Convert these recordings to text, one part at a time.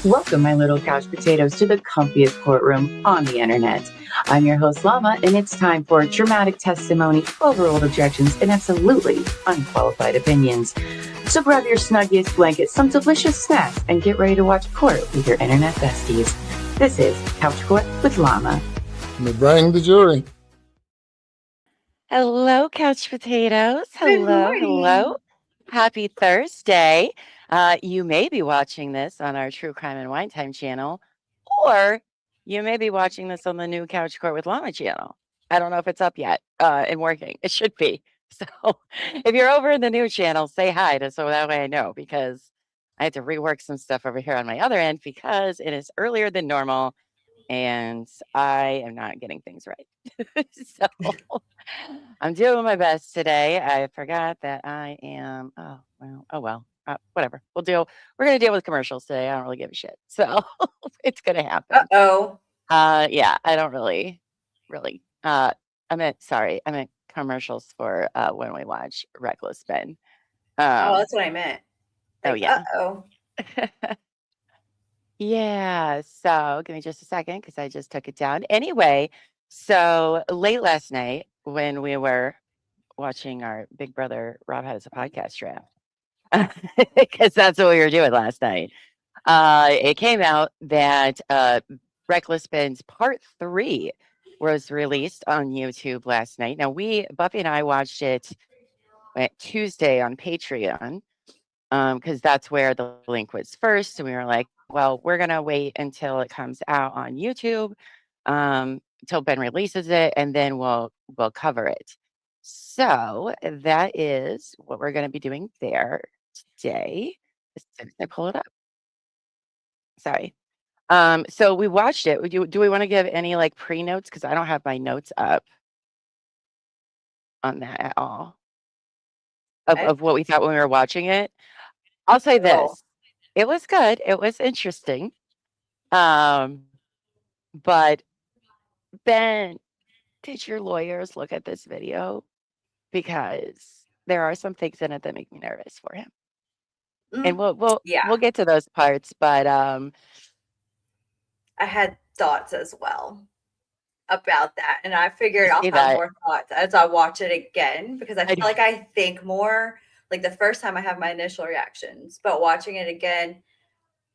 Welcome, my little couch potatoes, to the comfiest courtroom on the internet. I'm your host, Llama, and it's time for dramatic testimony, overruled objections, and absolutely unqualified opinions. So grab your snuggiest blanket, some delicious snacks, and get ready to watch court with your internet besties. This is Couch Court with Llama. Bring the jury. Hello, couch potatoes. Hello. Happy Thursday. You may be watching this on our True Crime and Wine Time channel, or you may be watching this on the new Couch Court with Llama channel. I don't know if it's up yet and working. It should be. So if you're over in the new channel, say hi so that way I know, because I had to rework some stuff over here on my other end because it is earlier than normal and I am not getting things right. So I'm doing my best today. I forgot that I am. Oh well. Whatever. We're gonna deal with commercials today. I don't really give a shit. So it's gonna happen. Uh-oh. Yeah. I don't really. I meant commercials for when we watch Reckless Ben. That's what I meant. Oh yeah. Uh-oh. Yeah. So give me just a second because I just took it down. Anyway, so late last night when we were watching our Big Brother Rob Has a Podcast draft, because that's what we were doing last night, it came out that Reckless Ben's Part 3 was released on YouTube last night. Now, Buffy and I watched it Tuesday on Patreon because that's where the link was first. And we were like, well, we're going to wait until it comes out on YouTube, until Ben releases it, and then we'll cover it. So that is what we're going to be doing there today. As soon as I pull it up. Sorry. So we watched it. Do we want to give any like pre-notes? Because I don't have my notes up on that at all. Of what we thought when we were watching it. I'll say this. It was good. It was interesting. But Ben, did your lawyers look at this video? Because there are some things in it that make me nervous for him. And we'll get to those parts, but I had thoughts as well about that, and I figured I'll have more thoughts as I watch it again, because I feel like I think more. Like the first time I have my initial reactions, but watching it again,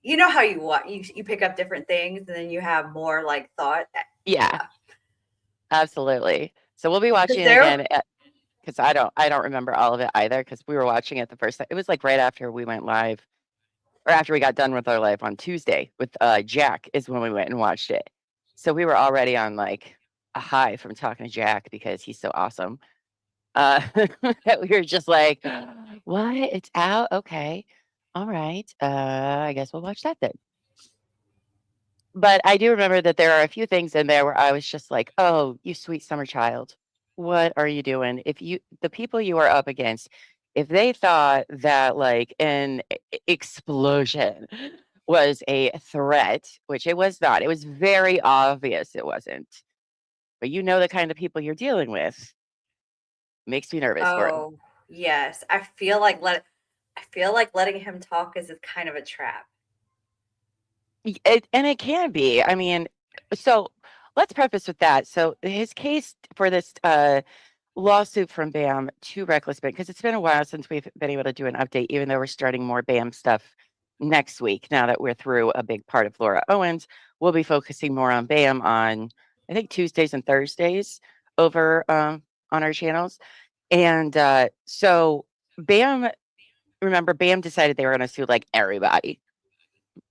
you know how you pick up different things and then you have more like thought. Yeah. Absolutely. So we'll be watching it again because I don't remember all of it either, because we were watching it the first time. It was like right after we went live, or after we got done with our live on Tuesday with Jack is when we went and watched it. So we were already on like a high from talking to Jack because he's so awesome. That we were just like, what? It's out? Okay. All right. I guess we'll watch that then. But I do remember that there are a few things in there where I was just like, oh, you sweet summer child. What are you doing? The people you are up against, if they thought that like an explosion was a threat, which it was not, it was very obvious it wasn't. But you know the kind of people you're dealing with. Makes me nervous for him. Oh, yes. I feel like letting him talk is kind of a trap. And it can be. I mean, so let's preface with that. So his case for this lawsuit from BAM to Reckless Ben, because it's been a while since we've been able to do an update, even though we're starting more BAM stuff next week. Now that we're through a big part of Laura Owens, we'll be focusing more on BAM on, I think, Tuesdays and Thursdays over on our channels. And so BAM decided they were going to sue like everybody.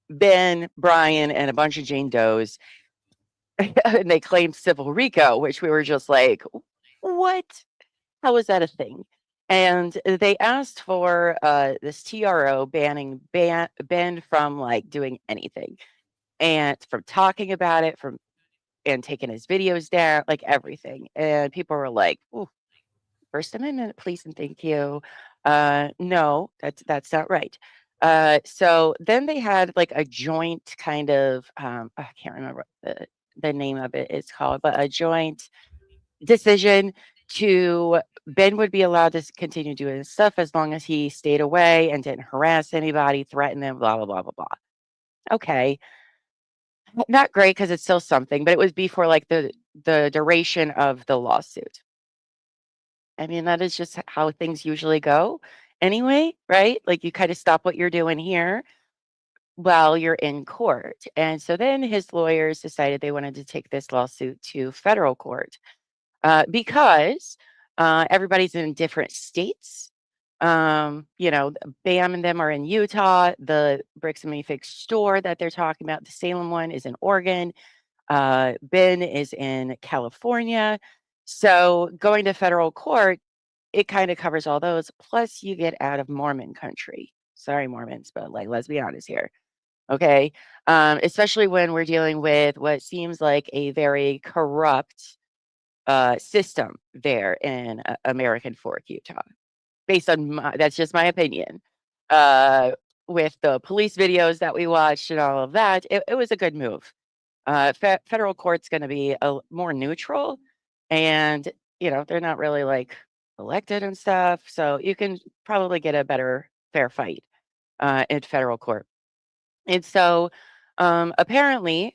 Ben, Brian, and a bunch of Jane Does. And they claimed civil RICO, which we were just like, what? How is that a thing? And they asked for this TRO banning Ben from like doing anything, and from talking about it, and taking his videos down, like everything. And people were like, ooh, First Amendment, please and thank you. No, that's not right. So then they had like a joint kind of, I can't remember what the name of it is called, but a joint decision to Ben would be allowed to continue doing his stuff as long as he stayed away and didn't harass anybody, threaten them, blah, blah, blah, blah, blah. Okay. Not great because it's still something, but it would be for like the duration of the lawsuit. I mean, that is just how things usually go anyway, right? Like you kind of stop what you're doing here while you're in court. And so then his lawyers decided they wanted to take this lawsuit to federal court because everybody's in different states. Bam and them are in Utah. The Bricks Minifigs store that they're talking about, the Salem one, is in Oregon. Ben is in California. So going to federal court, it kind of covers all those. Plus, you get out of Mormon country. Sorry, Mormons, but like, let's be honest here. Okay. Especially when we're dealing with what seems like a very corrupt system there in American Fork, Utah. Based on that's just my opinion. With the police videos that we watched and all of that, it was a good move. Federal court's going to be more neutral, and they're not really like elected and stuff, so you can probably get a better fair fight in federal court. And so apparently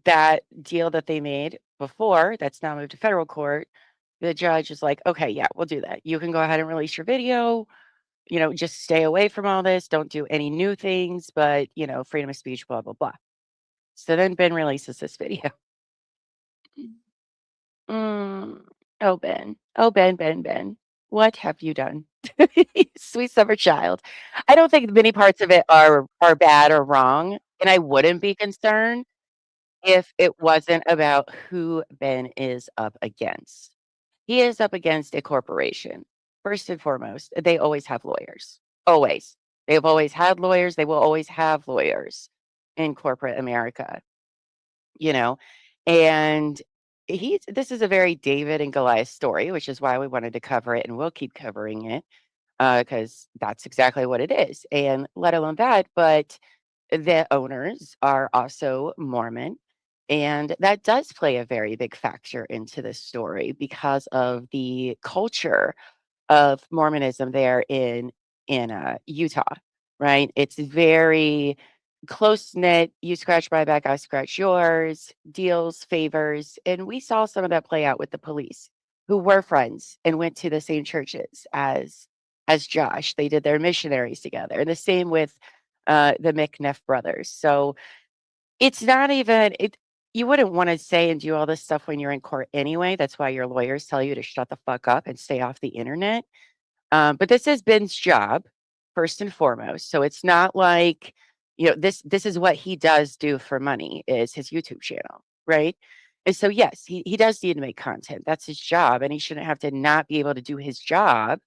that deal that they made before that's now moved to federal court, the judge is like, okay, yeah, we'll do that. You can go ahead and release your video, just stay away from all this, don't do any new things, but freedom of speech, blah blah blah. So then Ben releases this video. Oh, Ben. Oh, Ben. What have you done? Sweet summer child. I don't think many parts of it are bad or wrong, and I wouldn't be concerned if it wasn't about who Ben is up against. He is up against a corporation. First and foremost, they always have lawyers. Always. They've always had lawyers. They will always have lawyers in corporate America, you know? And this is a very David and Goliath story, which is why we wanted to cover it, and we'll keep covering it because that's exactly what it is. And let alone that, but the owners are also Mormon. And that does play a very big factor into this story because of the culture of Mormonism there in Utah, right? It's very close knit. You scratch my back, I scratch yours. Deals, favors, and we saw some of that play out with the police, who were friends and went to the same churches as Josh. They did their missionaries together, and the same with the McNeff brothers. So it's not even it. You wouldn't want to say and do all this stuff when you're in court anyway. That's why your lawyers tell you to shut the fuck up and stay off the internet. But this is Ben's job, first and foremost. So it's not like, this is what he does do for money is his YouTube channel, right? And so, yes, he does need to make content. That's his job. And he shouldn't have to not be able to do his job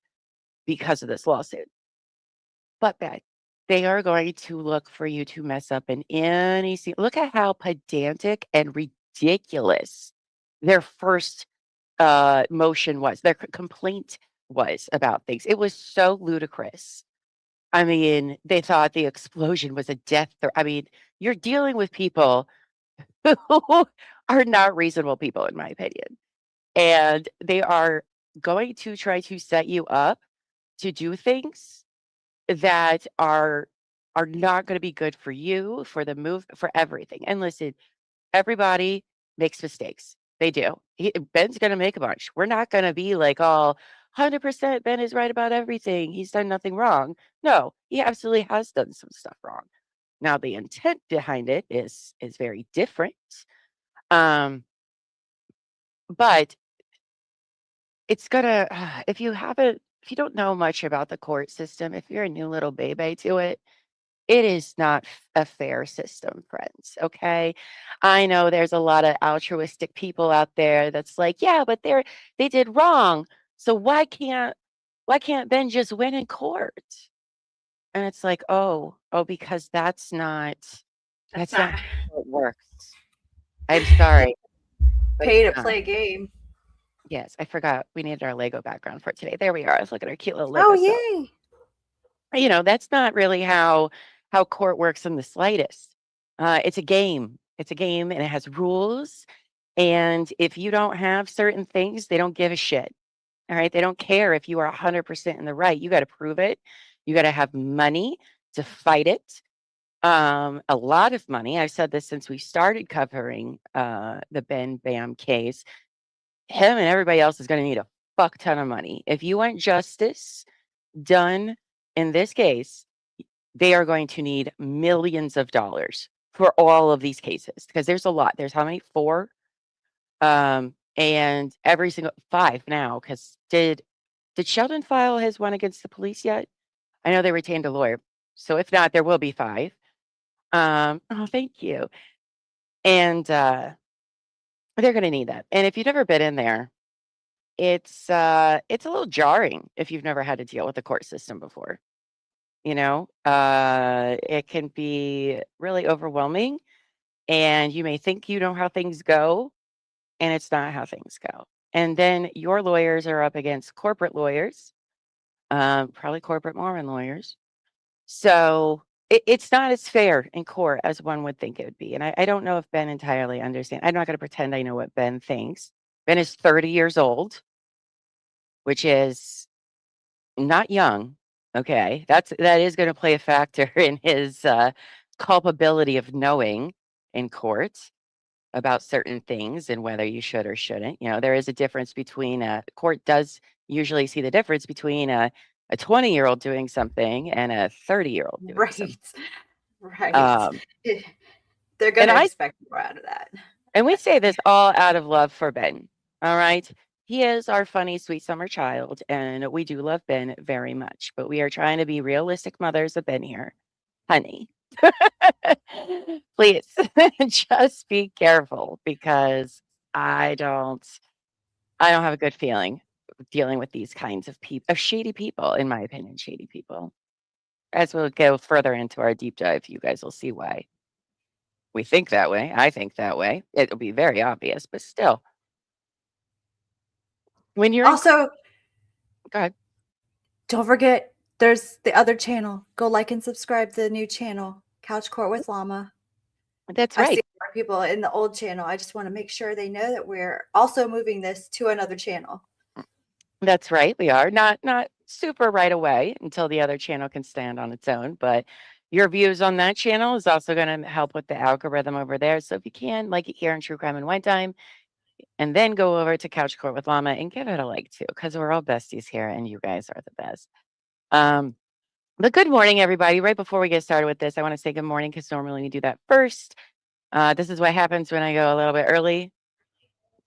because of this lawsuit. But Ben, they are going to look for you to mess up in any scene. Look at how pedantic and ridiculous their first motion was, their complaint was about things. It was so ludicrous. I mean, they thought the explosion was a death threat. I mean, you're dealing with people who are not reasonable people, in my opinion. And they are going to try to set you up to do things that are not going to be good for you, for the move, for everything. And listen, everybody makes mistakes. They do. Ben's going to make a bunch. We're not going to be like all 100% Ben is right about everything. He's done nothing wrong. No, he absolutely has done some stuff wrong. Now the intent behind it is very different. But it's gonna if you don't know much about the court system, if you're a new little baby to it, it is not a fair system, friends, okay? I know there's a lot of altruistic people out there that's like, "Yeah, but they did wrong, so why can't Ben just win in court?" And it's like, "Oh, because that's not That's how not it works." I'm sorry, but pay it's to not. play game. Yes, I forgot we needed our Lego background for today. There we are. Let's look at our cute little Oh, Lego set. yay. That's not really how court works in the slightest. It's a game. It's a game and it has rules. And if you don't have certain things, they don't give a shit. All right. They don't care if you are 100% in the right. You got to prove it. You got to have money to fight it. A lot of money. I've said this since we started covering the Ben Bam case. Him and everybody else is going to need a fuck ton of money. If you want justice done in this case, they are going to need millions of dollars for all of these cases because there's a lot. There's how many? 4? And every single 5 now. Because did Sheldon file his one against the police yet? I know they retained a lawyer, so if not, there will be 5. Oh, thank you. And they're going to need that. And if you've never been in there, it's a little jarring if you've never had to deal with the court system before. It can be really overwhelming, and you may think you know how things go, and it's not how things go. And then your lawyers are up against corporate lawyers, probably corporate Mormon lawyers. So it's not as fair in court as one would think it would be. And I don't know if Ben entirely understands. I'm not going to pretend I know what Ben thinks. Ben is 30 years old, which is not young. Okay. That is going to play a factor in his culpability of knowing in court about certain things and whether you should or shouldn't. There is a difference between court does usually see the difference between a 20-year-old doing something and a 30-year-old doing something. Right. They're going to expect more out of that. And we say this all out of love for Ben. All right. He is our funny, sweet summer child, and we do love Ben very much. But we are trying to be realistic mothers of Ben here. Honey, please just be careful because I don't have a good feeling dealing with these kinds of people, of shady people, in my opinion, shady people. As we'll go further into our deep dive, you guys will see why we think that way. I think that way. It'll be very obvious, but still. When you're also, go ahead. Don't forget, there's the other channel. Go like and subscribe to the new channel, Couch Court with Llama. That's right. I see more people in the old channel. I just want to make sure they know that we're also moving this to another channel. That's right. We are not super right away until the other channel can stand on its own, but your views on that channel is also going to help with the algorithm over there. So if you can, like it here in True Crime and White Time, and then go over to Couch Court with Llama and give it a like too, because we're all besties here and you guys are the best. But good morning, everybody. Right before we get started with this, I want to say good morning because normally we do that first. This is what happens when I go a little bit early,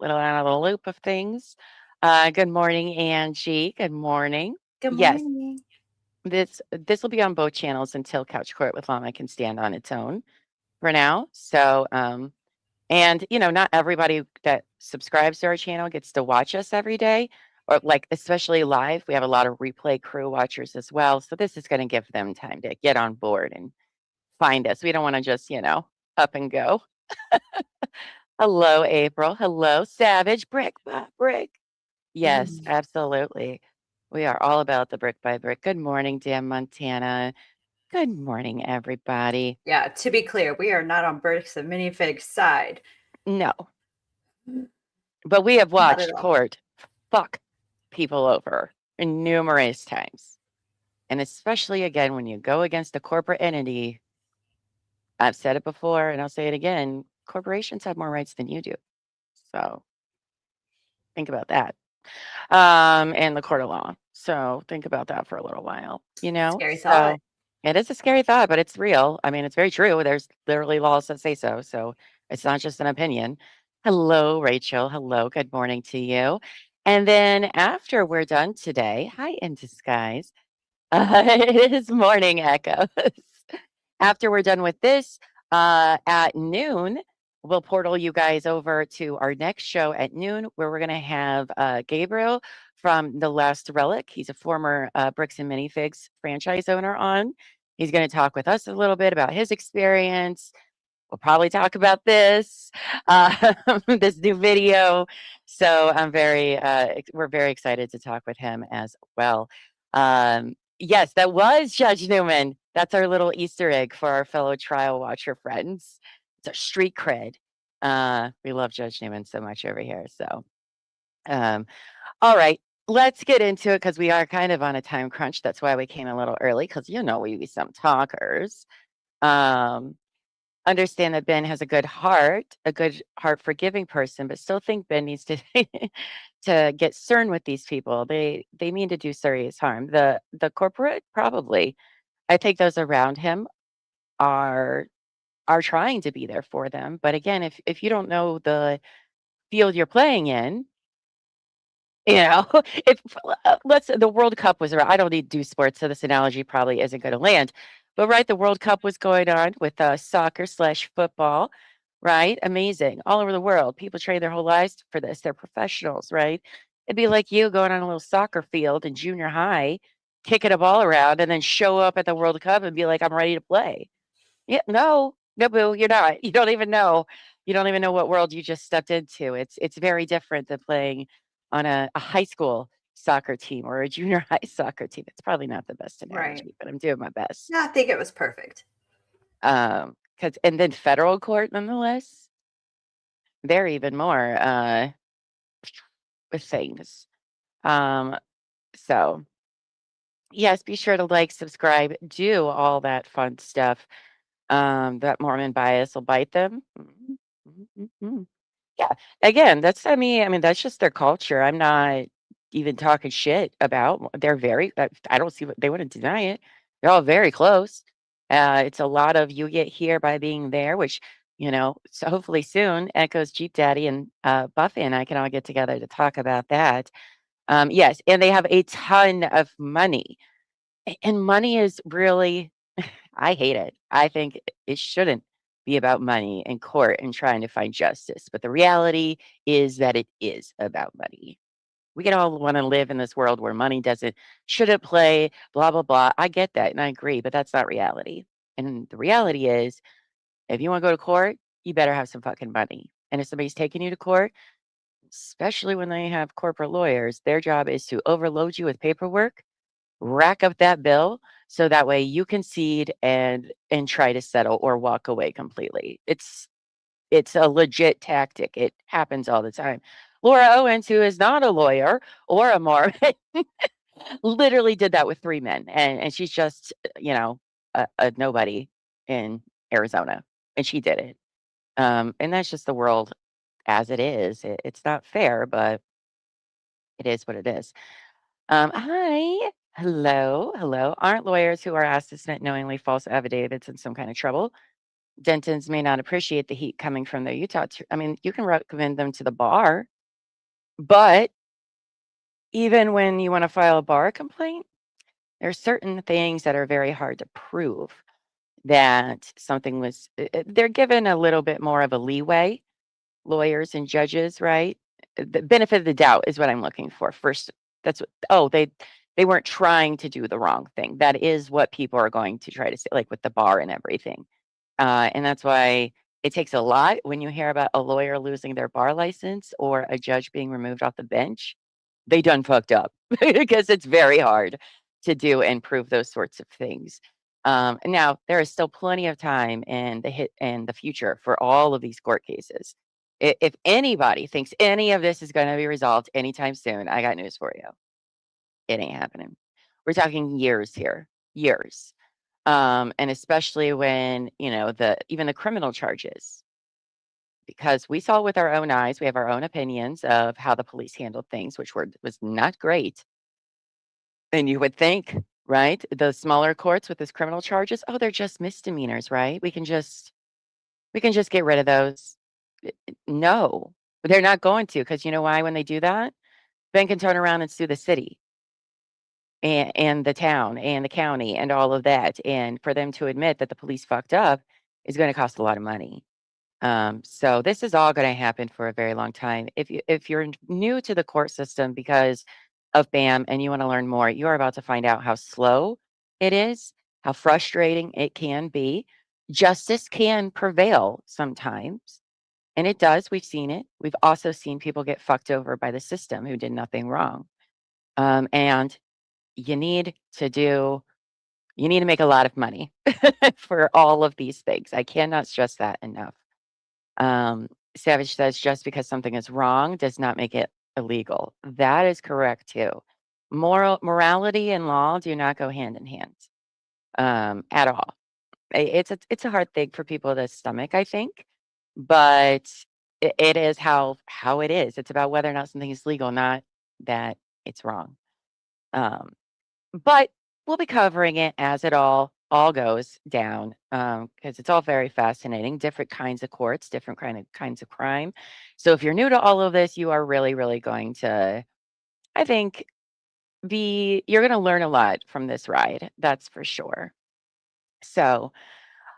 little out of the loop of things. Good morning, Angie. Good morning. Good morning. Yes, this will be on both channels until Couch Court with Llama can stand on its own for now. So, and not everybody that subscribes to our channel gets to watch us every day, or like especially live. We have a lot of replay crew watchers as well. So this is going to give them time to get on board and find us. We don't want to just up and go. Hello, April. Hello, Savage. Brick by brick. Yes, absolutely. We are all about the brick by brick. Good morning, Dan Montana. Good morning, everybody. Yeah, to be clear, we are not on Bricks Minifigs side. No. But we have watched court fuck people over numerous times. And especially, again, when you go against a corporate entity, I've said it before and I'll say it again, corporations have more rights than you do. So think about that. And the court of law. So think about that for a little while, Scary thought. It is a scary thought, but it's real. I mean, it's very true. There's literally laws that say so. So it's not just an opinion. Hello, Rachel. Hello. Good morning to you. And then after we're done today, hi in disguise. It is morning echoes. After we're done with this, at noon, we'll portal you guys over to our next show at noon, where we're going to have Gabriel from The Last Relic. He's a former Bricks and Minifigs franchise owner on. He's going to talk with us a little bit about his experience. We'll probably talk about this, this new video. So we're very excited to talk with him as well. Yes, that was Judge Newman. That's our little Easter egg for our fellow trial watcher friends. It's our street cred. We love Judge Newman so much over here. So, all right, let's get into it because we are kind of on a time crunch. That's why we came a little early because we be some talkers. Understand that Ben has a good heart for forgiving person, but still think Ben needs to to get stern with these people. They mean to do serious harm. The corporate, probably. I think those around him are trying to be there for them. But again, if you don't know the field you're playing in, you know, if let's the World Cup was around. I don't need to do sports, so this analogy probably isn't going to land. But right, the World Cup was going on with soccer slash football, right? Amazing. All over the world. People train their whole lives for this. They're professionals, right? It'd be like you going on a little soccer field in junior high, kicking a ball around, and then show up at the World Cup and be like, I'm ready to play. Yeah, no, no, boo, you're not. You don't even know. You don't even know what world you just stepped into. It's very different than playing on a high school soccer team or a junior high soccer team. It's probably not the best analogy, but I'm doing my best. Yeah, I think it was perfect. Because and then federal court, nonetheless, they're even more with things. So yes, be sure to like, subscribe, do all that fun stuff. That Mormon bias will bite them. Mhm. Yeah. Again, that's I mean, that's just their culture. I'm not even talking shit about. They're very. I don't see what they wouldn't deny it. They're all very close. It's a lot of you get here by being there, which So hopefully soon, Echo's Jeep Daddy and Buffy and I can all get together to talk about that. Yes, and they have a ton of money, and money is really I hate it. I think it shouldn't be about money in court and trying to find justice. But the reality is that it is about money. We can all want to live in this world where money shouldn't play, blah, blah, blah. I get that and I agree, but that's not reality. And the reality is, if you want to go to court, you better have some fucking money. And if somebody's taking you to court, especially when they have corporate lawyers, their job is to overload you with paperwork, rack up that bill so that way you concede and try to settle or walk away completely. It's a legit tactic. It happens all the time. Laura Owens, who is not a lawyer or a Mormon, literally did that with 3 men, and she's just, a nobody in Arizona, and she did it. And that's just the world as it is. It's not fair, but it is what it is. Hi. Hello. Hello. Aren't lawyers who are asked to submit knowingly false affidavits in some kind of trouble? Dentons may not appreciate the heat coming from their I mean, you can recommend them to the bar, but even when you want to file a bar complaint, there's certain things that are very hard to prove that something was, they're given a little bit more of a leeway, lawyers and judges, right? The benefit of the doubt is what I'm looking for. First, that's what, oh, they weren't trying to do the wrong thing. That is what people are going to try to say, like with the bar and everything. And that's why it takes a lot when you hear about a lawyer losing their bar license or a judge being removed off the bench. They done fucked up because it's very hard to do and prove those sorts of things. And now there is still plenty of time in the future for all of these court cases. If anybody thinks any of this is going to be resolved anytime soon, I got news for you. It ain't happening. We're talking years here, years. And especially when, even the criminal charges, because we saw with our own eyes, we have our own opinions of how the police handled things, which was not great. And you would think, right? The smaller courts with these criminal charges, oh, they're just misdemeanors, right? We can just get rid of those. No, they're not going to, because you know why? When they do that, Ben can turn around and sue the city and the town and the county and all of that. And for them to admit that the police fucked up is going to cost a lot of money. So this is all going to happen for a very long time. If you're new to the court system because of BAM and you want to learn more, you are about to find out how slow it is, how frustrating it can be. Justice can prevail sometimes, and it does. We've seen it. We've also seen people get fucked over by the system who did nothing wrong. And you need to make a lot of money for all of these things. I cannot stress that enough. Savage says just because something is wrong does not make it illegal. That is correct too. Morality and law do not go hand in hand at all. It's a hard thing for people to stomach, I think, but it is how it is. It's about whether or not something is legal, not that it's wrong. But we'll be covering it as it all goes down, because it's all very fascinating. Different kinds of courts, different kinds of crime. So if you're new to all of this, you are really, really going to, I think, you're going to learn a lot from this ride. That's for sure. So,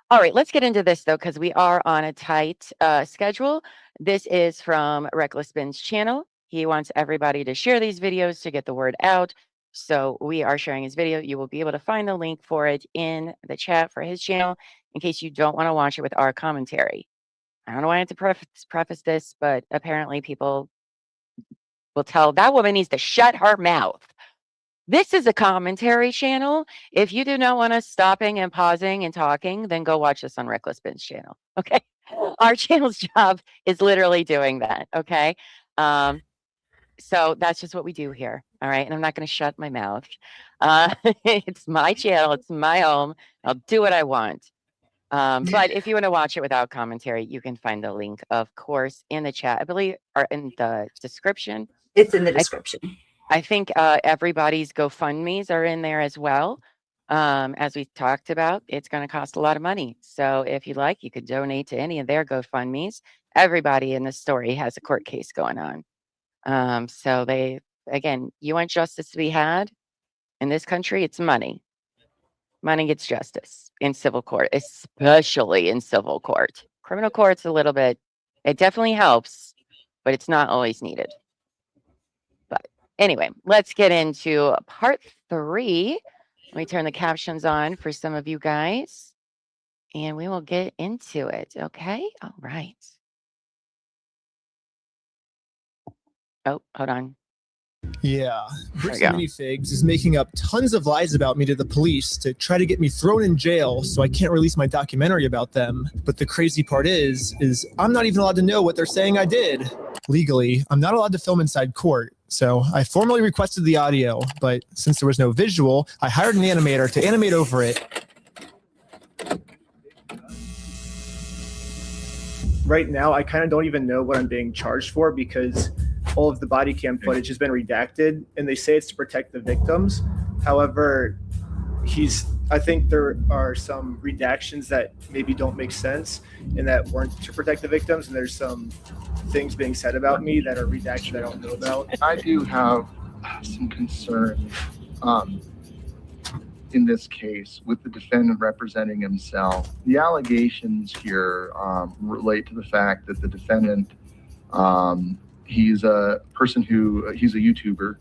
all right, let's get into this though, because we are on a tight schedule. This is from Reckless Ben's channel. He wants everybody to share these videos to get the word out. So we are sharing his video. You will be able to find the link for it in the chat for his channel in case you don't want to watch it with our commentary. I don't know why I have to preface this, but apparently people will tell that woman needs to shut her mouth. This is a commentary channel. If you do not want us stopping and pausing and talking, then go watch this on Reckless Ben's channel. Okay. Our channel's job is literally doing that. Okay. So that's just what we do here. All right. And I'm not going to shut my mouth. It's my channel. It's my home. I'll do what I want. But if you want to watch it without commentary, you can find the link, of course, in the chat, I believe, or in the description. It's in the description. I think everybody's GoFundMes are in there as well. As we talked about, it's going to cost a lot of money. So if you'd like, you could donate to any of their GoFundMes. Everybody in this story has a court case going on. So again, you want justice to be had in this country, it's money. Money gets justice in civil court, especially in civil court. Criminal court's a little bit, it definitely helps, but it's not always needed. Anyway, let's get into part 3. Let me turn the captions on for some of you guys, and we will get into it. Okay. All right. Oh, hold on. Yeah, Bricks Minifigs is making up tons of lies about me to the police to try to get me thrown in jail so I can't release my documentary about them. But the crazy part is I'm not even allowed to know what they're saying I did. Legally, I'm not allowed to film inside court. So I formally requested the audio, but since there was no visual, I hired an animator to animate over it. Right now, I kind of don't even know what I'm being charged for because all of the body cam footage has been redacted, and they say it's to protect the victims. However, I think there are some redactions that maybe don't make sense and that weren't to protect the victims, and there's some things being said about me that are redacted I don't know about. I do have some concern in this case with the defendant representing himself. The allegations here relate to the fact that the defendant, he's a person he's a YouTuber,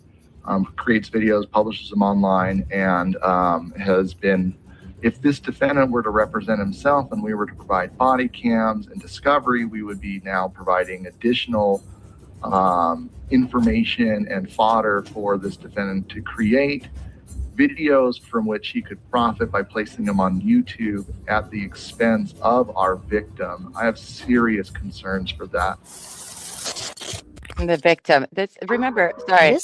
creates videos, publishes them online, and has been, if this defendant were to represent himself and we were to provide body cams and discovery, we would be now providing additional information and fodder for this defendant to create videos from which he could profit by placing them on YouTube at the expense of our victim. I have serious concerns for that. The victim. Remember, sorry,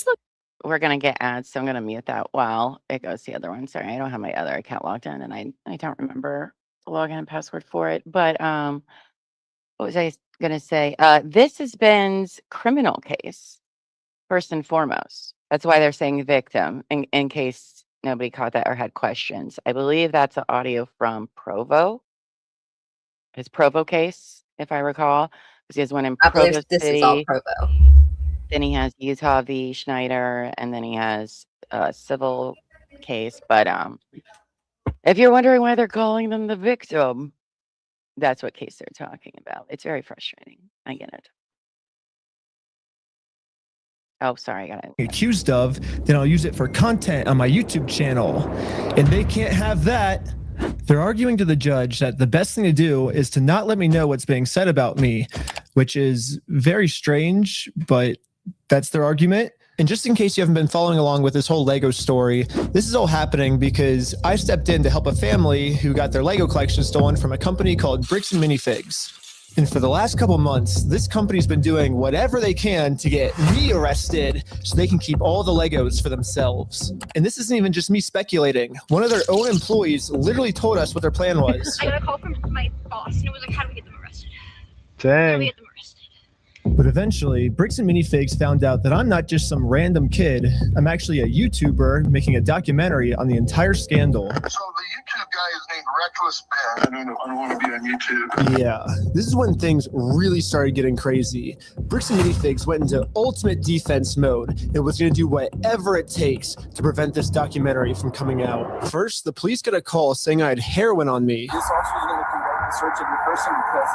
we're going to get ads, so I'm going to mute that while it goes to the other one. Sorry, I don't have my other account logged in, and I don't remember the login and password for it. But what was I going to say? This is Ben's criminal case, first and foremost. That's why they're saying victim, in case nobody caught that or had questions. I believe that's an audio from Provo, his Provo case, if I recall. Because he has one in Provo City. This is all Provo. Then he has Utah v. Schneider, and then he has a civil case. But if you're wondering why they're calling them the victim, that's what case they're talking about. It's very frustrating. I get it. Oh, sorry, I got it. Accused of, then I'll use it for content on my YouTube channel. And they can't have that. They're arguing to the judge that the best thing to do is to not let me know what's being said about me, which is very strange, but that's their argument. And just in case you haven't been following along with this whole Lego story, this is all happening because I stepped in to help a family who got their Lego collection stolen from a company called Bricks Minifigs. And for the last couple months, this company's been doing whatever they can to get me arrested so they can keep all the Legos for themselves. And this isn't even just me speculating. One of their own employees literally told us what their plan was. I got a call from my boss, and it was like, how do we get them arrested? Dang. How do we get them arrested? But eventually, Bricks and Minifigs found out that I'm not just some random kid. I'm actually a YouTuber making a documentary on the entire scandal. So the YouTube guy is named Reckless Ben. I don't want to be on YouTube. Yeah, this is when things really started getting crazy. Bricks and Minifigs went into ultimate defense mode and was going to do whatever it takes to prevent this documentary from coming out. First, the police got a call saying I had heroin on me. This officer is going to conduct the search of your person because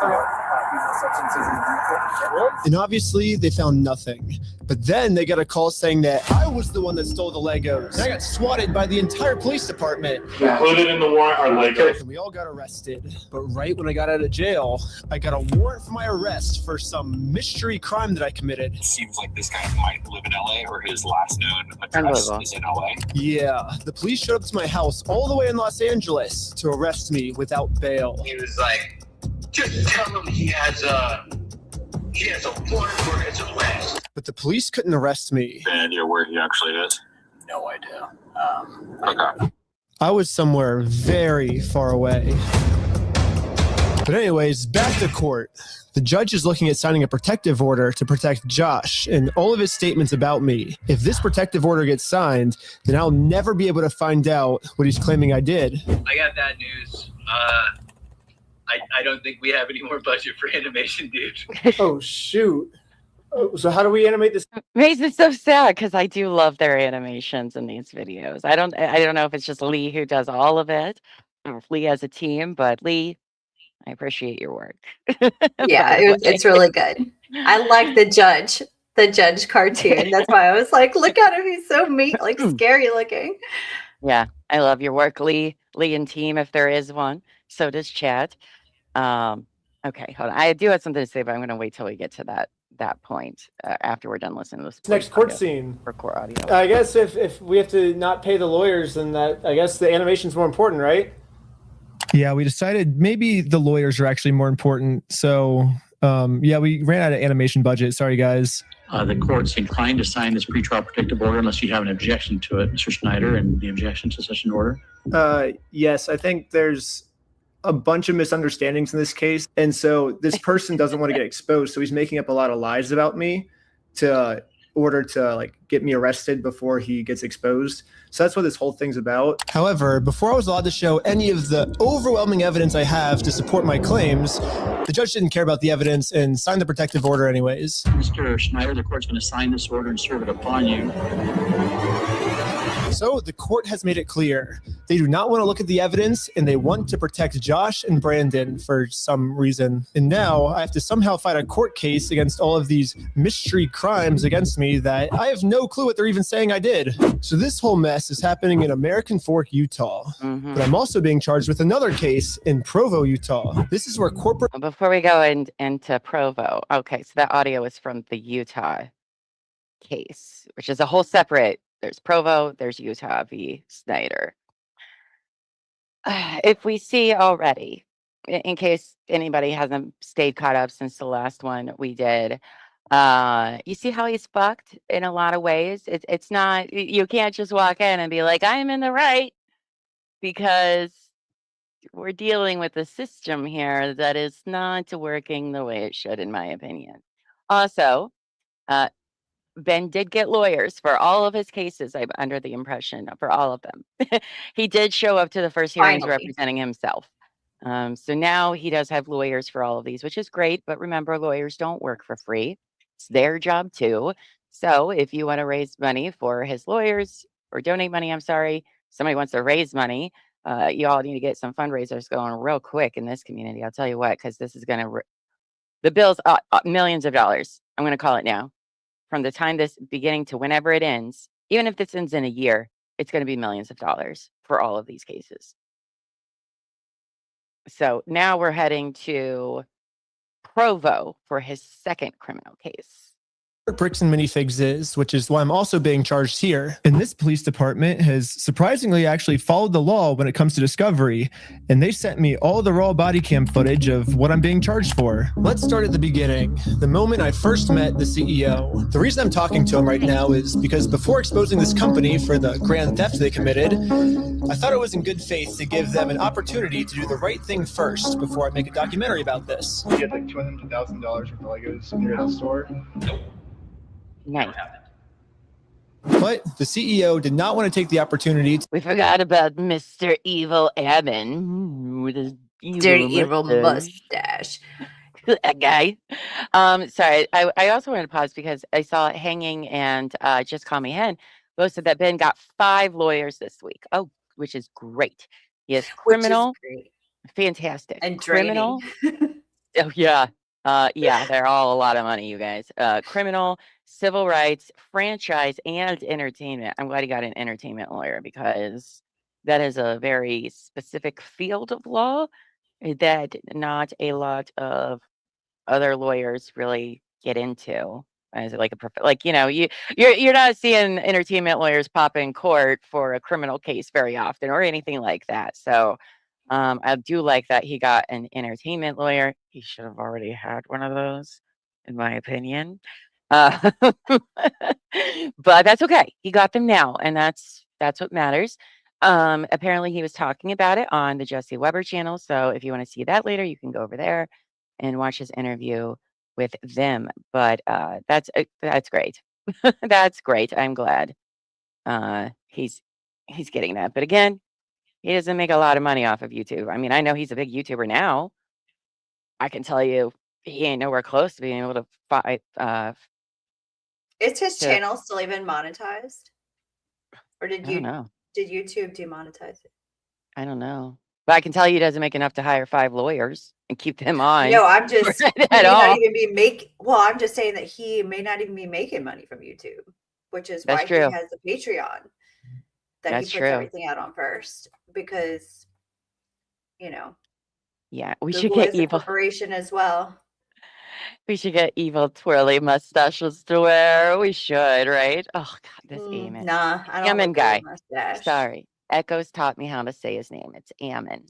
these substances in the vehicle. And obviously, they found nothing. But then they got a call saying that I was the one that stole the Legos. And I got swatted by the entire police department. Included in the warrant are Legos. And we all got arrested. But right when I got out of jail, I got a warrant for my arrest for some mystery crime that I committed. It seems like this guy might live in LA, or his last known address is in LA. Yeah, the police showed up to my house all the way in Los Angeles to arrest me without bail. He was like, just tell him he has a warrant for his arrest. But the police couldn't arrest me. And you're where he actually is? No idea. Okay. I was somewhere very far away. But anyways, back to court. The judge is looking at signing a protective order to protect Josh and all of his statements about me. If this protective order gets signed, then I'll never be able to find out what he's claiming I did. I got bad news. I don't think we have any more budget for animation, dude. Oh, shoot. So how do we animate this? Makes it so sad because I do love their animations in these videos. I don't know if it's just Lee who does all of it, or if Lee has a team, but Lee, I appreciate your work. Yeah, it's really good. I like the judge cartoon. That's why I was like, look at him, he's so mean, like scary looking. Yeah, I love your work, Lee and team, if there is one. So does Chad. Okay, hold on. I do have something to say, but I'm going to wait till we get to that point after we're done listening to this. Next court scene. For court audio. I guess if we have to not pay the lawyers, then I guess the animation's more important, right? Yeah, we decided maybe the lawyers are actually more important. So, yeah, we ran out of animation budget. Sorry, guys. The court's inclined to sign this pretrial protective order unless you have an objection to it, Mr. Schneider, and the objection to such an order. Yes, I think there's a bunch of misunderstandings in this case. And so this person doesn't want to get exposed. So he's making up a lot of lies about me to order to get me arrested before he gets exposed. So that's what this whole thing's about. However, before I was allowed to show any of the overwhelming evidence I have to support my claims, the judge didn't care about the evidence and signed the protective order anyways. Mr. Schneider, the court's going to sign this order and serve it upon you. So the court has made it clear they do not want to look at the evidence and they want to protect Josh and Brandon for some reason. And now I have to somehow fight a court case against all of these mystery crimes against me that I have no clue what they're even saying I did. So this whole mess is happening in American Fork, Utah. But I'm also being charged with another case in Provo, Utah. This is where corporate... Before we go into Provo, okay, so that audio is from the Utah case, which is a whole separate... There's Provo, there's Utah v. Snyder. If we see already, in case anybody hasn't stayed caught up since the last one we did, you see how he's fucked in a lot of ways. It's not, you can't just walk in and be like, I'm in the right, because we're dealing with a system here that is not working the way it should, in my opinion. Also, Ben did get lawyers for all of his cases. I'm under the impression for all of them. He did show up to the first hearings representing himself. So now he does have lawyers for all of these, which is great. But remember, lawyers don't work for free. It's their job too. So if you want to raise money for his lawyers, or donate money, I'm sorry, somebody wants to raise money, you all need to get some fundraisers going real quick in this community. I'll tell you what, because this is going to, the bills, millions of dollars. I'm going to call it now. From the time this beginning to whenever it ends, even if this ends in a year, it's going to be millions of dollars for all of these cases. So now we're heading to Provo for his second criminal case. Bricks and Minifigs is, which is why I'm also being charged here. And this police department has surprisingly actually followed the law when it comes to discovery, and they sent me all the raw body cam footage of what I'm being charged for. Let's start at the beginning, the moment I first met the CEO. The reason I'm talking to him right now is because before exposing this company for the grand theft they committed, I thought it was in good faith to give them an opportunity to do the right thing first before I make a documentary about this. You had like $200,000 worth of Legos in your store? Nope. Nice. But the CEO did not want to take the opportunity. We forgot about Mr. Evil Evan with his evil mustache. That guy. Sorry. I also wanted to pause because I saw Hanging and Just Call Me Hen posted that Ben got 5 lawyers this week. Oh, which is great. He has criminal. Fantastic. And criminal. Oh, yeah. Yeah, they're all a lot of money, you guys. Criminal, civil rights, franchise, and entertainment. I'm glad he got an entertainment lawyer because that is a very specific field of law that not a lot of other lawyers really get into. As like you're not seeing entertainment lawyers pop in court for a criminal case very often or anything like that. So I do like that he got an entertainment lawyer. He should have already had one of those, in my opinion. But that's okay. He got them now, and that's what matters. Apparently, he was talking about it on the Jesse Weber channel. So if you want to see that later, you can go over there and watch his interview with them. But that's great. That's great. I'm glad he's getting that. But again, he doesn't make a lot of money off of YouTube. I mean, I know he's a big YouTuber now. I can tell you he ain't nowhere close to being able to fight. Is his channel still even monetized? Or did YouTube demonetize it? I don't know. But I can tell you he doesn't make enough to hire 5 lawyers and keep them on. No, I'm just I'm just saying that he may not even be making money from YouTube, which is why he has the Patreon. That he puts everything out on first because, yeah, we should get evil corporation as well. We should get evil twirly mustaches to wear. We should, right? Oh God, this Ammon. Nah, I don't Ammon guy. Mustache. Sorry, Echoes taught me how to say his name. It's Ammon,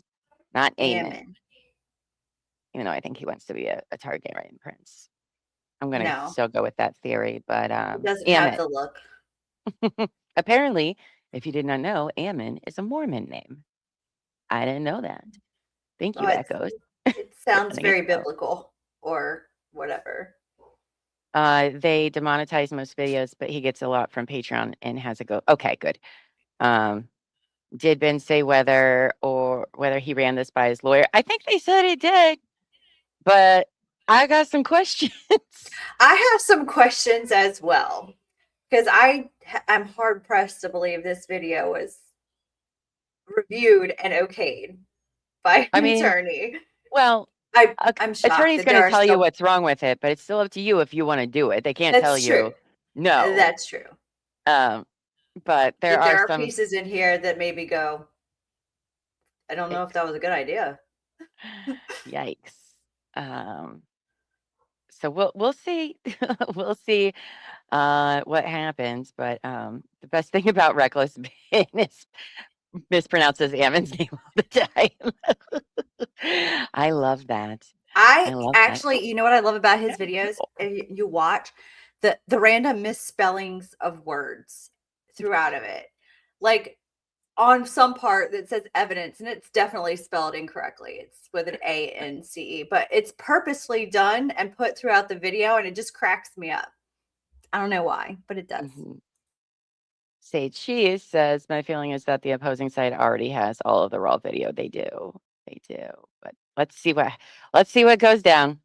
not Ammon. Even though I think he wants to be a Targaryen prince. I'm gonna still go with that theory, but he doesn't have the look. Apparently. If you did not know, Ammon is a Mormon name. I didn't know that. Thank you, Echoes. It sounds very biblical or whatever. They demonetize most videos, but he gets a lot from Patreon and has a go. Okay, good. Did Ben say whether he ran this by his lawyer? I think they said he did, but I got some questions. I have some questions as well. Because I'm hard pressed to believe this video was reviewed and okayed by an attorney. Well, I'm shocked. Attorney's going to tell you what's wrong with it, but it's still up to you if you want to do it. They can't tell you. No, that's true. But there are some pieces in here that maybe go, I don't know if that was a good idea. Yikes. So we'll see. We'll see what happens. But the best thing about Reckless Ben is mispronounces Ammon's name all the time. I love that. I love actually, you know what I love about his videos? You watch the random misspellings of words throughout of it. Like on some part that says evidence, and it's definitely spelled incorrectly. It's with an A-N-C-E, but it's purposely done and put throughout the video, and it just cracks me up. I don't know why, but it does. Sage Cheese says, my feeling is that the opposing side already has all of the raw video. They do. But let's see what goes down.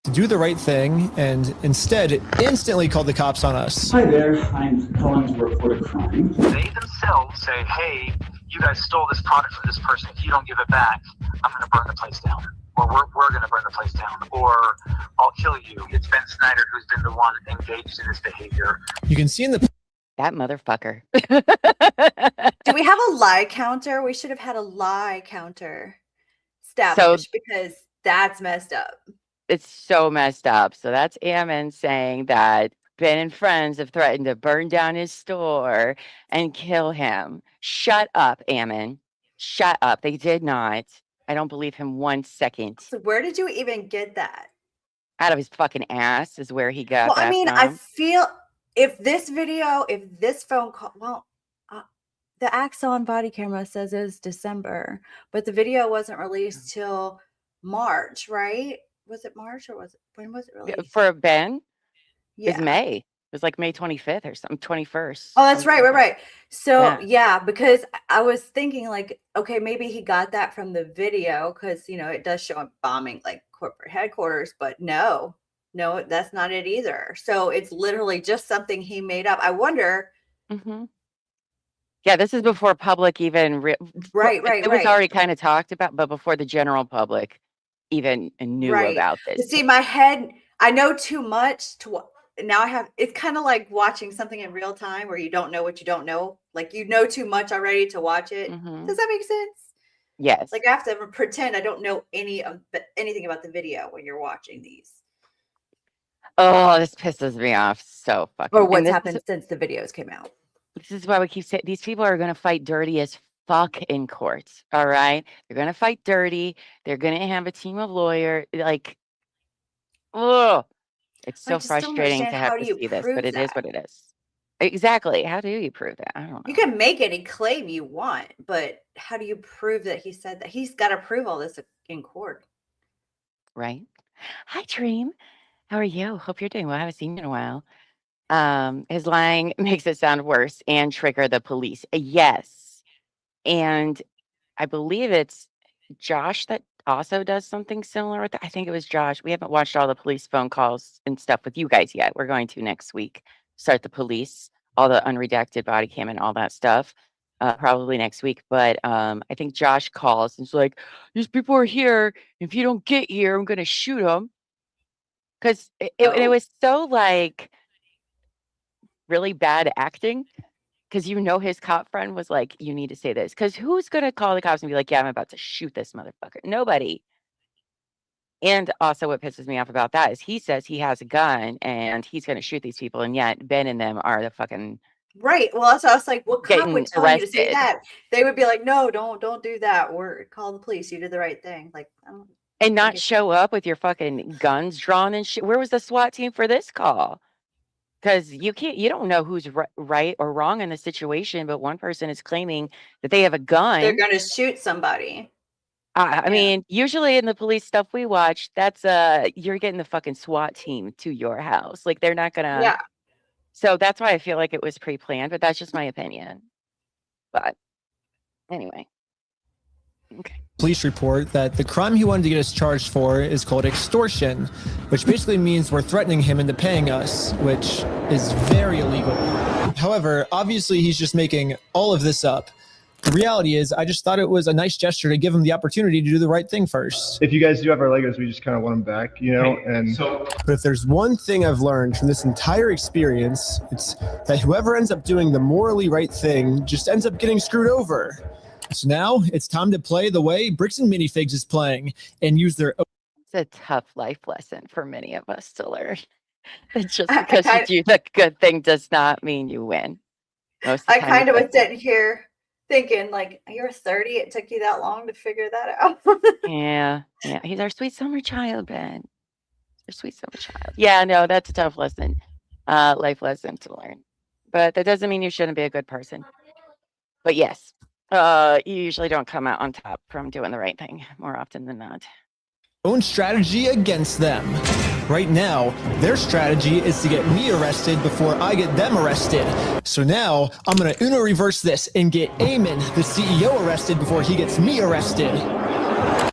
To do the right thing and instead instantly called the cops on us. Hi there, I'm calling to report a crime. They themselves say, hey, you guys stole this product from this person. If you don't give it back, I'm going to burn the place down. Or we're going to burn the place down. Or I'll kill you. It's Ben Snyder who's been the one engaged in this behavior. You can see in the... That motherfucker. Do we have a lie counter? We should have had a lie counter established because that's messed up. It's so messed up. So that's Ammon saying that Ben and friends have threatened to burn down his store and kill him. Shut up, Ammon. Shut up. They did not. I don't believe him 1 second. So where did you even get that? Out of his fucking ass is where he got Well, that I mean, from. I feel if this phone call, well, the Axon body camera says it's December, but the video wasn't released till March, right? Was it March or when was it released? For Ben? Yeah. It's May. It was like May 25th or something, 21st. Oh, that's right. So Yeah. because I was thinking like, okay, maybe he got that from the video because it does show him bombing like corporate headquarters, but no, that's not it either. So it's literally just something he made up. I wonder. Mm-hmm. Yeah, this is before public even right. It was already kind of talked about, but before the general public even knew about this. But see, my head, I know too much to now it's kind of like watching something in real time where you don't know what you don't know. Like you know too much already to watch it. Mm-hmm. Does that make sense? Yes. Like I have to pretend I don't know anything about the video when you're watching these. Oh, this pisses me off so fucking. Or what's happened since the videos came out. This is why we keep saying these people are going to fight dirty as fuck in courts. All right. They're going to fight dirty. They're going to have a team of lawyers. Like, oh, it's so frustrating to have to see this, but it is what it is. Exactly. How do you prove that? I don't know. You can make any claim you want, but how do you prove that he said that? He's got to prove all this in court. Right. Hi, Dream. How are you? Hope you're doing well. I haven't seen you in a while. His lying makes it sound worse and trigger the police. Yes. And I believe it's Josh that also does something similar with that. I think it was Josh. We haven't watched all the police phone calls and stuff with you guys yet. We're going to next week start the police, all the unredacted body cam and all that stuff. Probably next week. But I think Josh calls and is like, these people are here. If you don't get here, I'm going to shoot them. Because it was so like really bad acting. Because his cop friend was like, you need to say this. Because who's going to call the cops and be like, yeah, I'm about to shoot this motherfucker? Nobody. And also what pisses me off about that is he says he has a gun and he's going to shoot these people. And yet Ben and them are the fucking... Right. Well, so I was like, what cop would tell you to say that? They would be like, no, don't do that. Or call the police. You did the right thing. Like, and not show up with your fucking guns drawn and shit. Where was the SWAT team for this call? Because you don't know who's right or wrong in the situation, but one person is claiming that they have a gun. They're going to shoot somebody. I mean, usually in the police stuff we watch, that's you're getting the fucking SWAT team to your house. Like they're not gonna. Yeah. So that's why I feel like it was pre-planned, but that's just my opinion. But anyway. Okay. Police report that the crime he wanted to get us charged for is called extortion, which basically means we're threatening him into paying us, which is very illegal. However, obviously he's just making all of this up. The reality is, I just thought it was a nice gesture to give him the opportunity to do the right thing first. If you guys do have our Legos, we just kind of want them back, But if there's one thing I've learned from this entire experience, it's that whoever ends up doing the morally right thing just ends up getting screwed over. So now it's time to play the way Bricks and Minifigs is playing and use their own. It's a tough life lesson for many of us to learn. It's just because you do the good thing does not mean you win. I kind of was sitting here thinking, like, you're 30. It took you that long to figure that out. Yeah. He's our sweet summer child, Ben. Our sweet summer child. Yeah, no, that's a tough lesson, life lesson to learn. But that doesn't mean you shouldn't be a good person. But yes, you usually don't come out on top from doing the right thing more often than not. Own strategy against them. Right now, their strategy is to get me arrested before I get them arrested. So now, I'm going to Uno reverse this and get Eamon, the CEO, arrested before he gets me arrested.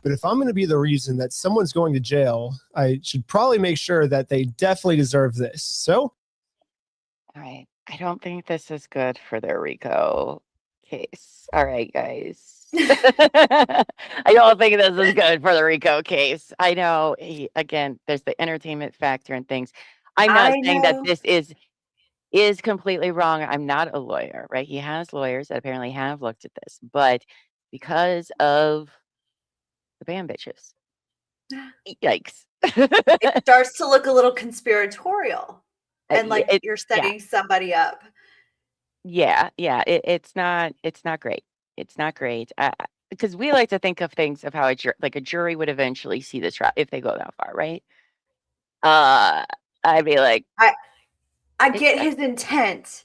But if I'm going to be the reason that someone's going to jail, I should probably make sure that they definitely deserve this. So? All right. I don't think this is good for their RICO case. All right, guys. I don't think this is good for the RICO case. I know, again, there's the entertainment factor and things. I'm not saying that this is completely wrong. I'm not a lawyer, right? He has lawyers that apparently have looked at this, but because of the bam bitches, yikes. It starts to look a little conspiratorial. and like you're setting somebody up. Yeah, it's not great. It's not great. Because we like to think of things of how a jury would eventually see the trial if they go that far, right? I'd be like, I get his intent,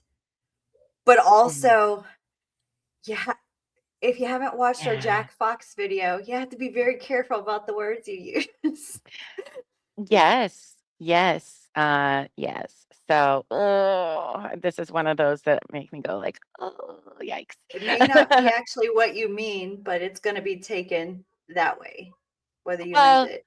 but also, if you haven't watched our Jack Fox video, you have to be very careful about the words you use. Yes. So, this is one of those that make me go like, oh, yikes. It may not be actually what you mean, but it's going to be taken that way, whether you meant it.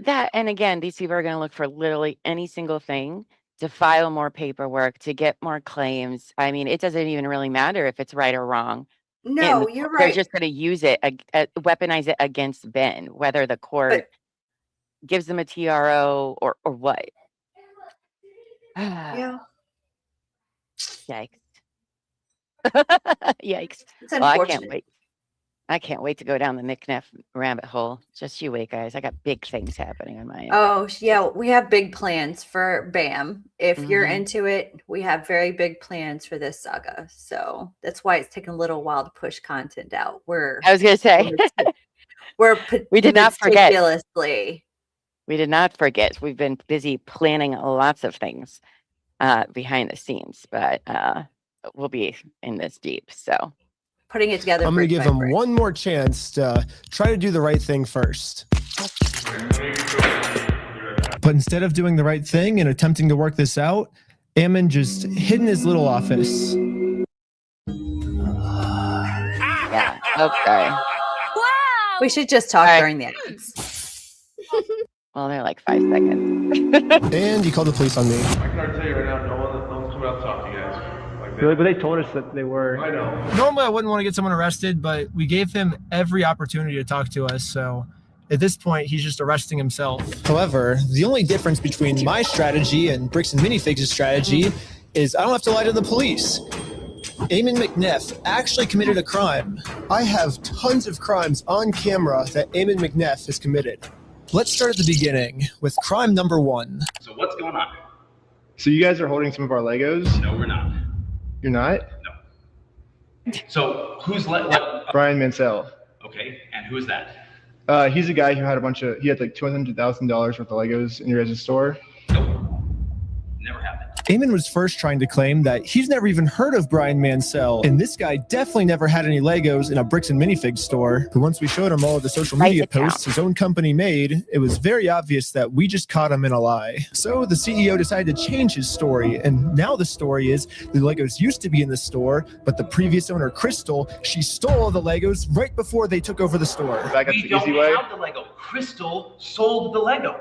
That, and again, these people are going to look for literally any single thing to file more paperwork, to get more claims. I mean, it doesn't even really matter if it's right or wrong. No, you're right. They're just going to use it, weaponize it against Ben, whether the court gives them a TRO or what. Yeah. Yikes. Yikes. It's unfortunate. I can't wait to go down the McNeff rabbit hole. Just you wait, guys. I got big things happening on my end. Oh, yeah. We have big plans for BAM. If you're into it, we have very big plans for this saga. So that's why it's taking a little while to push content out. I was going to say. We did not forget. We did not forget. We've been busy planning lots of things behind the scenes, but we'll be in this deep. So putting it together. I'm going to give him one more chance to try to do the right thing first. But instead of doing the right thing and attempting to work this out, Ammon just hid in his little office. Yeah. Okay. Wow. We should just talk during the ads. Well, they're like 5 seconds. And you called the police on me. I can already tell you right now, no one's coming out to talk to you guys. Really? But they told us that they were. I know. Normally, I wouldn't want to get someone arrested, but we gave him every opportunity to talk to us. So at this point, he's just arresting himself. However, the only difference between my strategy and Bricks and Minifigs' strategy is I don't have to lie to the police. Eamon McNeff actually committed a crime. I have tons of crimes on camera that Eamon McNeff has committed. Let's start at the beginning with crime number 1. So what's going on? So you guys are holding some of our Legos? No, we're not. You're not? No. So who's Brian Mansell. Okay, and who is that? He's a guy who had like $200,000 worth of Legos in your guys' store. Nope. Never happened. Eamon was first trying to claim that he's never even heard of Brian Mansell, and this guy definitely never had any Legos in a Bricks and Minifigs store. But once we showed him all of the social media posts his own company made, it was very obvious that we just caught him in a lie. So the CEO decided to change his story, and now the story is the Legos used to be in the store, but the previous owner, Crystal, she stole all the Legos right before they took over the store. We don't have the Lego. Crystal sold the Lego.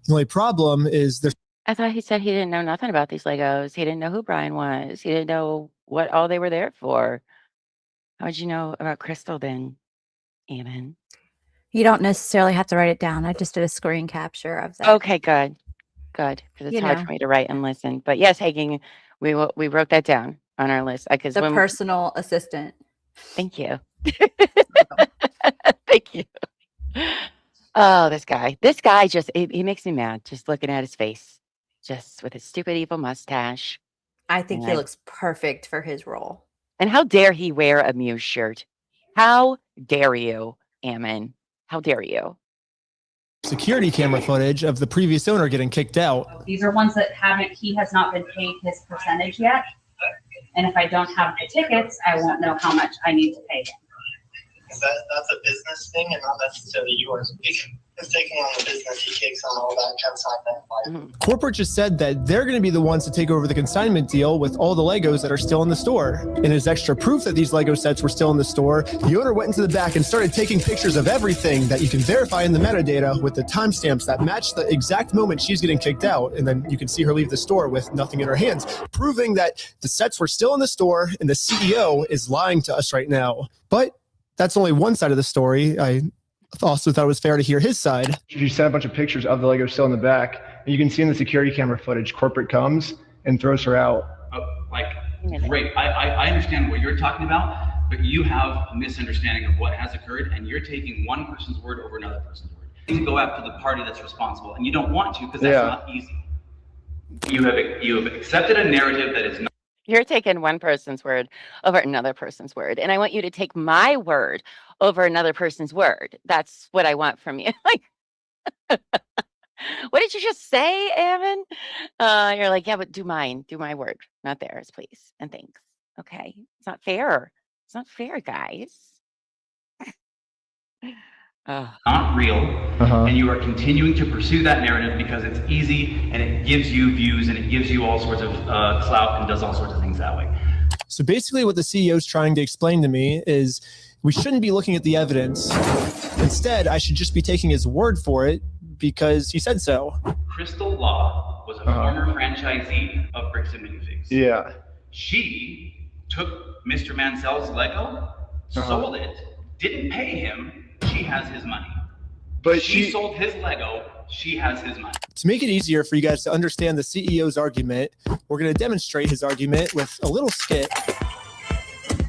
The only problem is there's I thought he said he didn't know nothing about these Legos. He didn't know who Brian was. He didn't know what all they were there for. How would you know about Crystal then, Eamon? You don't necessarily have to write it down. I just did a screen capture of that. Okay, good. Good. Because it's hard for me to write and listen. But yes, Hagen, we wrote that down on our list. The personal assistant. Thank you. Thank you. Oh, this guy just, he makes me mad just looking at his face. Just with his stupid evil mustache. I think he looks perfect for his role. And how dare he wear a Muse shirt? How dare you, Ammon? How dare you? Security camera footage of the previous owner getting kicked out. These are ones that he has not been paid his percentage yet. And if I don't have the tickets, I won't know how much I need to pay him. That's a business thing and not necessarily yours. He's taking on the business, he takes on all that consignment. Corporate just said that they're going to be the ones to take over the consignment deal with all the Legos that are still in the store. And as extra proof that these Lego sets were still in the store, the owner went into the back and started taking pictures of everything that you can verify in the metadata with the timestamps that match the exact moment she's getting kicked out. And then you can see her leave the store with nothing in her hands, proving that the sets were still in the store and the CEO is lying to us right now. But that's only one side of the story. I also thought it was fair to hear his side. You sent a bunch of pictures of the Lego still in the back, and you can see in the security camera footage, corporate comes and throws her out. Great. I understand what you're talking about, but you have a misunderstanding of what has occurred, and you're taking one person's word over another person's word. You go after the party that's responsible, and you don't want to because that's not easy. You have accepted a narrative that is not. You're taking one person's word over another person's word, and I want you to take my word over another person's word. That's what I want from you. Like, what did you just say, Evan? You're like, yeah, but do mine. Do my word, not theirs, please. And thanks. Okay. It's not fair. It's not fair, guys. Not real, and you are continuing to pursue that narrative because it's easy and it gives you views and it gives you all sorts of clout and does all sorts of things that way. So basically what the CEO is trying to explain to me is we shouldn't be looking at the evidence. Instead, I should just be taking his word for it because he said so. Crystal Law was a former franchisee of Bricks Minifigs. Yeah. She took Mr. Mansell's Lego, sold it, didn't pay him. She has his money. But she sold his Lego. She has his money. To make it easier for you guys to understand the CEO's argument, we're going to demonstrate his argument with a little skit.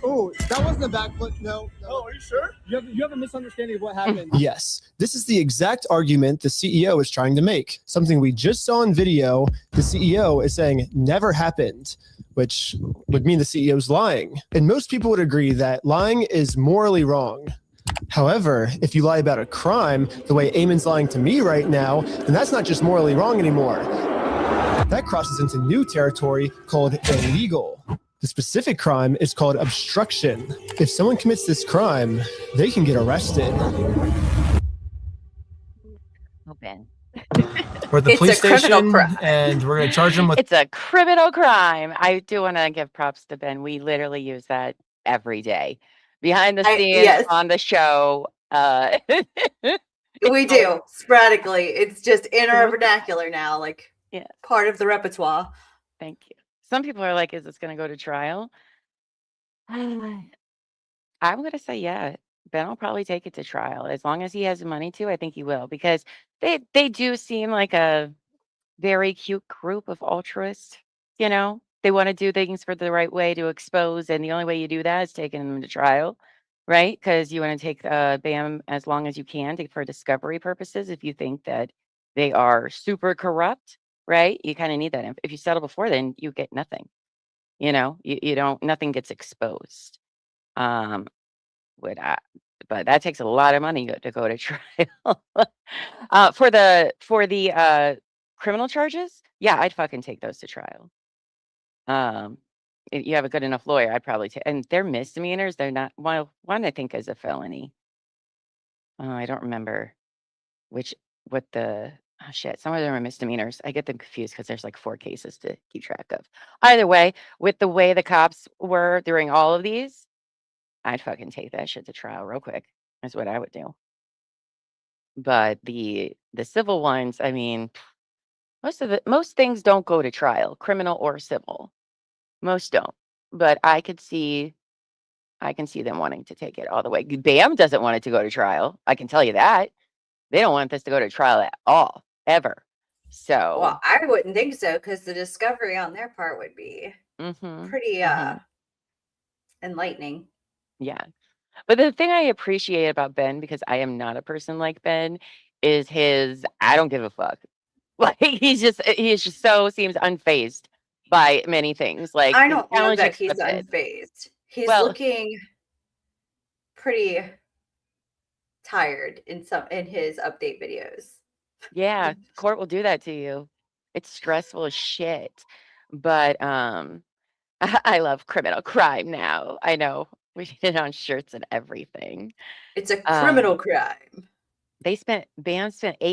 Oh, that wasn't a backflip. No. Oh, are you sure? You have a misunderstanding of what happened. Yes, this is the exact argument the CEO is trying to make. Something we just saw in video, the CEO is saying never happened, which would mean the CEO is lying. And most people would agree that lying is morally wrong. However, if you lie about a crime, the way Eamon's lying to me right now, then that's not just morally wrong anymore. That crosses into new territory called illegal. The specific crime is called obstruction. If someone commits this crime, they can get arrested. Oh, Ben. We're at the police station, and we're going to charge them with... It's a criminal crime. I do want to give props to Ben. We literally use that every day. Behind the scenes, on the show. We do, sporadically. It's in our vernacular now, like part of the repertoire. Thank you. Some people are like, is this going to go to trial? I'm going to say, yeah. Ben will probably take it to trial. As long as he has the money to, I think he will. Because they do seem like a very cute group of altruists, you know? They want to do things for the right way to expose, and the only way you do that is taking them to trial, right? Because you want to take BAM as long as you can for discovery purposes. If you think that they are super corrupt, right? You kind of need that. If you settle before then, you get nothing. You know, you don't. Nothing gets exposed. But that takes a lot of money to go to trial. For the criminal charges, yeah, I'd fucking take those to trial. If you have a good enough lawyer, I'd probably take, and they're misdemeanors. They're not, well, one I think is a felony. I don't remember what the, oh shit, some of them are misdemeanors. I get them confused because there's like 4 cases to keep track of. Either way, with the way the cops were during all of these, I'd fucking take that shit to trial real quick. That's what I would do. But the civil ones, I mean, most things don't go to trial, criminal or civil. Most don't, but I can see them wanting to take it all the way. BAM doesn't want it to go to trial. I can tell you that. They don't want this to go to trial at all, ever. So, well, I wouldn't think so, because the discovery on their part would be pretty enlightening. Yeah. But the thing I appreciate about Ben, because I am not a person like Ben, is his I don't give a fuck. Like he just so seems unfazed by many things. Like I don't know that he's unfazed. He's looking pretty tired in his update videos. Yeah, court will do that to you. It's stressful as shit. But I love criminal crime now. I know. We did it on shirts and everything. It's a criminal crime. BAM spent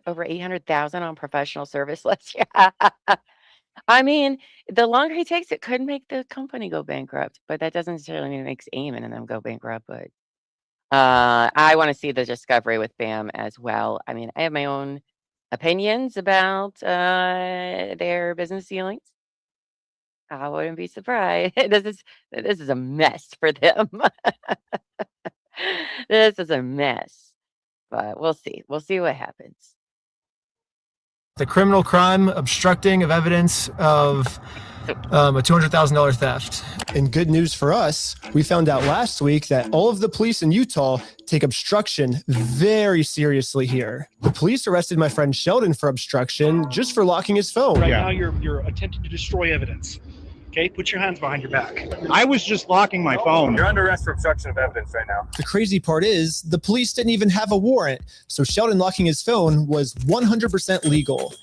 over 800,000 on professional service last year. I mean, the longer he takes, it could make the company go bankrupt, but that doesn't necessarily mean it makes Eamon and them go bankrupt. But I want to see the discovery with BAM as well. I mean, I have my own opinions about their business dealings. I wouldn't be surprised. This is a mess for them. This is a mess, but we'll see. We'll see what happens. The criminal crime, obstructing of evidence of A $200,000 theft. And good news for us, we found out last week that all of the police in Utah take obstruction very seriously here. The police arrested my friend Sheldon for obstruction just for locking his phone. Right now, you're attempting to destroy evidence. Okay, put your hands behind your back. I was just locking my phone. You're under arrest for obstruction of evidence right now. The crazy part is the police didn't even have a warrant, so Sheldon locking his phone was 100% legal.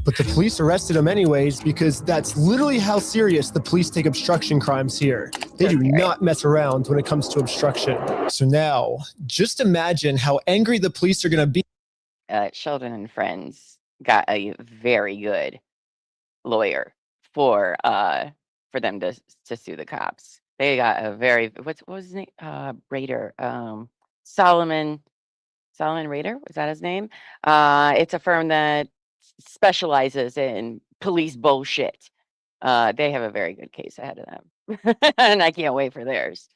But the police arrested him anyways because that's literally how serious the police take obstruction crimes here. They do not mess around when it comes to obstruction. So now, just imagine how angry the police are going to be. Sheldon and friends got a very good lawyer for them to sue the cops. They got a very what was his name? Rader. Solomon Rader, was that his name? It's a firm that specializes in police bullshit. They have a very good case ahead of them. And I can't wait for theirs.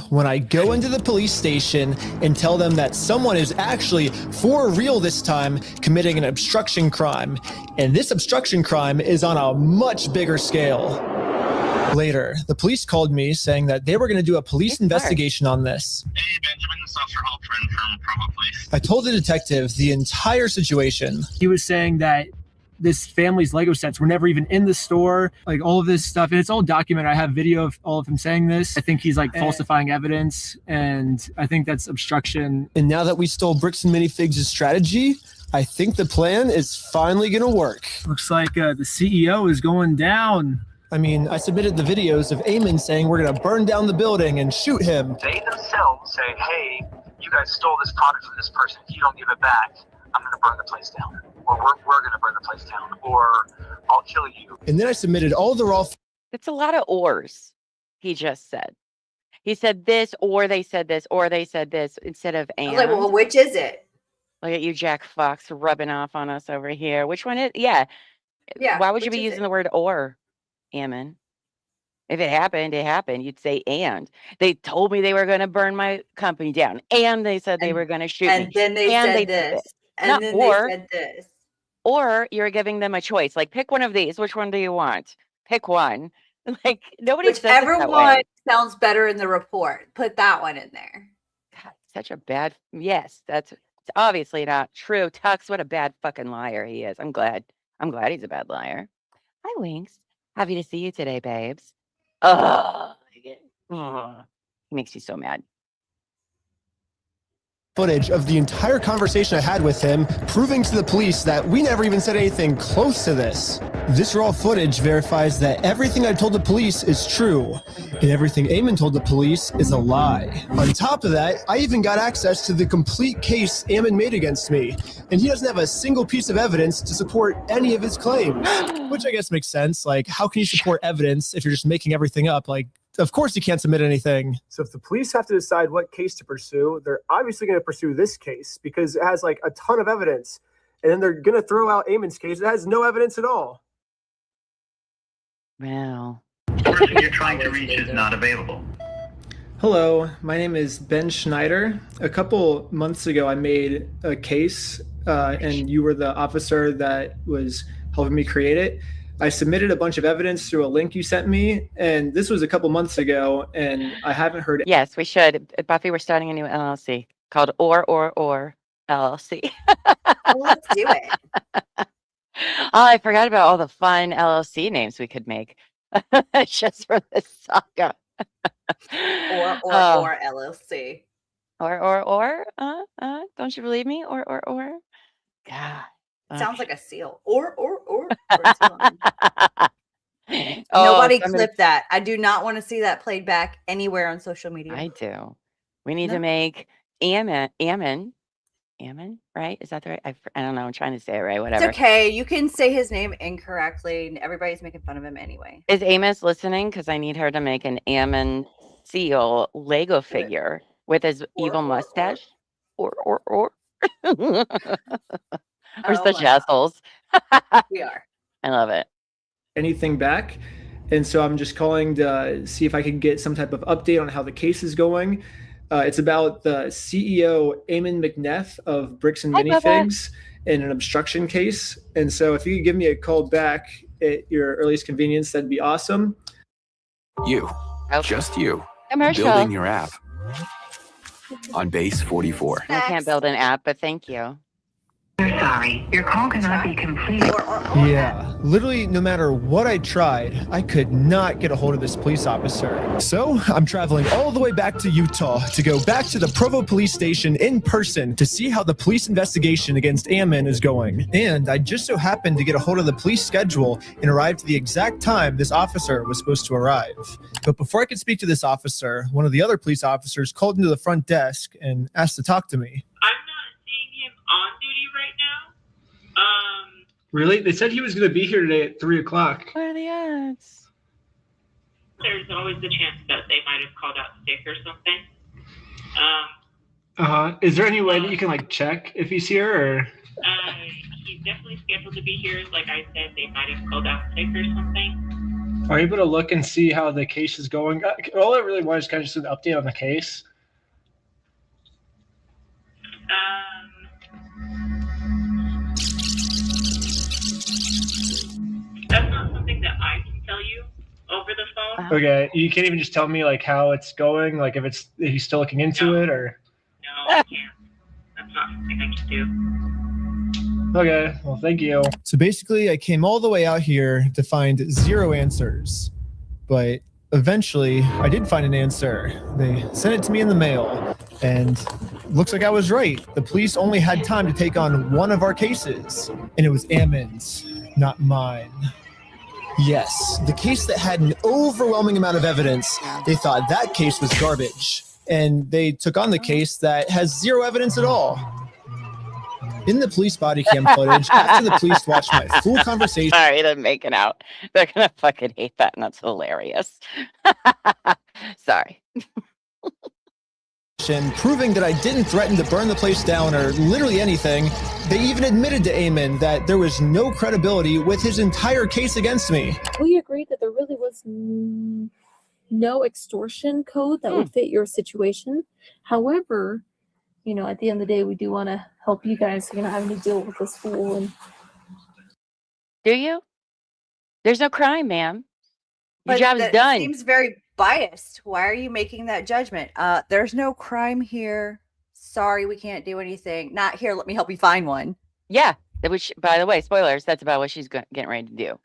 When I go into the police station and tell them that someone is actually, for real this time, committing an obstruction crime. And this obstruction crime is on a much bigger scale. Later, the police called me saying that they were going to do a police investigation on this. Hey, Benjamin, this is Officer Halpern from Provo Police. I told the detective the entire situation. He was saying that this family's Lego sets were never even in the store, like all of this stuff. And it's all documented. I have video of all of him saying this. I think he's like falsifying evidence, and I think that's obstruction. And now that we stole Bricks and Minifigs' strategy, I think the plan is finally going to work. Looks like the CEO is going down. I mean, I submitted the videos of Eamon saying we're going to burn down the building and shoot him. They themselves say, hey, you guys stole this product from this person. If you don't give it back, I'm going to burn the place down. Or we're going to burn the place down. Or I'll kill you. And then I submitted all the raw... It's a lot of ors, he just said. He said this, or they said this, or they said this, instead of and. I was like, well, which is it? Look at you, Jack Fox, rubbing off on us over here. Which one is... Yeah. Why would you be using the word or, Ammon? If it happened, it happened. You'd say and. They told me they were going to burn my company down. And they said they were going to shoot me. And then they said this. And then they said this. Or you're giving them a choice. Like, pick one of these. Which one do you want? Pick one. Like, nobody says it that Whichever way. one sounds better in the report. Put that one in there. God, such a bad... Yes, it's obviously not true. Tux, what a bad fucking liar he is. I'm glad he's a bad liar. Hi, Winks. Happy to see you today, babes. He makes you so mad. Footage of the entire conversation I had with him, proving to the police that we never even said anything close to this. This raw footage verifies that everything I told the police is true, and everything Eamon told the police is a lie. On top of that, I even got access to the complete case Eamon made against me, and he doesn't have a single piece of evidence to support any of his claims. Which I guess makes sense. Like, how can you support evidence if you're just making everything up? Like, of course you can't submit anything. So if the police have to decide what case to pursue, they're obviously going to pursue this case because it has like a ton of evidence. And then they're going to throw out Eamon's case. It has no evidence at all. Wow. The person you're trying to reach is not available. Hello, my name is Ben Schneider. A couple months ago, I made a case and you were the officer that was helping me create it. I submitted a bunch of evidence through a link you sent me, and this was a couple months ago, and I haven't heard it. Yes, we should. Buffy, we're starting a new LLC called Or LLC. Well, let's do it. I forgot about all the fun LLC names we could make just for this saga. Or LLC. Or. Don't you believe me? Or. God. Sounds like a seal. Or. Nobody clip that. I do not want to see that played back anywhere on social media. I do. We need to make Ammon, right? Is that the right? I don't know. I'm trying to say it right. Whatever. It's okay. You can say his name incorrectly. Everybody's making fun of him anyway. Is Amos listening? Because I need her to make an Ammon seal Lego figure with his evil mustache. Or. We're such assholes. We are. I love it. Anything back. And so I'm just calling to see if I can get some type of update on how the case is going. It's about the CEO, Eamon McNeff of Bricks and Minifigs in an obstruction case. And so if you could give me a call back, at your earliest convenience, that'd be awesome. You, just you, Commercial. building your app on base 44. I can't build an app, but thank you. We're sorry. Your call cannot be completed. Yeah, literally no matter what I tried, I could not get a hold of this police officer. So I'm traveling all the way back to Utah to go back to the Provo police station in person to see how the police investigation against Ammon is going. And I just so happened to get a hold of the police schedule and arrived at the exact time this officer was supposed to arrive. But before I could speak to this officer, one of the other police officers called into the front desk and asked to talk to me. On duty right now. Really? They said he was going to be here today at 3 o'clock. What are the odds? There's always the chance that they might have called out sick or something. Is there any way that you can like check if he's here, or? He's definitely scheduled to be here. Like I said, they might have called out sick or something. Are you able to look and see how the case is going? All I really want is kind of just an update on the case. That's not something that I can tell you over the phone. Okay, you can't even just tell me like how it's going, like if he's still looking into it, or? No, I can't. That's not something I can do. Okay, well, thank you. So basically, I came all the way out here to find 0 answers, but eventually, I did find an answer. They sent it to me in the mail, and looks like I was right. The police only had time to take on one of our cases, and it was Ammon's, not mine. Yes, the case that had an overwhelming amount of evidence. They thought that case was garbage, and they took on the case that has 0 evidence at all. In the police body cam footage, after the police watched my full conversation. Sorry, they're making out. They're gonna fucking hate that, and that's hilarious. Sorry. Proving that I didn't threaten to burn the place down or literally anything, they even admitted to Ammon that there was no credibility with his entire case against me. We agreed that there really was no extortion code that would fit your situation. However, you know, at the end of the day, we do want to help you guys, you know, having to deal with this fool. And do you? There's no crime, ma'am. Your But job is that done. seems very biased. Why are you making that judgment? There's no crime here. Sorry, we can't do anything. Not here. Let me help you find one. Yeah. Which, by the way, spoilers, that's about what she's getting ready to do.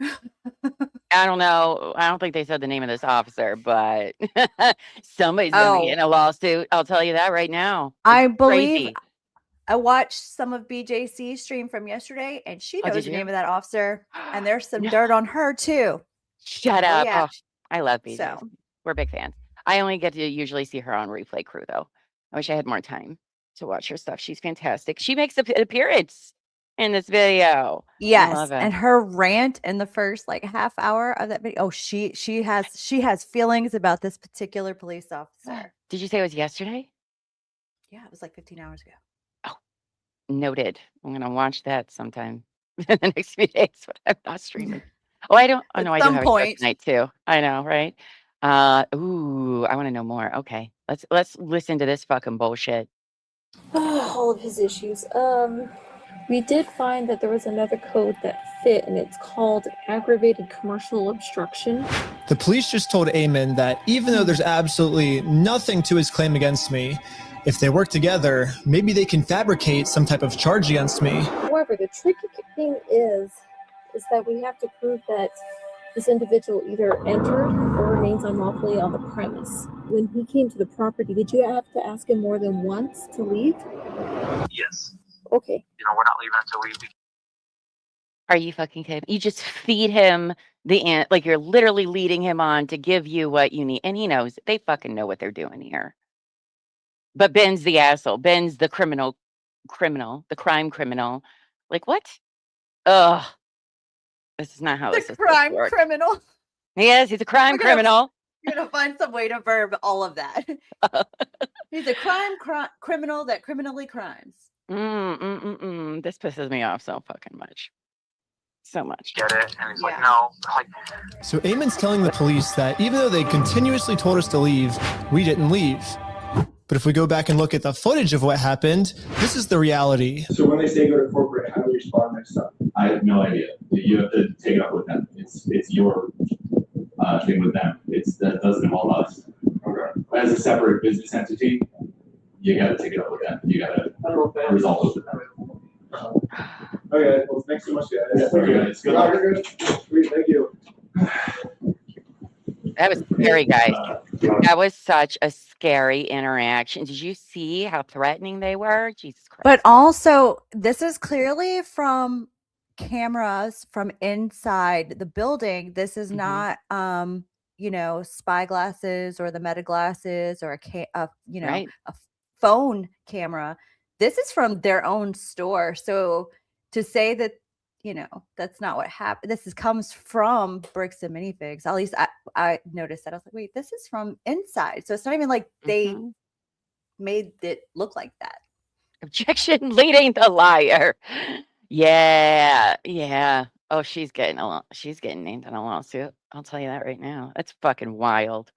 I don't know. I don't think they said the name of this officer, but somebody's going to be in a lawsuit. I'll tell you that right now. I It's believe crazy. I watched some of BJC's stream from yesterday, and she Oh, knows did the you? name of that officer. And there's some dirt on her too. Shut Oh, up. yeah. Oh, I love BJ. So We're big fans. I only get to usually see her on Replay Crew, though. I wish I had more time to watch her stuff. She's fantastic. She makes an appearance in this video. I yes, love it. and her rant in the first like half hour of that video. Oh, she has feelings about this particular police officer. Did you say it was yesterday? Yeah, it was like 15 hours ago. Noted. I'm going to watch that sometime in the next few days, but I'm not streaming. Oh, I don't. Oh, no, I do some have a show point. tonight, too. I know, right? Ooh, I want to know more. Okay. Let's listen to this fucking bullshit. all of his issues. We did find that there was another code that fit, and it's called aggravated commercial obstruction. The police just told Ammon that even though there's absolutely nothing to his claim against me, if they work together, maybe they can fabricate some type of charge against me. However, the tricky thing is that we have to prove that this individual either entered or remains unlawfully on the premise. When he came to the property, did you have to ask him more than once to leave? Yes. Okay. You know, we're not leaving until we Are you fucking kidding? You just feed him like you're literally leading him on to give you what you need. And he knows. They fucking know what they're doing here. But Ben's the asshole. Ben's the criminal, the crime criminal. Like, what? Ugh. This is not how this is supposed to Crime work. criminal. Yes, he's a crime criminal. You're gonna find some way to verb all of that. He's a criminal that criminally crimes. This pisses me off so fucking much. So much. get it. And he's like, no. Like, So Ammon's telling the police that even though they continuously told us to leave, we didn't leave. But if we go back and look at the footage of what happened, this is the reality. So when they say go to corporate, how do we respond next time? I have no idea. You have to take it up with them. It's your thing with them. That doesn't involve us. Okay. As a separate business entity, you got to take it up with them. You got to resolve it with them. Okay, well, thanks so much, guys. Yeah, it's good. Good. Sweet, thank you. That was scary, guys. That was such a scary interaction. Did you see how threatening they were? Jesus Christ. But also, this is clearly from cameras from inside the building. This is not, spy glasses or the meta glasses or a phone camera. This is from their own store. So to say that, that's not what happened. This comes from Bricks and Minifigs. At least I noticed that. I was like, wait, this is from inside. So it's not even like they made it look like that. Objection leading the liar. Yeah. Oh, she's getting named in a lawsuit. I'll tell you that right now. That's fucking wild.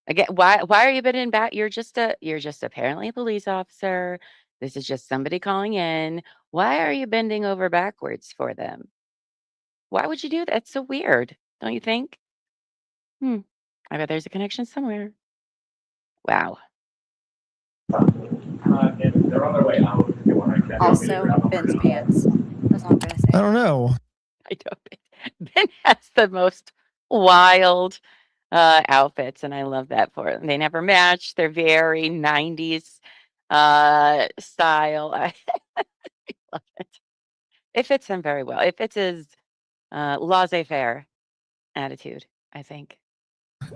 Again, why are you bending back? You're just apparently a police officer. This is just somebody calling in. Why are you bending over backwards for them? Why would you do that? It's so weird, don't you think? I bet there's a connection somewhere. Wow. They're on their way out. If you want to Also, Ben's pants. That's all I'm gonna say. I don't know. I know Ben has the most wild outfits, and I love that for them. They never match. They're very 90s style. I love it. It fits him very well. It fits his laissez-faire attitude, I think.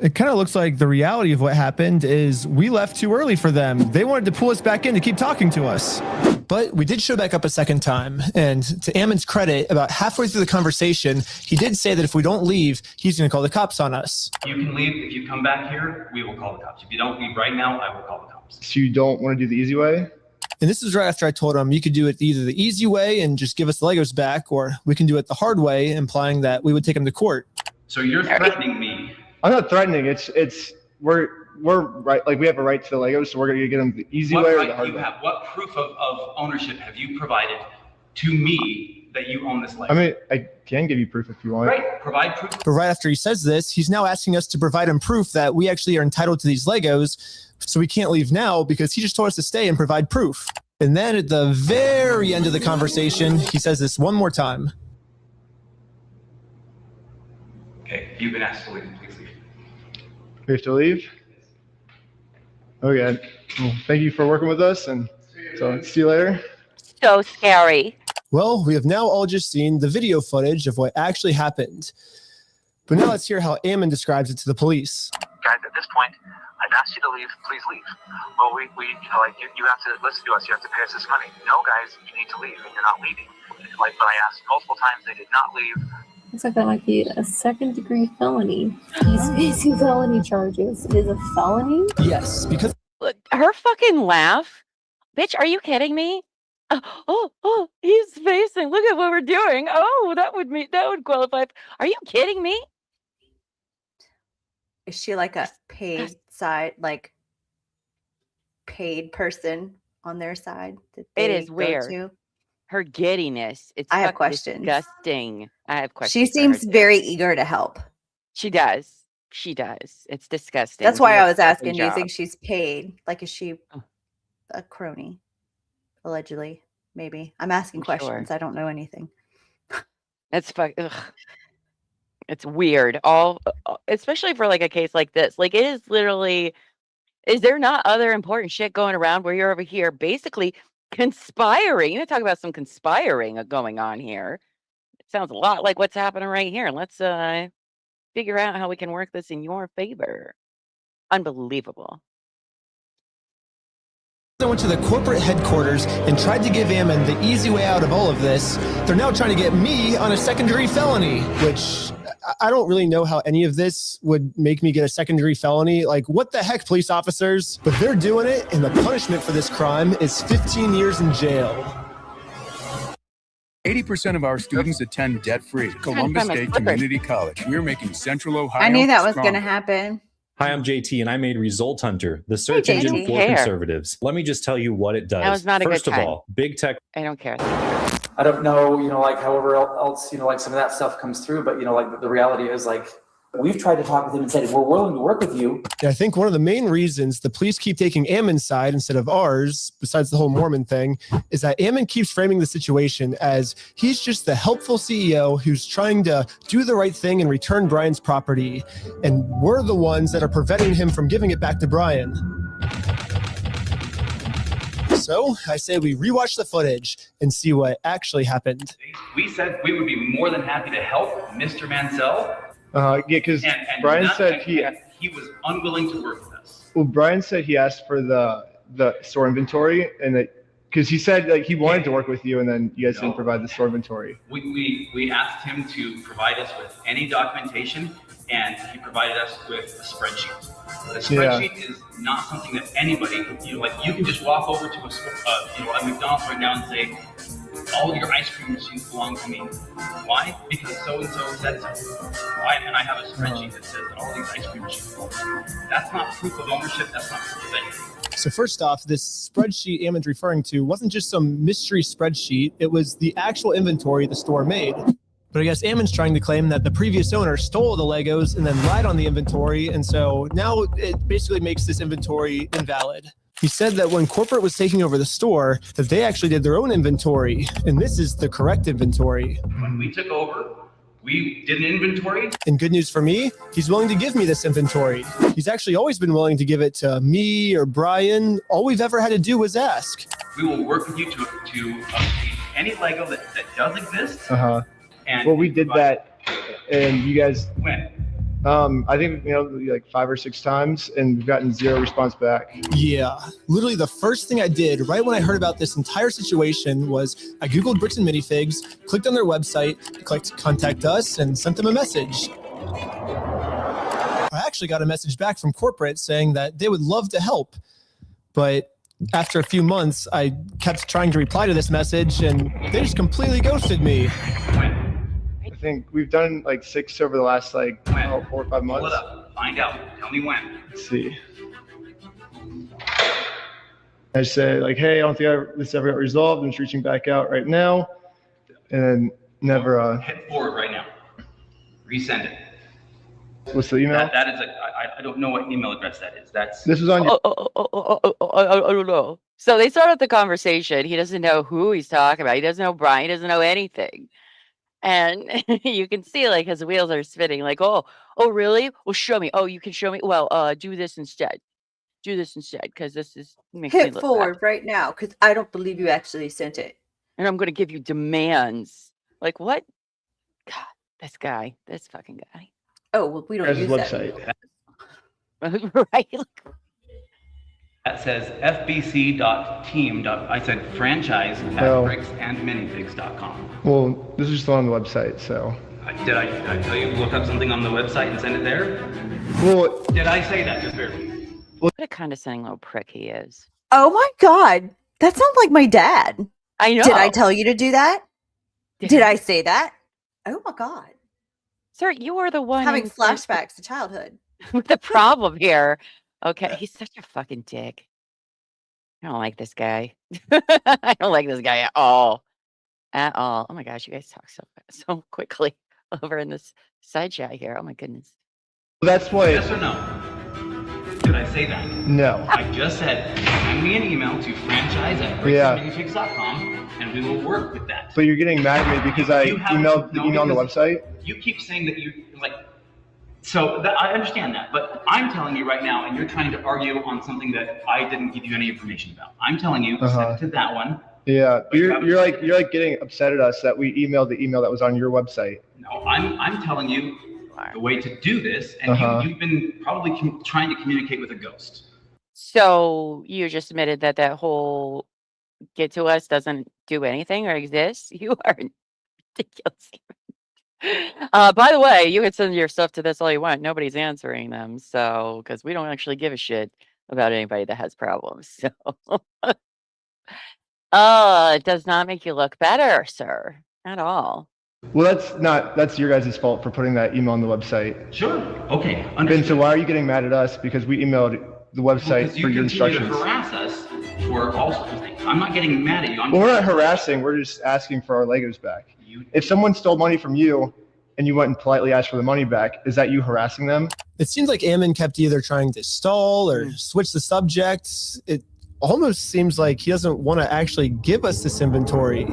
It kind of looks like the reality of what happened is we left too early for them. They wanted to pull us back in to keep talking to us. But we did show back up a second time. And to Ammon's credit, about halfway through the conversation, he did say that if we don't leave, he's going to call the cops on us. You can leave. If you come back here, we will call the cops. If you don't leave right now, I will call the cops. So you don't want to do the easy way? And this is right after I told him you could do it either the easy way and just give us the Legos back, or we can do it the hard way, implying that we would take him to court. So you're threatening me. I'm not threatening. We're right. Like, we have a right to the Legos, so we're going to get them the easy way or the hard way. What proof of ownership have you provided to me that you own this Lego? I mean, I can give you proof if you want. Right, provide proof. But right after he says this, he's now asking us to provide him proof that we actually are entitled to these Legos, so we can't leave now because he just told us to stay and provide proof. And then at the very end of the conversation, he says this one more time. Okay, you've been asked to leave. Please leave. We have to leave? Okay. Well, thank you for working with us, and so see you later. So scary. Well, we have now all just seen the video footage of what actually happened. But now let's hear how Ammon describes it to the police. Guys, at this point, I've asked you to leave. Please leave. Well, we you have to listen to us. You have to pay us this money. No, guys, you need to leave, and you're not leaving. But I asked multiple times. They did not leave. Looks like that might be a second-degree felony. He's facing felony charges. It is a felony? Yes, because her fucking laugh. Bitch, are you kidding me? Oh, he's facing. Look at what we're doing. Oh, that would qualify. Are you kidding me? Is she like a paid paid person on their side? It is weird. Her giddiness. I have questions. Disgusting. I have questions. She seems very eager to help. She does. It's disgusting. That's why I was asking, do you think she's paid? Like, is she a crony? Allegedly, maybe. I'm asking questions. Sure. I don't know anything. It's It's weird. Especially for like a case like this. Like, it is literally, is there not other important shit going around where you're over here basically conspiring? You talk about some conspiring going on here. It sounds a lot like what's happening right here. Let's figure out how we can work this in your favor. Unbelievable. I went to the corporate headquarters and tried to give Ammon the easy way out of all of this. They're now trying to get me on a second-degree felony, which I don't really know how any of this would make me get a second-degree felony. Like, what the heck, police officers? But they're doing it, and the punishment for this crime is 15 years in jail. 80% of our students attend debt-free Columbus State Community College. We're making Central Ohio I knew that was going to happen. Hi, I'm JT, and I made Result Hunter, the search engine for conservatives. Let me just tell you what it does. That was not a good time. First of all, big tech. I don't care. I don't know, like however else, like some of that stuff comes through, but like the reality is like, we've tried to talk with him and said, we're willing to work with you. I think one of the main reasons the police keep taking Ammon's side instead of ours, besides the whole Mormon thing, is that Ammon keeps framing the situation as he's just the helpful CEO who's trying to do the right thing and return Brian's property. And we're the ones that are preventing him from giving it back to Brian. So I say we rewatch the footage and see what actually happened. We said we would be more than happy to help Mr. Mansell. Yeah, because Brian said he was unwilling to work with us. Well, Brian said he asked for the store inventory, and that because he said like he wanted to work with you, and then you guys didn't provide the store inventory. We asked him to provide us with any documentation, and he provided us with a spreadsheet. The spreadsheet is not something that anybody, you can just walk over to a McDonald's right now and say, all of your ice cream machines belong to me. Why? Because so-and-so said so. Why? And I have a spreadsheet that says that all these ice cream machines belong to me. That's not proof of ownership. That's not proof of anything. So first off, this spreadsheet Ammon's referring to wasn't just some mystery spreadsheet. It was the actual inventory the store made. But I guess Ammon's trying to claim that the previous owner stole the Legos and then lied on the inventory. And so now it basically makes this inventory invalid. He said that when corporate was taking over the store, that they actually did their own inventory. And this is the correct inventory. When we took over, we did an inventory. And good news for me, he's willing to give me this inventory. He's actually always been willing to give it to me or Brian. All we've ever had to do was ask. We will work with you to obtain any Lego that does exist. Well, we did that, and you guys. When? I think like 5 or 6 times, and we've gotten 0 response back. Yeah, literally the first thing I did right when I heard about this entire situation was I Googled Bricks and Minifigs, clicked on their website, clicked contact us, and sent them a message. I actually got a message back from corporate saying that they would love to help, but after a few months, I kept trying to reply to this message, and they just completely ghosted me. I think we've done like 6 over the last 4 or 5 months. Pull it up. Find out. Tell me when. Let's see. I said like, hey, I don't think this ever got resolved. I'm just reaching back out right now, and then never. Hit forward right now. Resend it. What's the email? That is I don't know what email address that is. This is on your. I don't know. So they started the conversation. He doesn't know who he's talking about. He doesn't know Brian. He doesn't know anything. And you can see like his wheels are spinning like, oh, really? Well, show me. Oh, you can show me. Well, do this instead. Do this instead. Because this is makes me hit look forward bad. right now. Because I don't believe you actually sent it. And I'm going to give you demands. Like what? God, this fucking guy. Oh, well, we don't use website. That. Right. That says fbc.team. I said franchise at bricksandminifigs.com. Well, this is still on the website, so. Did I tell you to look up something on the website and send it there? Well, did I say that? Just barely. What a condescending little prick he is. Oh my God. That sounds like my dad. I know. Did I tell you to do that? Did I say that? Oh my God. Sir, you are the one having flashbacks to childhood. The problem here. Okay, he's such a fucking dick. I don't like this guy. I don't like this guy at all. At all. Oh my gosh, you guys talk so quickly over in this side chat here. Oh my goodness. That's why. Yes or no? Did I say that? No. I just said send me an email to franchise@bricksminifigs.com and we will work with that. But you're getting mad at me because I emailed the email on the website. You keep saying that you like. So I understand that, but I'm telling you right now, and you're trying to argue on something that I didn't give you any information about. I'm telling you, send it to that one. Yeah, but you're like getting upset at us that we emailed the email that was on your website. No, I'm telling you the way to do this, and you've been probably trying to communicate with a ghost. So you just admitted that whole get to us doesn't do anything or exist? You are ridiculous. By the way, you can send your stuff to this all you want. Nobody's answering them. So, because we don't actually give a shit about anybody that has problems. So, it does not make you look better, sir, at all. Well, that's your guys' fault for putting that email on the website. Sure. Okay. And so why are you getting mad at us? Because we emailed the website for your instructions. You continue to harass us for all sorts of things. I'm not getting mad at you. Well, we're not harassing. We're just asking for our Legos back. If someone stole money from you and you went and politely asked for the money back, is that you harassing them? It seems like Ammon kept either trying to stall or switch the subject. It almost seems like he doesn't want to actually give us this inventory,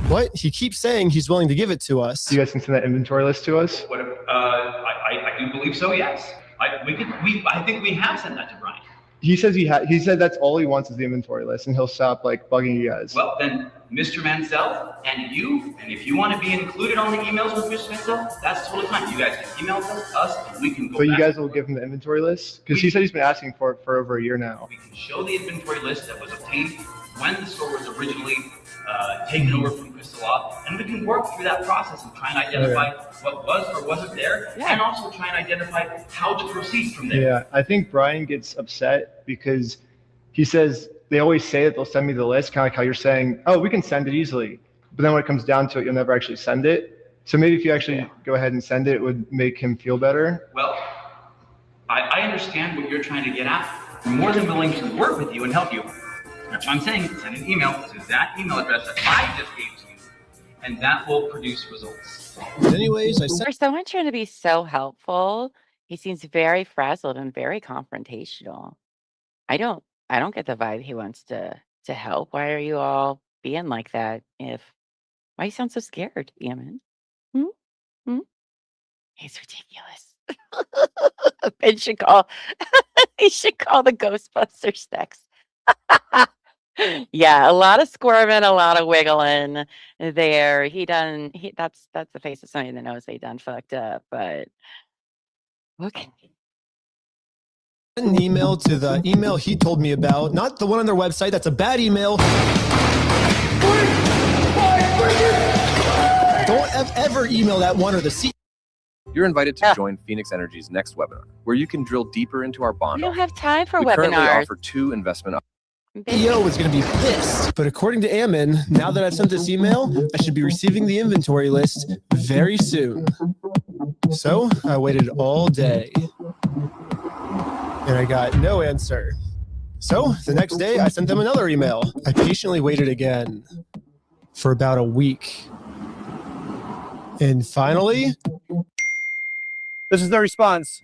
but he keeps saying he's willing to give it to us. You guys can send that inventory list to us? I do believe so, yes. I think we have sent that to Brian. He says he said that's all he wants is the inventory list, and he'll stop like bugging you guys. Well, then, Mr. Mansell and you, and if you want to be included on the emails with Mr. Mansell, that's totally fine. You guys can email us, and we can go But back. you guys will give him the inventory list? Because he said he's been asking for it for over a year now. We can show the inventory list that was obtained when the store was originally taken over from Crystal Law, and we can work through that process and try and identify what was or wasn't there, and also try and identify how to proceed from there. Yeah, I think Brian gets upset because he says they always say that they'll send me the list, kind of like how you're saying, oh, we can send it easily. But then when it comes down to it, you'll never actually send it. So maybe if you actually go ahead and send it, it would make him feel better. Well, I understand what you're trying to get at. We're more than willing to work with you and help you. That's what I'm saying. Send an email to that email address that I just gave to you, and that will produce results. Anyways, For someone trying to be so helpful, he seems very frazzled and very confrontational. I don't get the vibe he wants to help. Why are you all being like that? Why you sound so scared, Eamon? He's ridiculous. Ben should call. He should call the Ghostbusters next. Yeah, a lot of squirming, a lot of wiggling there. That's the face of somebody that knows they done fucked up, but okay. An email to the email he told me about, not the one on their website. That's a bad email. Don't ever email that one or the C. You're invited to join Phoenix Energy's next webinar, where you can drill deeper into our bond. We don't have time for we currently webinars. offer 2 investment options. CEO is going to be pissed. But according to Ammon, now that I've sent this email, I should be receiving the inventory list very soon. So I waited all day. And I got no answer. So the next day, I sent them another email. I patiently waited again for about a week. And finally, this is the response.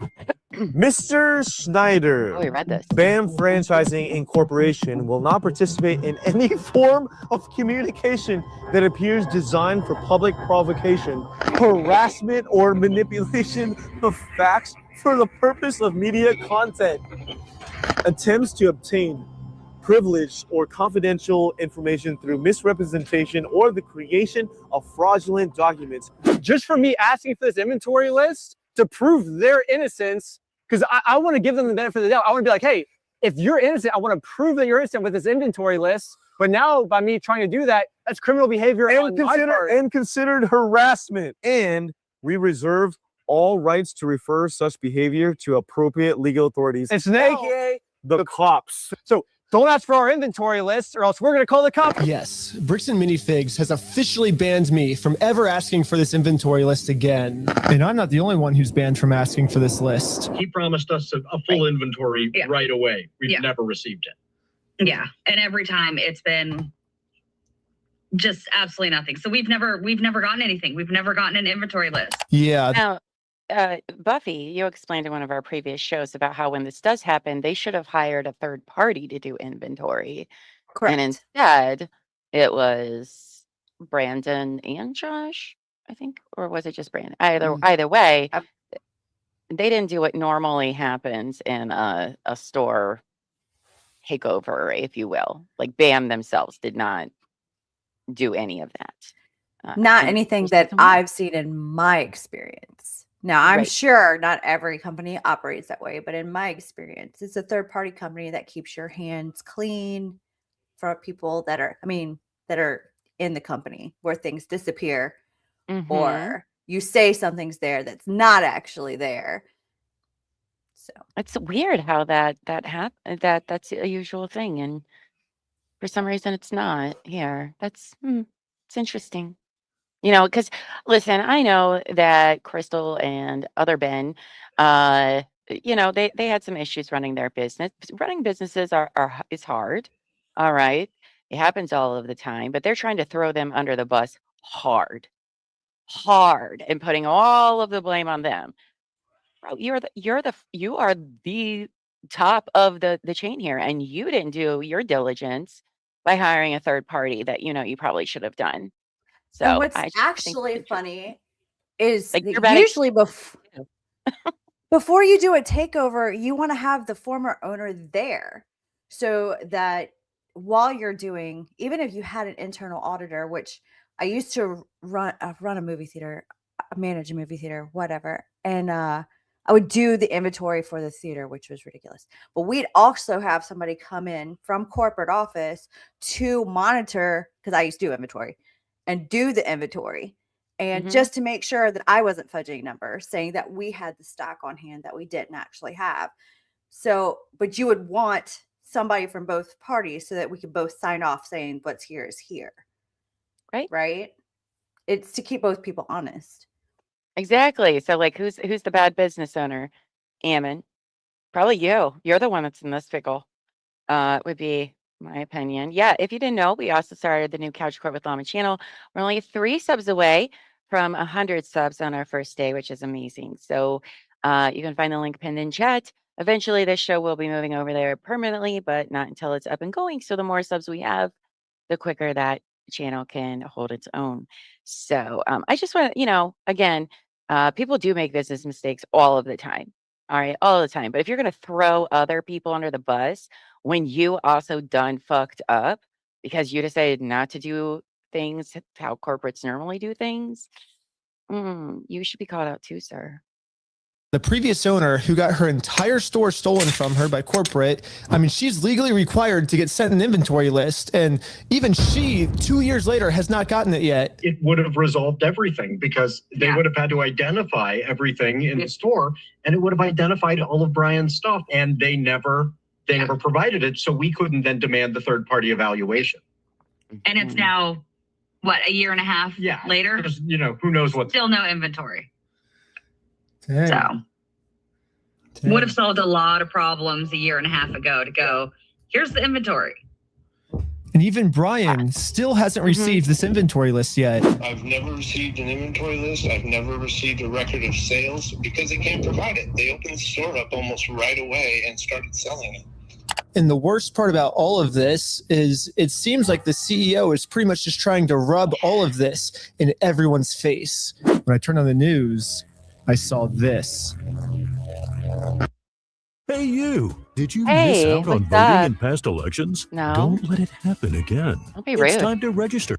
Mr. Schneider, we read this. BAM Franchising Incorporation will not participate in any form of communication that appears designed for public provocation, harassment, or manipulation of facts for the purpose of media content. Attempts to obtain privileged or confidential information through misrepresentation or the creation of fraudulent documents. Just for me asking for this inventory list to prove their innocence, because I want to give them the benefit of the doubt. I want to be like, hey, if you're innocent, I want to prove that you're innocent with this inventory list. But now, by me trying to do that, that's criminal behavior on my part. And considered harassment. And we reserve all rights to refer such behavior to appropriate legal authorities, aka the cops. So don't ask for our inventory list, or else we're going to call the cops. yes, Bricks Minifigs has officially banned me from ever asking for this inventory list again. And I'm not the only one who's banned from asking for this list. He promised us a full inventory right away. We've never received it. Yeah, and every time it's been just absolutely nothing. So we've never gotten anything. We've never gotten an inventory list. Yeah. Now, Buffy, you explained in one of our previous shows about how when this does happen, they should have hired a third party to do inventory. Correct. And instead, it was Brandon and Josh, I think, or was it just Brandon? Either way, they didn't do what normally happens in a store takeover, if you will. Like BAM themselves did not do any of that. Not anything that I've seen in my experience. Now, I'm sure not every company operates that way, but in my experience, it's a third-party company that keeps your hands clean for people that are in the company where things disappear or you say something's there that's not actually there. So it's weird how that happened. That's a usual thing, and for some reason, it's not here. It's interesting. You know, because listen, I know that Crystal and other Ben, they had some issues running their business. Running businesses is hard. All right. It happens all of the time, but they're trying to throw them under the bus hard, and putting all of the blame on them. Bro, you are the top of the chain here, and you didn't do your diligence by hiring a third party that you probably should have done. So And what's I think actually funny is like that you're bad at usually before you do a takeover, you want to have the former owner there so that while you're doing, even if you had an internal auditor, which I used to run a movie theater, manage a movie theater, whatever, and I would do the inventory for the theater, which was ridiculous. But we'd also have somebody come in from corporate office to monitor, because I used to do inventory, and do the inventory. And just to make sure that I wasn't fudging numbers, saying that we had the stock on hand that we didn't actually have. So, but you would want somebody from both parties so that we could both sign off saying what's here is here. Right? It's to keep both people honest. Exactly. So like who's the bad business owner? Ammon. Probably you. You're the one that's in this pickle. Would be my opinion. Yeah, if you didn't know, we also started the new Couch Court with Llama channel. We're only 3 subs away from 100 subs on our first day, which is amazing. So you can find the link pinned in chat. Eventually, this show will be moving over there permanently, but not until it's up and going. So the more subs we have, the quicker that channel can hold its own. So I just want to, again, people do make business mistakes all of the time. All right, all the time. But if you're going to throw other people under the bus when you also done fucked up because you decided not to do things how corporates normally do things, you should be called out too, sir. The previous owner who got her entire store stolen from her by corporate, I mean, she's legally required to get sent an inventory list. And even she, 2 years later, has not gotten it yet. It would have resolved everything because they would have had to identify everything in the store, and it would have identified all of Brian's stuff. And they never provided it. So we couldn't then demand the third party evaluation. And it's now, what, a year and a half later? Who knows what. Still no inventory. Dang. So would have solved a lot of problems a year and a half ago to go, here's the inventory. And even Brian still hasn't received this inventory list yet. I've never received an inventory list. I've never received a record of sales because they can't provide it. They opened the store up almost right away and started selling it. And the worst part about all of this is it seems like the CEO is pretty much just trying to rub all of this in everyone's face. When I turned on the news, I saw this. Hey, you. Did you miss out on voting in past elections? No. Don't let it happen again. Don't be It's rude. time to register.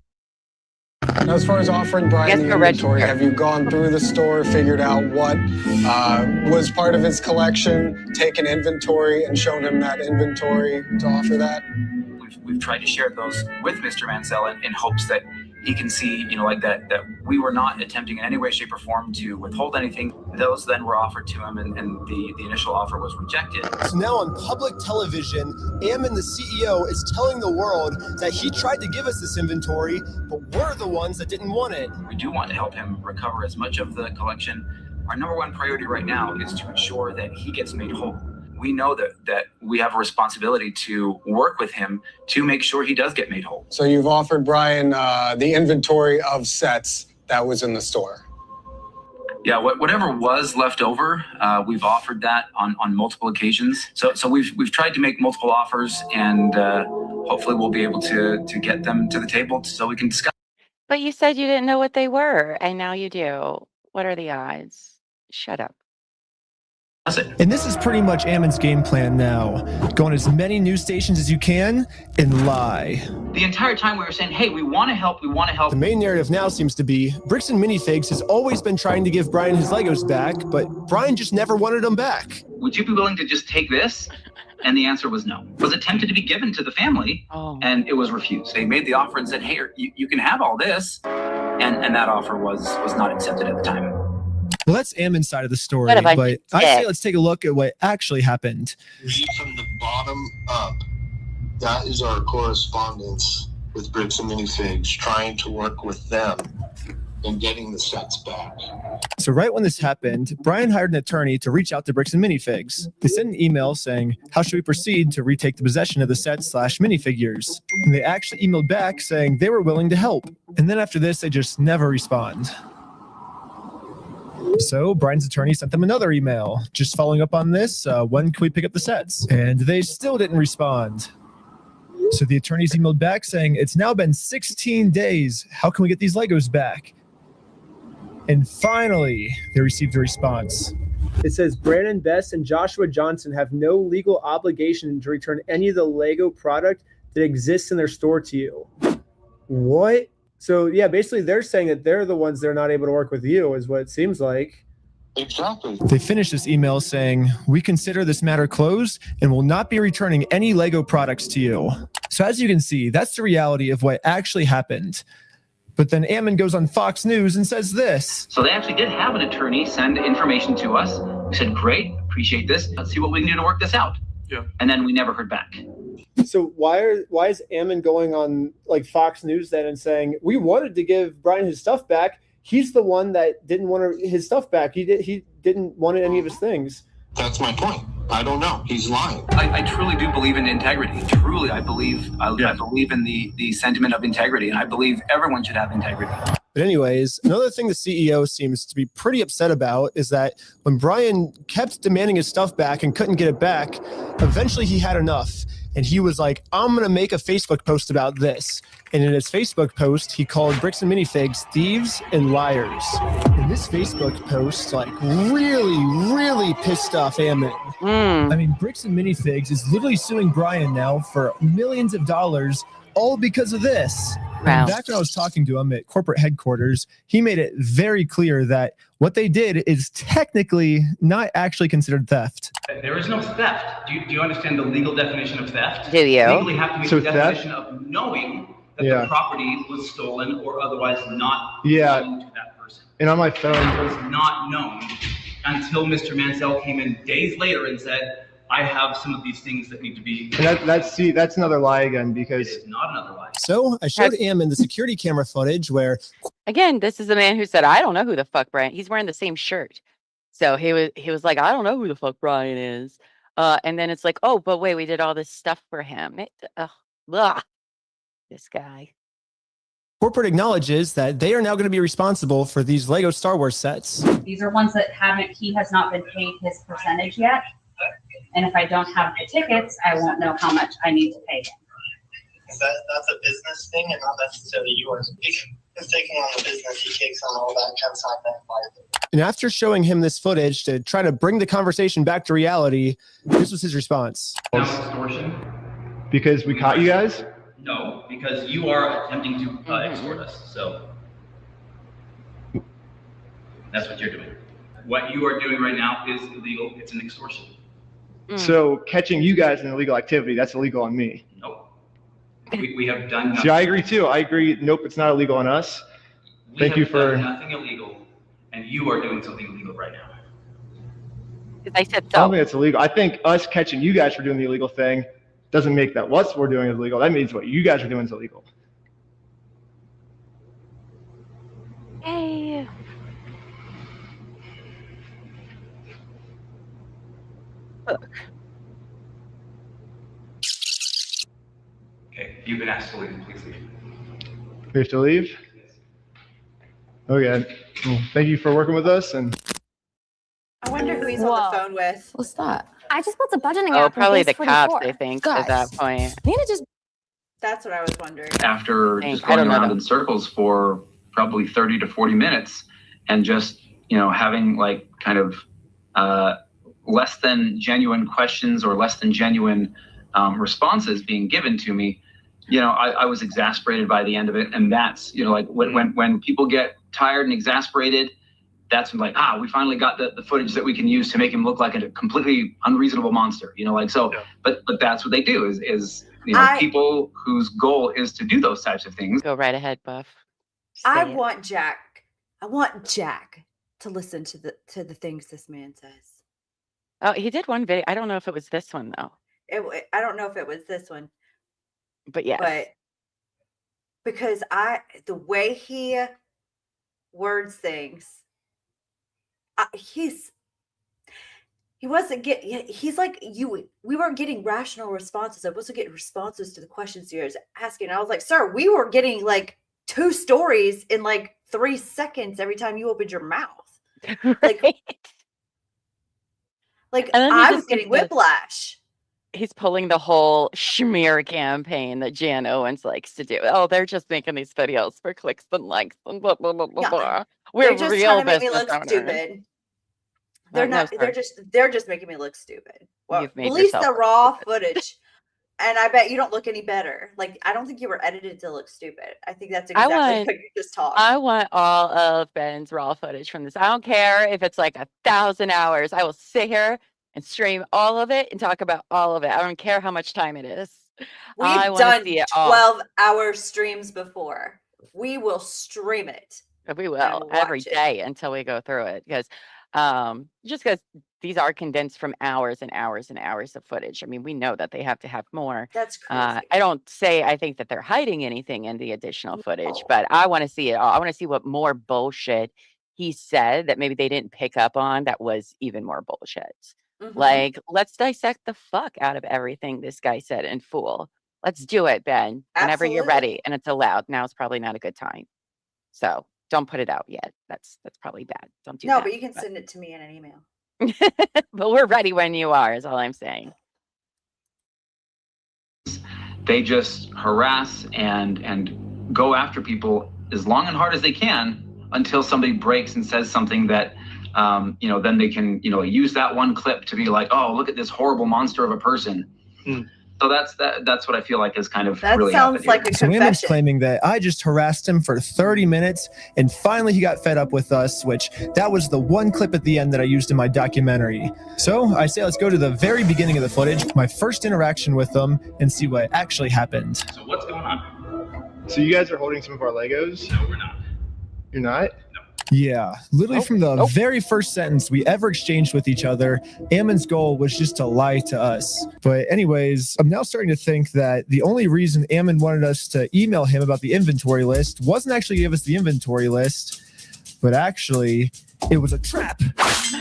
As far as offering Brian the inventory, have you gone through the store, figured out what was part of his collection, taken inventory and shown him that inventory to offer that? We've tried to share those with Mr. Mansell in hopes that he can see, that we were not attempting in any way, shape, or form to withhold anything. Those then were offered to him, and the initial offer was rejected. So now on public television, Ammon, the CEO, is telling the world that he tried to give us this inventory, but we're the ones that didn't want it. We do want to help him recover as much of the collection. Our number one priority right now is to ensure that he gets made whole. We know that we have a responsibility to work with him to make sure he does get made whole. So you've offered Brian the inventory of sets that was in the store. Yeah, whatever was left over, we've offered that on multiple occasions. So we've tried to make multiple offers, and hopefully we'll be able to get them to the table so we can discuss. But you said you didn't know what they were, and now you do. What are the odds? Shut up. And this is pretty much Ammon's game plan now. Go on as many news stations as you can and lie. The entire time we were saying, hey, we want to help, The main narrative now seems to be Bricks Minifigs has always been trying to give Brian his Legos back, but Brian just never wanted them back. Would you be willing to just take this? And the answer was no. It was attempted to be given to the family, and it was refused. They made the offer and said, hey, you can have all this. And that offer was not accepted at the time. Well, that's Ammon's side of the story, but I say let's take a look at what actually happened. Read from the bottom up. That is our correspondence with Bricks and Minifigs, trying to work with them than getting the sets back. So right when this happened, Brian hired an attorney to reach out to Bricks and Minifigs. They sent an email saying, how should we proceed to retake the possession of the sets/minifigures? And they actually emailed back saying they were willing to help. And then after this, they just never respond. So Brian's attorney sent them another email, just following up on this, when can we pick up the sets? And they still didn't respond. So the attorneys emailed back saying, it's now been 16 days. How can we get these Legos back? And finally, they received a response. It says Brandon Best and Joshua Johnson have no legal obligation to return any of the Lego product that exists in their store to you. What? So yeah, basically they're saying that they're the ones that are not able to work with you, is what it seems like. Exactly. They finished this email saying, we consider this matter closed and will not be returning any Lego products to you. So as you can see, that's the reality of what actually happened. But then Ammon goes on Fox News and says this. So they actually did have an attorney send information to us. We said, great, appreciate this. Let's see what we can do to work this out. Yeah. And then we never heard back. So why is Ammon going on like Fox News then and saying, we wanted to give Brian his stuff back. He's the one that didn't want his stuff back. He didn't want any of his things. That's my point. I don't know. He's lying. I truly do believe in integrity. Truly, I believe in the sentiment of integrity, and I believe everyone should have integrity. But anyways, another thing the CEO seems to be pretty upset about is that when Brian kept demanding his stuff back and couldn't get it back, eventually he had enough. And he was like, I'm going to make a Facebook post about this. And in his Facebook post, he called Bricks and Minifigs thieves and liars. And this Facebook post, like, really pissed off Ammon. I mean, Bricks and Minifigs is literally suing Brian now for millions of dollars, all because of this. Wow. And back when I was talking to him at corporate headquarters, he made it very clear that what they did is technically not actually considered theft. There is no theft. Do you understand the legal definition of theft? Do you? Legally have to be So the definition of knowing that the property was stolen or otherwise not belonging to that person. And on my phone, That was not known until Mr. Mansell came in days later and said, I have some of these things that need to be. and that's another lie again, because It's not another lie. So I showed Ammon the security camera footage where, Again, this is the man who said, I don't know who the fuck Brian. He's wearing the same shirt. So he was like, I don't know who the fuck Brian is. And then it's like, oh, but wait, we did all this stuff for him. This guy. corporate acknowledges that they are now going to be responsible for these Lego Star Wars sets. These are ones that he has not been paid his percentage yet. And if I don't have the tickets, I won't know how much I need to pay him. That's a business thing and not necessarily yours. He's taking on the business, he takes on all that consignment liability. And after showing him this footage to try to bring the conversation back to reality, this was his response. Now extortion? Because we caught you guys? No, because you are attempting to extort us. So that's what you're doing. What you are doing right now is illegal. It's an extortion. So catching you guys in illegal activity, that's illegal on me. No. We have done nothing. See, I agree too. I agree. Nope, it's not illegal on us. Thank you for. Done nothing illegal, and you are doing something illegal right now. I said I don't think it's illegal. I think us catching you guys for doing the illegal thing doesn't make that what we're doing is illegal. That means what you guys are doing is illegal. Hey. Look. Okay, you've been asked to leave. Please leave. We have to leave? Okay. Well, thank you for working with us. And I wonder who he's on the phone with. What's that? I just built a budgeting Oh, app. probably the cops, I think, at that Guys, point. Need to just. That's what I was wondering. After just going around in circles for probably 30 to 40 minutes and just, having like kind of less than genuine questions or less than genuine responses being given to me, I was exasperated by the end of it. And that's, like when people get tired and exasperated, that's when we finally got the footage that we can use to make him look like a completely unreasonable monster, but that's what they do is people whose goal is to do those types of things. Go right ahead, Buff. I want Jack to listen to the things this man says. Oh, he did one video. I don't know if it was this one though. I don't know if it was this one. But yes. But because the way he words things. He wasn't getting. He's like you. We weren't getting rational responses. I wasn't getting responses to the questions you was asking. I was like, sir, we were getting like 2 stories in like 3 seconds every time you opened your mouth. Right. Like And then I was getting whiplash. He's pulling the whole schmear campaign that Jan Owens likes to do. Oh, they're just making these videos for clicks and likes and blah blah blah blah Yeah, blah. We're they're just real trying to make me business look owners. stupid. They're No, not. sir. They're just making me look stupid. Well, You've made release yourself the look raw stupid. footage, and I bet you don't look any better. Like I don't think you were edited to look stupid. I think that's I exactly want how you just talked. I want all of Ben's raw footage from this. I don't care if it's like 1,000 hours. I will sit here and stream all of it and talk about all of it. I don't care how much time it is. I We've want to done see it all. 12-hour streams before. We will stream it. We will and every watch it. day until we go through it because just because these are condensed from hours and hours and hours of footage. I mean, we know that they have to have more. That's crazy. I don't say I think that they're hiding anything in the additional footage, but I want to see it all. I want to see what more bullshit he said that maybe they didn't pick up on that was even more bullshit. Mhm. Like, let's dissect the fuck out of everything this guy said and fool. Let's do it, Ben. Whenever you're ready and it's allowed. Now is probably not a good time. So don't put it out yet. That's probably bad. Don't do No, that. but you can send it to me in an email. But we're ready when you are, is all I'm saying. They just harass and go after people as long and hard as they can until somebody breaks and says something that then they can use that one clip to be like, oh, look at this horrible monster of a person. So that's what I feel like is kind of That really sounds happened like here. a So Amon's confession. claiming that I just harassed him for 30 minutes and finally he got fed up with us, which that was the one clip at the end that I used in my documentary. So I say let's go to the very beginning of the footage, my first interaction with them, and see what actually happened. So what's going on? So you guys are holding some of our Legos? No, we're not. You're not? Yeah, literally from the very first sentence we ever exchanged with each other, Amon's goal was just to lie to us. But anyways, I'm now starting to think that the only reason Amon wanted us to email him about the inventory list wasn't actually give us the inventory list, but actually it was a trap.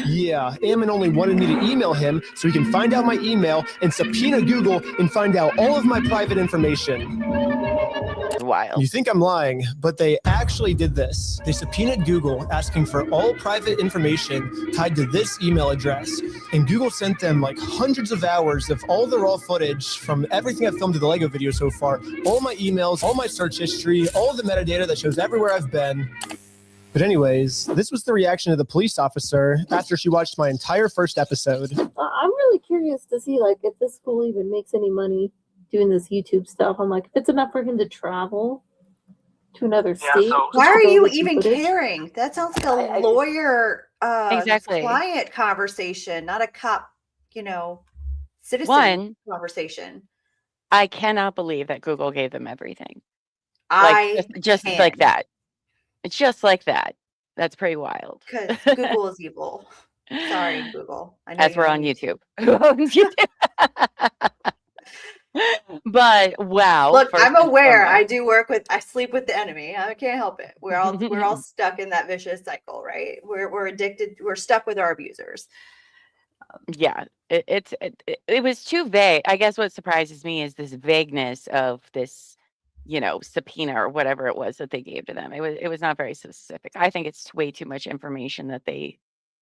Yeah, Amon only wanted me to email him so he can find out my email and subpoena Google and find out all of my private information. Wild. You think I'm lying, but they actually did this. They subpoenaed Google asking for all private information tied to this email address. And Google sent them like hundreds of hours of all the raw footage from everything I've filmed to the Lego video so far, all my emails, all my search history, all the metadata that shows everywhere I've been. But anyways, this was the reaction of the police officer after she watched my entire first episode. I'm really curious to see like if this school even makes any money doing this YouTube stuff. I'm like, if it's enough for him to travel to another state. Why are you even caring? That sounds like a lawyer Exactly. client conversation, not a cop, citizen conversation. I cannot believe that Google gave them everything. I just can. like that. It's just like that. That's pretty wild. Because Google is evil. Sorry, Google. I know As we're on YouTube. But wow. Look, first I'm and aware. foremost. I sleep with the enemy. I can't help it. We're all stuck in that vicious cycle, right? We're addicted. We're stuck with our abusers. Yeah, it was too vague. I guess what surprises me is this vagueness of this, subpoena or whatever it was that they gave to them. It was not very specific. I think it's way too much information that they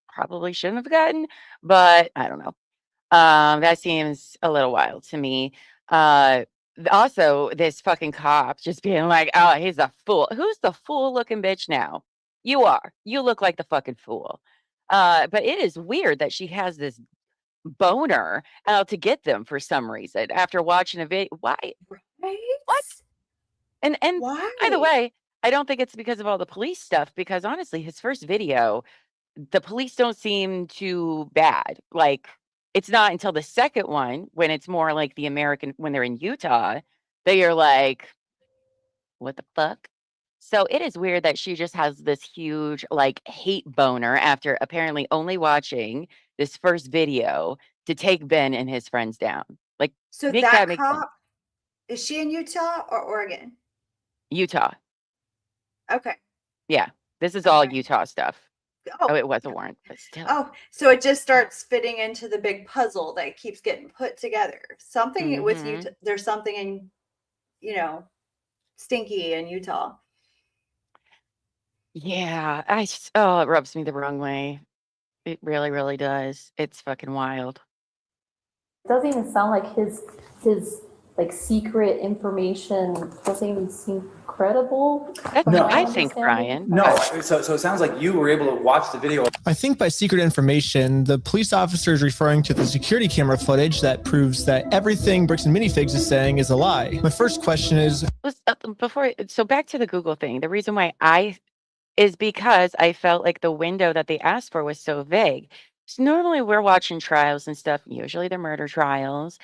probably shouldn't have gotten, but I don't know. That seems a little wild to me. Also, this fucking cop just being like, "Oh, he's a fool." Who's the fool-looking bitch now? You are. You look like the fucking fool. But it is weird that she has this boner out to get them for some reason after watching a video. Why? Right? What? And Why? by the way, I don't think it's because of all the police stuff, because honestly, his first video, the police don't seem too bad. Like, it's not until the second one, when it's more like the American, when they're in Utah, that you're like, what the fuck? So it is weird that she just has this huge like hate boner after apparently only watching this first video to take Ben and his friends down. Like, So make that make sense. cop, is she in Utah or Oregon? Utah. Okay. Yeah. This is all Utah stuff. Oh, it was a warrant, but still. Oh, so it just starts fitting into the big puzzle that keeps getting put together. Something with Utah, there's something in, stinky in Utah. Yeah, it rubs me the wrong way. It really, really does. It's fucking wild. It doesn't even sound like his like secret information doesn't even seem credible. That's what I think, Brian. No, so it sounds like you were able to watch the video. I think by secret information, the police officer is referring to the security camera footage that proves that everything Bricks and Minifigs is saying is a lie. My first question is... So back to the Google thing. The reason why is because I felt like the window that they asked for was so vague. So normally we're watching trials and stuff, usually they're murder trials,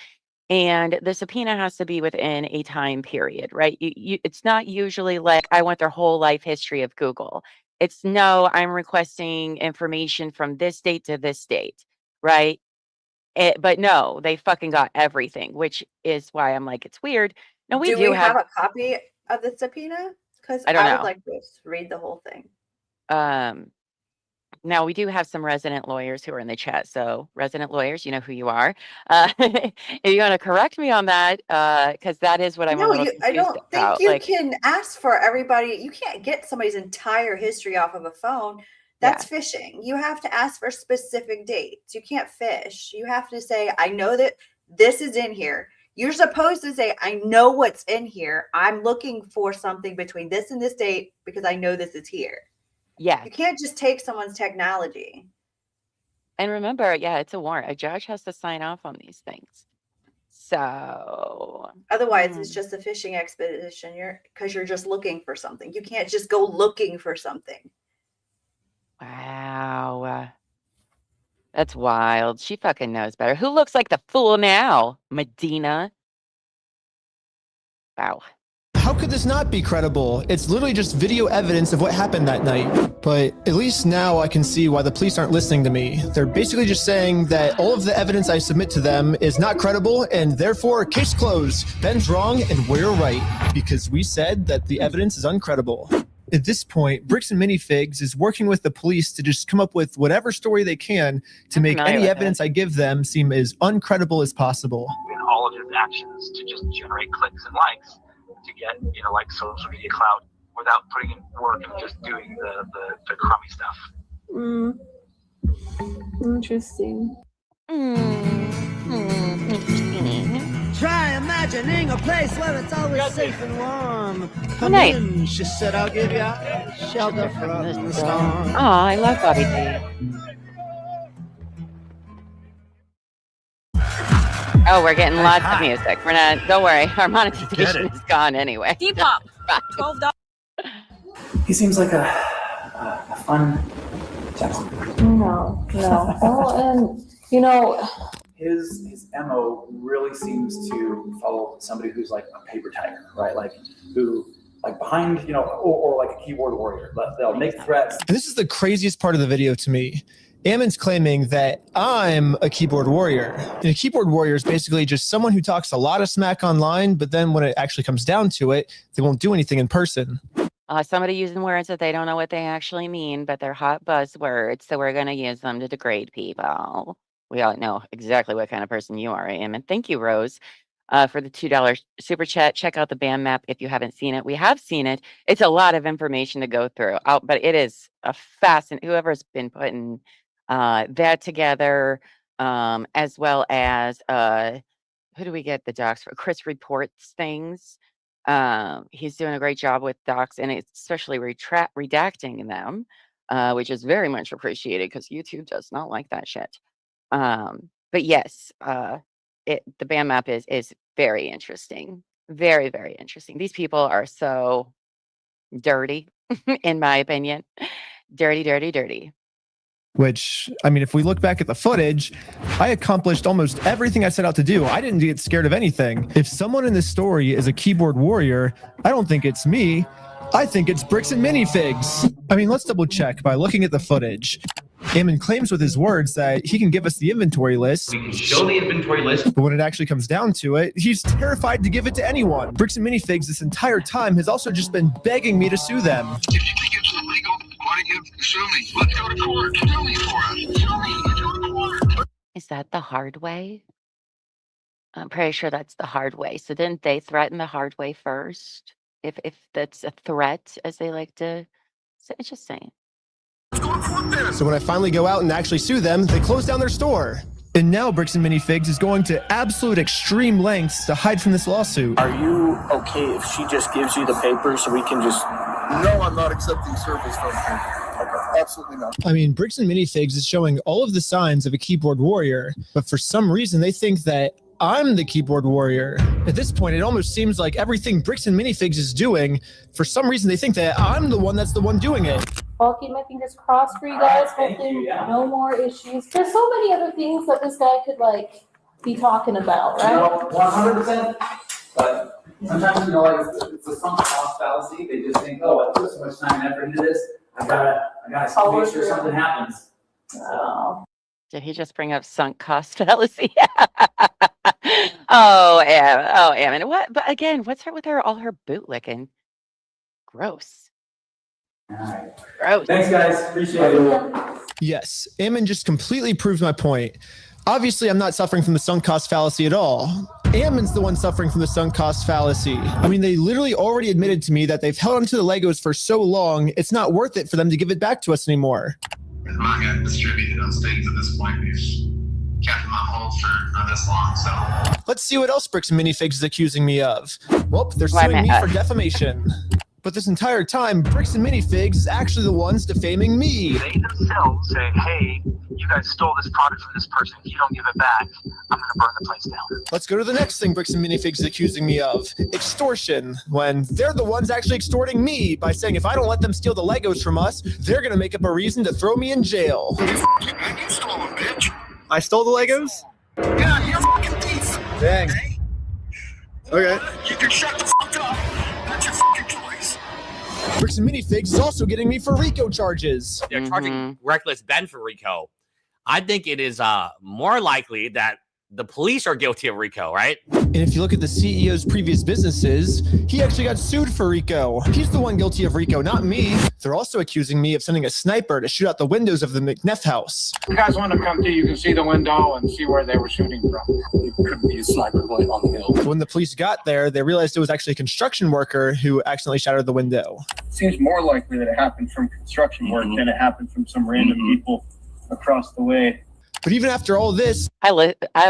and the subpoena has to be within a time period, right? It's not usually like, I want their whole life history of Google. It's no, I'm requesting information from this date to this date, right? But no, they fucking got everything, which is why I'm like, it's weird. No, we do have a copy of the subpoena? Because I would like to read the whole thing. Now we do have some resident lawyers who are in the chat. So resident lawyers, you know who you are. If you want to correct me on that, because that is what I'm a little confused I don't about. think you can ask for everybody. You can't get somebody's entire history off of a phone. That's phishing. You have to ask for specific dates. You can't fish. You have to say, I know that this is in here. You're supposed to say, I know what's in here. I'm looking for something between this and this date because I know this is here. Yeah. You can't just take someone's technology. And remember, it's a warrant. A judge has to sign off on these things. So otherwise it's just a fishing expedition. Because you're just looking for something. You can't just go looking for something. Wow. That's wild. She fucking knows better. Who looks like the fool now? Medina. Wow. How could this not be credible? It's literally just video evidence of what happened that night. But at least now I can see why the police aren't listening to me. They're basically just saying that all of the evidence I submit to them is not credible and therefore case closed. Ben's wrong and we're right because we said that the evidence is uncredible. At this point, Bricks and Minifigs is working with the police to just come up with whatever story they can to make any evidence I give them seem as uncredible as possible. In all of his actions to just generate clicks and likes to get, like social media clout without putting in work and just doing the crummy stuff. Interesting. Try imagining a place where it's always safe and warm. Come nice. in, she said, I'll give you shelter from the storm. Oh, I love Bobby D. Oh, we're getting lots of music. We're not, don't worry, our monetization is gone anyway. Depop, $12. He seems like a fun gentleman. No. Oh, and his MO really seems to follow somebody who's like a paper tiger, right? Like who, like behind, or like a keyboard warrior. They'll make threats. And this is the craziest part of the video to me. Ammon's claiming that I'm a keyboard warrior. And a keyboard warrior is basically just someone who talks a lot of smack online, but then when it actually comes down to it, they won't do anything in person. Somebody using words that they don't know what they actually mean, but they're hot buzzwords, so we're going to use them to degrade people. We all know exactly what kind of person you are, Ammon. Thank you, Rose, for the $2 super chat. Check out the BAM map if you haven't seen it. We have seen it. It's a lot of information to go through, but it is a fascinating. Whoever's been putting that together, as well as who do we get the docs for? Chris reports things. He's doing a great job with docs, and especially redacting them, which is very much appreciated because YouTube does not like that shit. But yes, the BAM map is very interesting. Very, very interesting. These people are so dirty, in my opinion. Dirty, dirty, dirty. Which, I mean, if we look back at the footage, I accomplished almost everything I set out to do. I didn't get scared of anything. If someone in this story is a keyboard warrior, I don't think it's me. I think it's Bricks and Minifigs. I mean, let's double check by looking at the footage. Ammon claims with his words that he can give us the inventory list. We can show the inventory list. But when it actually comes down to it, he's terrified to give it to anyone. Bricks and Minifigs this entire time has also just been begging me to sue them. If you think it's illegal, why Sue me. Let's go to court. Sue me for it. Sue me. Let's go to court. Is that the hard way? I'm pretty sure that's the hard way. So didn't they threaten the hard way first? If that's a threat, as they like to say, it's just saying. So when I finally go out and actually sue them, they close down their store. And now Bricks and Minifigs is going to absolute extreme lengths to hide from this lawsuit. Are you okay if she just gives you the papers so we can just... No, I'm not accepting service from her. Absolutely not. I mean, Bricks and Minifigs is showing all of the signs of a keyboard warrior, but for some reason they think that I'm the keyboard warrior. At this point, it almost seems like everything Bricks and Minifigs is doing, for some reason they think that I'm the one that's the one doing it. I'll keep my fingers crossed for you guys. Hopefully no more issues. There's so many other things that this guy could like be talking about, right? No, 100%. But sometimes, you know, like it's a sunk cost fallacy. They just think, oh, I put so much time and effort into this. I gotta make sure something happens. Oh. Did he just bring up sunk cost fallacy? Oh, Ammon. What? But again, what's her with all her boot licking? Gross. All right. Gross. Thanks, guys. Appreciate it. Yes, Ammon just completely proved my point. Obviously, I'm not suffering from the sunk cost fallacy at all. Ammon's the one suffering from the sunk cost fallacy. I mean, they literally already admitted to me that they've held onto the Legos for so long, it's not worth it for them to give it back to us anymore. I'm not going to distribute those things at this point. We've kept them on hold for this long, so. Let's see what else Bricks and Minifigs is accusing me of. Well, they're suing me for defamation. But this entire time, Bricks and Minifigs is actually the ones defaming me. They themselves say, hey, you guys stole this product from this person. If you don't give it back, I'm going to burn the place down. Let's go to the next thing Bricks and Minifigs is accusing me of. Extortion. When they're the ones actually extorting me by saying if I don't let them steal the Legos from us, they're going to make up a reason to throw me in jail. You stole them, bitch. I stole the Legos? Yeah, you're a fucking thief. Dang. Okay. You can shut the fuck up. That's your fucking choice. Bricks and Minifigs is also getting me for RICO charges. They're charging Reckless Ben for RICO. I think it is more likely that the police are guilty of RICO, right? And if you look at the CEO's previous businesses, he actually got sued for RICO. He's the one guilty of RICO, not me. They're also accusing me of sending a sniper to shoot out the windows of the McNeff house. If you guys want to come to, you can see the window and see where they were shooting from. It could be a sniper bullet on the hill. When the police got there, they realized it was actually a construction worker who accidentally shattered the window. It seems more likely that it happened from construction work than it happened from some random people across the way. But even after all this, I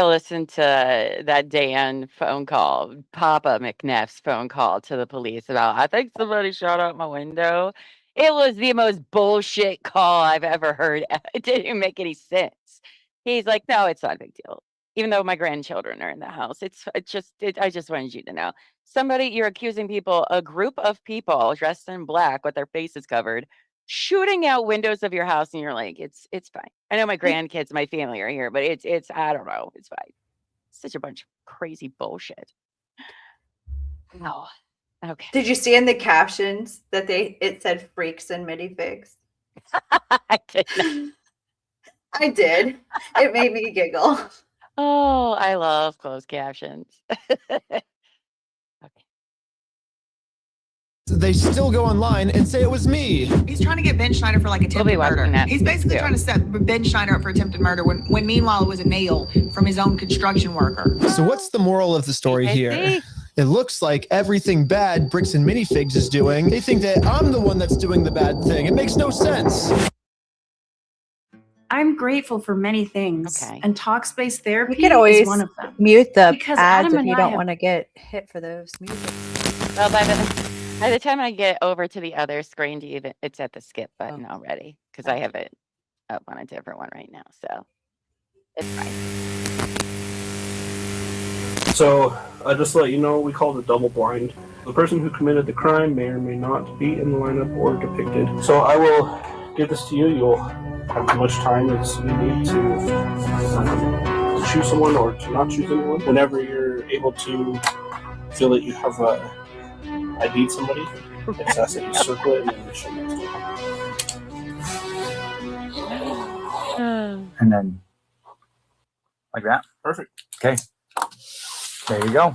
listened to that Dan phone call, Papa McNeff's phone call to the police about, I think somebody shot out my window. It was the most bullshit call I've ever heard. It didn't even make any sense. He's like, no, it's not a big deal. Even though my grandchildren are in the house, I just wanted you to know. You're accusing people, a group of people dressed in black with their faces covered, shooting out windows of your house, and you're like, it's fine. I know my grandkids, my family are here, but it's I don't know, it's fine. Such a bunch of crazy bullshit. No. Okay. Did you see in the captions that it said freaks and minifigs? I did. I did. It made me giggle. Oh, I love closed captions. they still go online and say it was me. He's trying to get Ben Schneider for like attempted murder. He's basically trying to set Ben Schneider up for attempted murder when meanwhile it was a nail from his own construction worker. So what's the moral of the story here? It looks like everything bad Bricks and Minifigs is doing, they think that I'm the one that's doing the bad thing. It makes no sense. I'm grateful for many things, and talk-based therapy You can always is one of them. mute the Because ads Adam if and you I don't have- want to get hit for those music. Well, by the time I get over to the other screen, it's at the skip button already because I have it up on a different one right now. So it's fine. So, just to let you know, we call it a double blind. The person who committed the crime may or may not be in the lineup or depicted. So I will give this to you. You'll have as much time as you need to choose someone or to not choose anyone. Whenever you're able to feel that you have ID'd somebody, it's asked that you circle it and then you show next to it. And then like that. Perfect. Okay. There you go.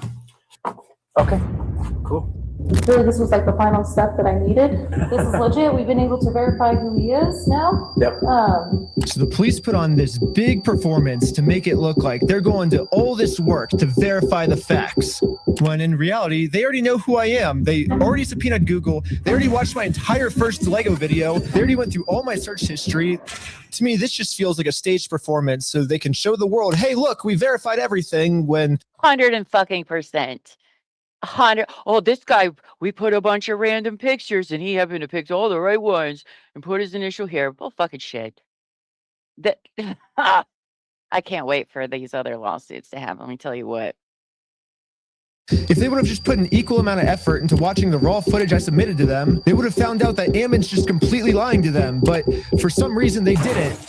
Okay. Cool. Really, this was like the final step that I needed. This is legit. We've been able to verify who he is now. Yep. So the police put on this big performance to make it look like they're going to all this work to verify the facts. When in reality, they already know who I am. They already subpoenaed Google. They already watched my entire first Lego video. They already went through all my search history. To me, this just feels like a staged performance so they can show the world, hey, look, we verified everything when 100%. 100. Oh, this guy, we put a bunch of random pictures and he happened to pick all the right ones and put his initial here. Bull fucking shit. That I can't wait for these other lawsuits to happen. Let me tell you what. if they would have just put an equal amount of effort into watching the raw footage I submitted to them, they would have found out that Ammon's just completely lying to them. But for some reason, they didn't.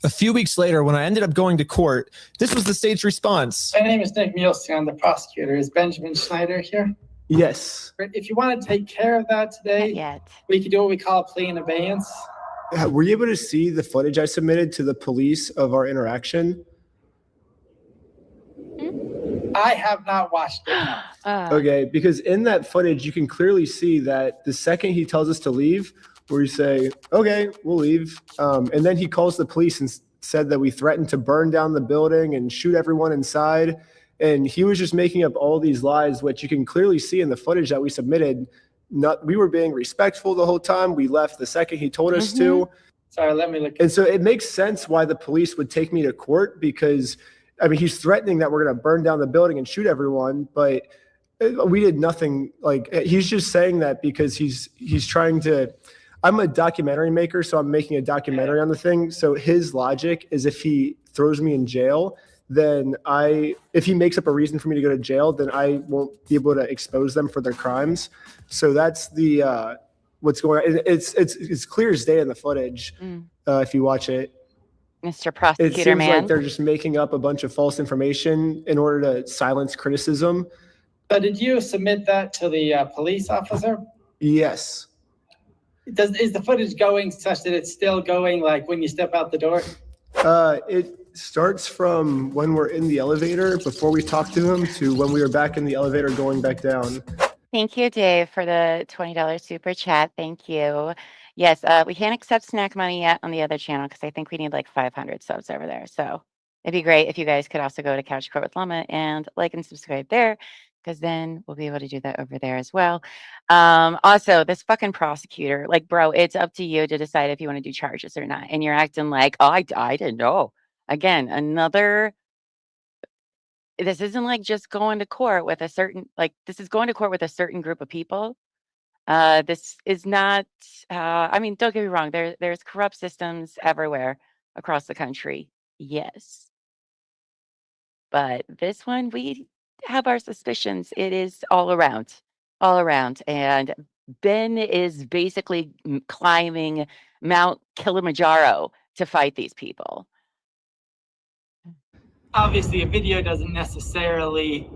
A few weeks later, when I ended up going to court, this was the state's response. My name is Nick Mielstein. I'm the prosecutor. Is Benjamin Schneider here? Yes. If you want to take care of that today, we could do what we call a plea in abeyance. Were you able to see the footage I submitted to the police of our interaction? I have not watched it. Okay, because in that footage, you can clearly see that the second he tells us to leave, we say, okay, we'll leave. And then he calls the police and said that we threatened to burn down the building and shoot everyone inside. And he was just making up all these lies, which you can clearly see in the footage that we submitted. We were being respectful the whole time. We left the second he told us to. Sorry, let me look. And so it makes sense why the police would take me to court because, I mean, he's threatening that we're going to burn down the building and shoot everyone, but we did nothing. Like, he's just saying that because he's trying to. I'm a documentary maker, so I'm making a documentary on the thing. So his logic is if he throws me in jail, then if he makes up a reason for me to go to jail, then I won't be able to expose them for their crimes. So that's the what's going on. It's clear as day in the footage if you watch it. Mr. Prosecutor, it seems man. like they're just making up a bunch of false information in order to silence criticism. But did you submit that to the police officer? Yes. Is the footage going such that it's still going like when you step out the door? It starts from when we're in the elevator before we talk to him to when we were back in the elevator going back down. Thank you, Dave, for the $20 super chat. Thank you. Yes, we can't accept snack money yet on the other channel because I think we need like 500 subs over there. So it'd be great if you guys could also go to Couch Court with Llama and like and subscribe there, because then we'll be able to do that over there as well. Also, this fucking prosecutor, like, bro, it's up to you to decide if you want to do charges or not. And you're acting like, oh, I didn't know. Again, this isn't like just going to court with a certain, like, this is going to court with a certain group of people. This is not, I mean, don't get me wrong. There's corrupt systems everywhere across the country. Yes. But this one, we have our suspicions. It is all around. And Ben is basically climbing Mount Kilimanjaro to fight these people. Obviously, a video doesn't necessarily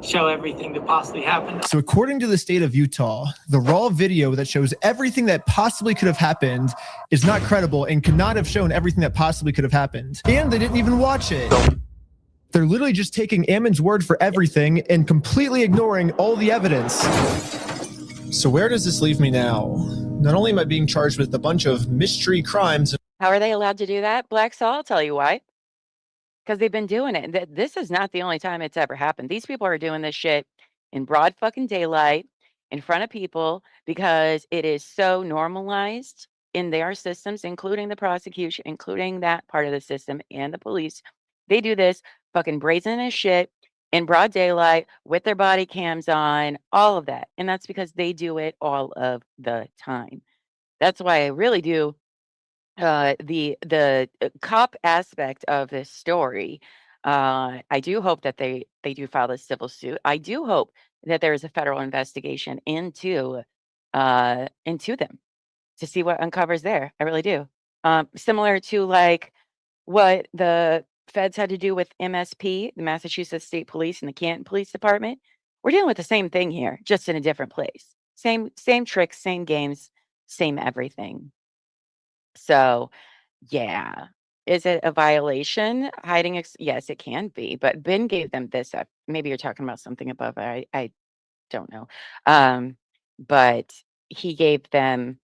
show everything that possibly happened. So according to the state of Utah, the raw video that shows everything that possibly could have happened is not credible and could not have shown everything that possibly could have happened. And they didn't even watch it. They're literally just taking Ammon's word for everything and completely ignoring all the evidence. So where does this leave me now? Not only am I being charged with a bunch of mystery crimes. How are they allowed to do that? Black Saw, I'll tell you why. Because they've been doing it. This is not the only time it's ever happened. These people are doing this shit in broad fucking daylight in front of people because it is so normalized in their systems, including the prosecution, including that part of the system and the police. They do this fucking brazen as shit in broad daylight with their body cams on, all of that. And that's because they do it all of the time. That's why I really do the cop aspect of this story. I do hope that they do file this civil suit. I do hope that there is a federal investigation into them to see what uncovers there. I really do. Similar to like what the feds had to do with MSP, the Massachusetts State Police and the Canton Police Department. We're dealing with the same thing here, just in a different place. Same tricks, same games, same everything. So, yeah. Is it a violation? Hiding? Yes, it can be. But Ben gave them this. Maybe you're talking about something above. I don't know. But he gave them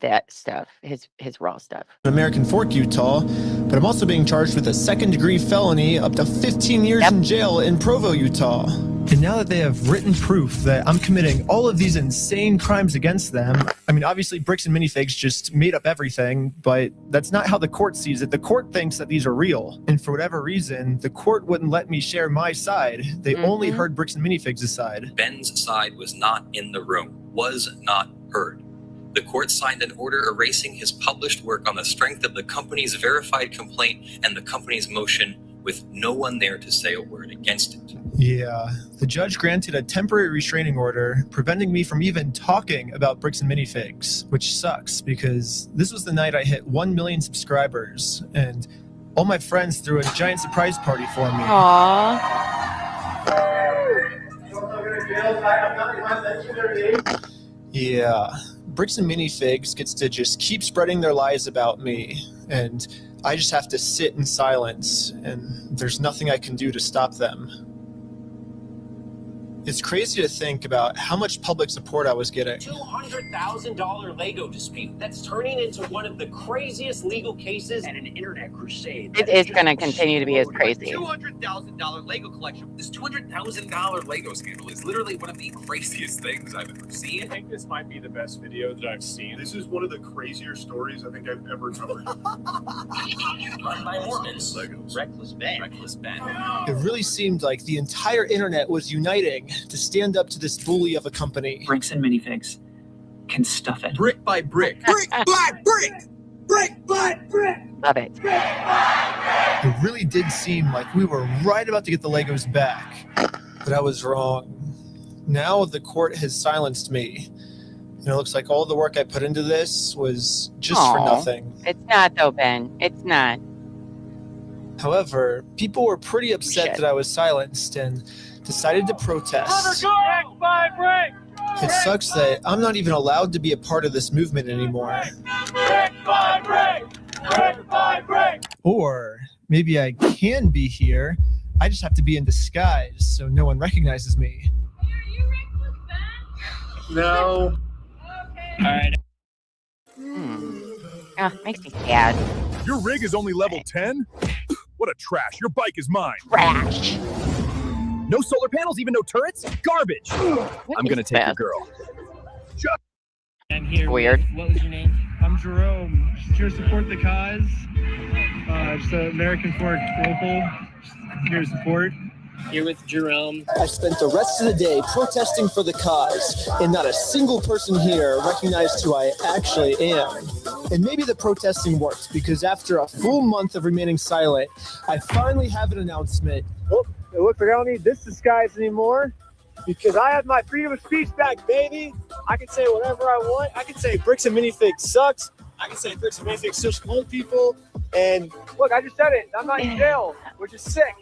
that stuff, his raw stuff. American Fork, Utah, but I'm also being charged with a second-degree felony, up to 15 years in jail in Provo, Utah. And now that they have written proof that I'm committing all of these insane crimes against them, I mean, obviously Bricks and Minifigs just made up everything, but that's not how the court sees it. The court thinks that these are real. And for whatever reason, the court wouldn't let me share my side. They only heard Bricks and Minifigs' side. Ben's side was not in the room, was not heard. The court signed an order erasing his published work on the strength of the company's verified complaint and the company's motion, with no one there to say a word against it. Yeah, the judge granted a temporary restraining order, preventing me from even talking about Bricks and Minifigs, which sucks because this was the night I hit 1 million subscribers, and all my friends threw a giant surprise party for me. Aww. Yeah, Bricks and Minifigs gets to just keep spreading their lies about me, and I just have to sit in silence, and there's nothing I can do to stop them. It's crazy to think about how much public support I was getting. $200,000 Lego dispute. That's turning into one of the craziest legal cases and an internet crusade. It is going to continue to be as crazy. $200,000 Lego collection. This $200,000 Lego scandal is literally one of the craziest things I've ever seen. I think this might be the best video that I've seen. This is one of the crazier stories I think I've ever covered. Run by Mormons. Legos. Reckless Ben. Reckless Ben. It really seemed like the entire internet was uniting to stand up to this bully of a company. Bricks and Minifigs can stuff it. Brick by brick. Brick by brick. Brick by brick. Love it. It really did seem like we were right about to get the Legos back, but I was wrong. Now the court has silenced me, and it looks like all the work I put into this was just for nothing. It's not though, Ben. It's not. However, people were pretty upset that I was silenced and decided to protest. Brick by brick. It sucks that I'm not even allowed to be a part of this movement anymore. Brick by brick. Brick by brick. Or maybe I can be here. I just have to be in disguise so no one recognizes me. No. All right. Oh, makes me sad. Your rig is only level 10? What a trash. Your bike is mine. Trash. No solar panels, even no turrets? Garbage. I'm going to take your girl. I'm here. Weird. What was your name? I'm Jerome. Just here to support the cause. Just an American Fork local. Just here to support. Here with Jerome. I spent the rest of the day protesting for the cause, and not a single person here recognized who I actually am. And maybe the protesting worked, because after a full month of remaining silent, I finally have an announcement. Oh, it looks like I don't need this disguise anymore, because I have my freedom of speech back, baby. I can say whatever I want. I can say Bricks and Minifigs sucks. I can say Bricks and Minifigs sucks old people. And look, I just said it. I'm not in jail, which is sick.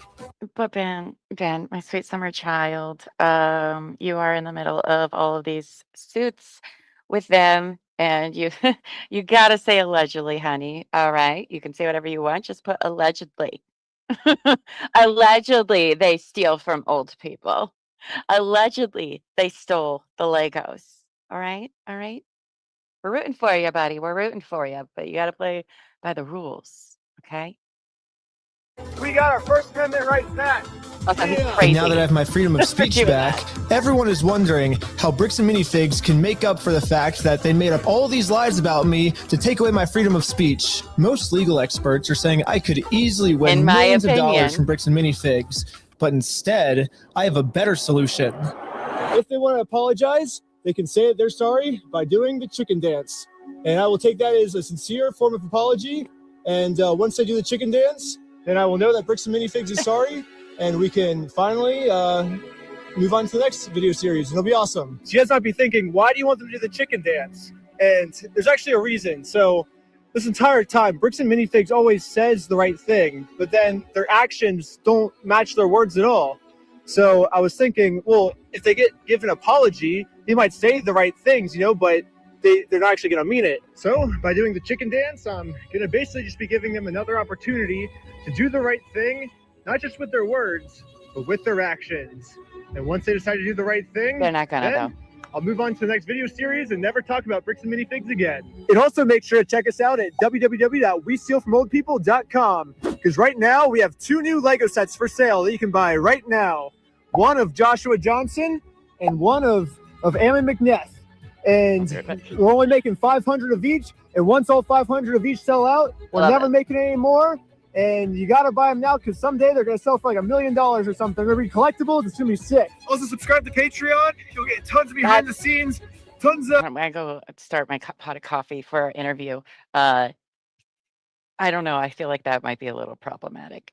But Ben, my sweet summer child, you are in the middle of all of these suits with them, and you you gotta say allegedly, honey. All right, you can say whatever you want. Just put allegedly. Allegedly, they steal from old people. Allegedly, they stole the Legos. All right, all right. We're rooting for you, buddy. We're rooting for you, but you gotta play by the rules, okay? We got our First Amendment rights back. And now that I have my freedom of speech back, everyone is wondering how Bricks and Minifigs can make up for the fact that they made up all these lies about me to take away my freedom of speech. Most legal experts are saying I could easily win millions of dollars from Bricks and Minifigs, but instead, I have a better solution. If they want to apologize, they can say that they're sorry by doing the chicken dance. And I will take that as a sincere form of apology. And once they do the chicken dance, then I will know that Bricks and Minifigs is sorry. And we can finally move on to the next video series. It'll be awesome. So you guys might be thinking, why do you want them to do the chicken dance? And there's actually a reason. So this entire time, Bricks and Minifigs always says the right thing, but then their actions don't match their words at all. So I was thinking, well, if they get given an apology, they might say the right things, but they're not actually going to mean it. So by doing the chicken dance, I'm going to basically just be giving them another opportunity to do the right thing, not just with their words, but with their actions. And once they decide to do the right thing, They're not gonna, then though. I'll move on to the next video series and never talk about Bricks and Minifigs again. And also make sure to check us out at www.westealfromoldpeople.com, because right now we have 2 new Lego sets for sale that you can buy right now. One of Joshua Johnson and one of Ammon McNeff. And we're only making 500 of each. And once all 500 of each sell out, we're never making any more. And you got to buy them now, because someday they're going to sell for like $1 million or something. They're going to be collectibles. It's going to be sick. Also, subscribe to Patreon. You'll get tons of behind the scenes, tons of... I'm going to go start my pot of coffee for our interview. I don't know. I feel like that might be a little problematic.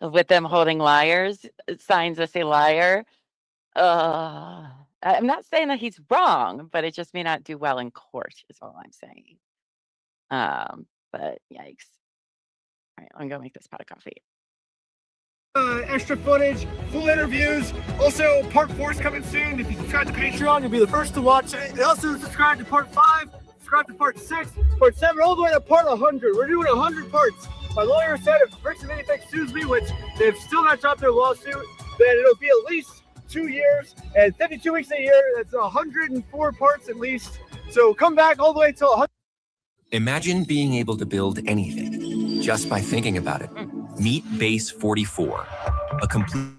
With them holding liars, signs that say liar. I'm not saying that he's wrong, but it just may not do well in court is all I'm saying. But yikes. All right, I'm gonna make this pot of coffee. Extra footage, full interviews. Also, part 4 is coming soon. If you subscribe to Patreon, you'll be the first to watch it. And also subscribe to part 5, subscribe to part 6, part 7, all the way to part 100. We're doing 100 parts. My lawyer said if Bricks and Minifigs sues me, which they've still not dropped their lawsuit, then it'll be at least 2 years and 52 weeks a year. That's 104 parts at least. So come back all the way till 100. Imagine being able to build anything just by thinking about it. Meet Base 44, a complete...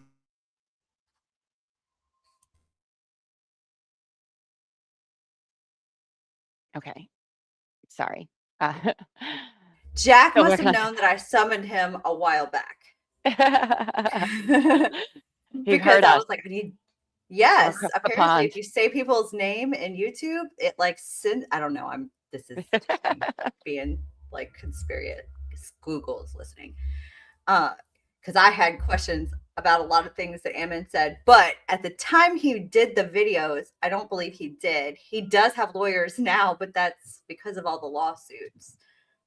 Okay. Sorry. Jack So must we're have gonna- known that I summoned him a while back. He Because heard I us. was like, I need. Yes, Across the apparently, pond. if you say people's name in YouTube, it like sends. I don't know. This is being like conspiracy. Google is listening. Because I had questions about a lot of things that Ammon said, but at the time he did the videos, I don't believe he did. He does have lawyers now, but that's because of all the lawsuits.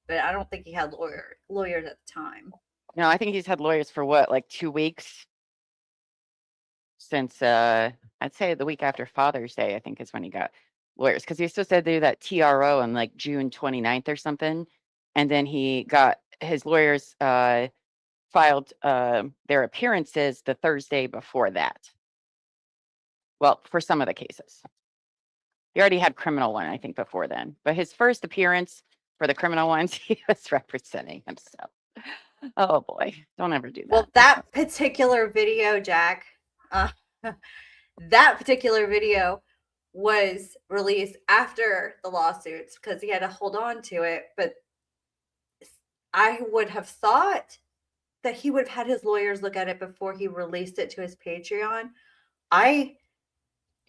But I don't think he had lawyers at the time. No, I think he's had lawyers for what, like 2 weeks? Since I'd say the week after Father's Day, I think is when he got lawyers, because he was supposed to do that TRO on like June 29th or something. And then he got his lawyers filed their appearances the Thursday before that. Well, for some of the cases. He already had criminal one, I think, before then. But his first appearance for the criminal ones, he was representing himself. Oh boy, don't ever do that. Well, that particular video, Jack, that particular video was released after the lawsuits because he had to hold on to it. But I would have thought that he would have had his lawyers look at it before he released it to his Patreon.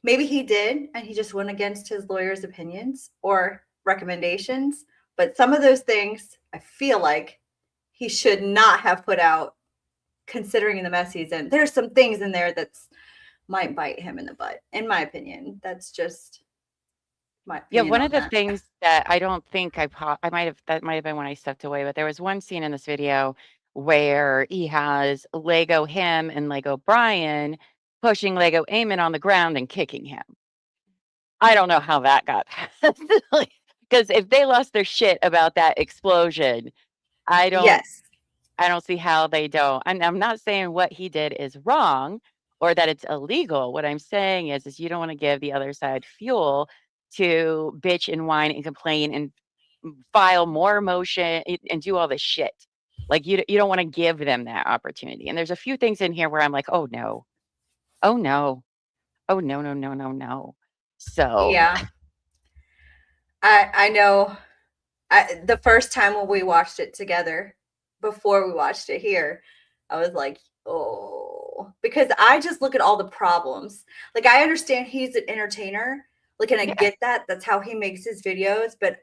Maybe he did, and he just went against his lawyer's opinions or recommendations. But some of those things, I feel like he should not have put out, considering the mess he's in. There's some things in there that's might bite him in the butt, in my opinion. That's just my opinion. Yeah, one on of the that. things that I don't think that might have been when I stepped away, but there was one scene in this video where he has Lego him and Lego Brian pushing Lego Eamon on the ground and kicking him. I don't know how that got passed. Because if they lost their shit about that explosion, I don't see how they don't. I'm not saying what he did is wrong or that it's illegal. What I'm saying is you don't want to give the other side fuel to bitch and whine and complain and file more motion and do all this shit. Like you don't want to give them that opportunity. And there's a few things in here where I'm like, oh no, oh no, oh no, no, no, no, no. So yeah, I know. The first time when we watched it together, before we watched it here, I was like, oh, because I just look at all the problems. Like, I understand he's an entertainer. Like, and I get that. That's how he makes his videos. But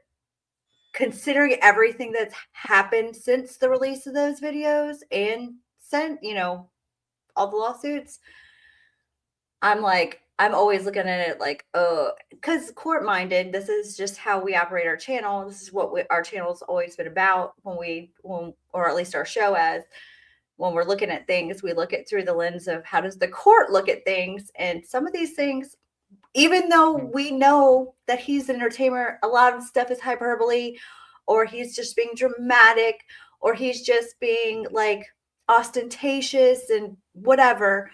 considering everything that's happened since the release of those videos and all the lawsuits, I'm always looking at it like, because court-minded, this is just how we operate our channel. This is what our channel's always been about or at least our show when we're looking at things, we look at through the lens of how does the court look at things. And some of these things, even though we know that he's an entertainer, a lot of stuff is hyperbole, or he's just being dramatic, or he's just being like ostentatious and whatever.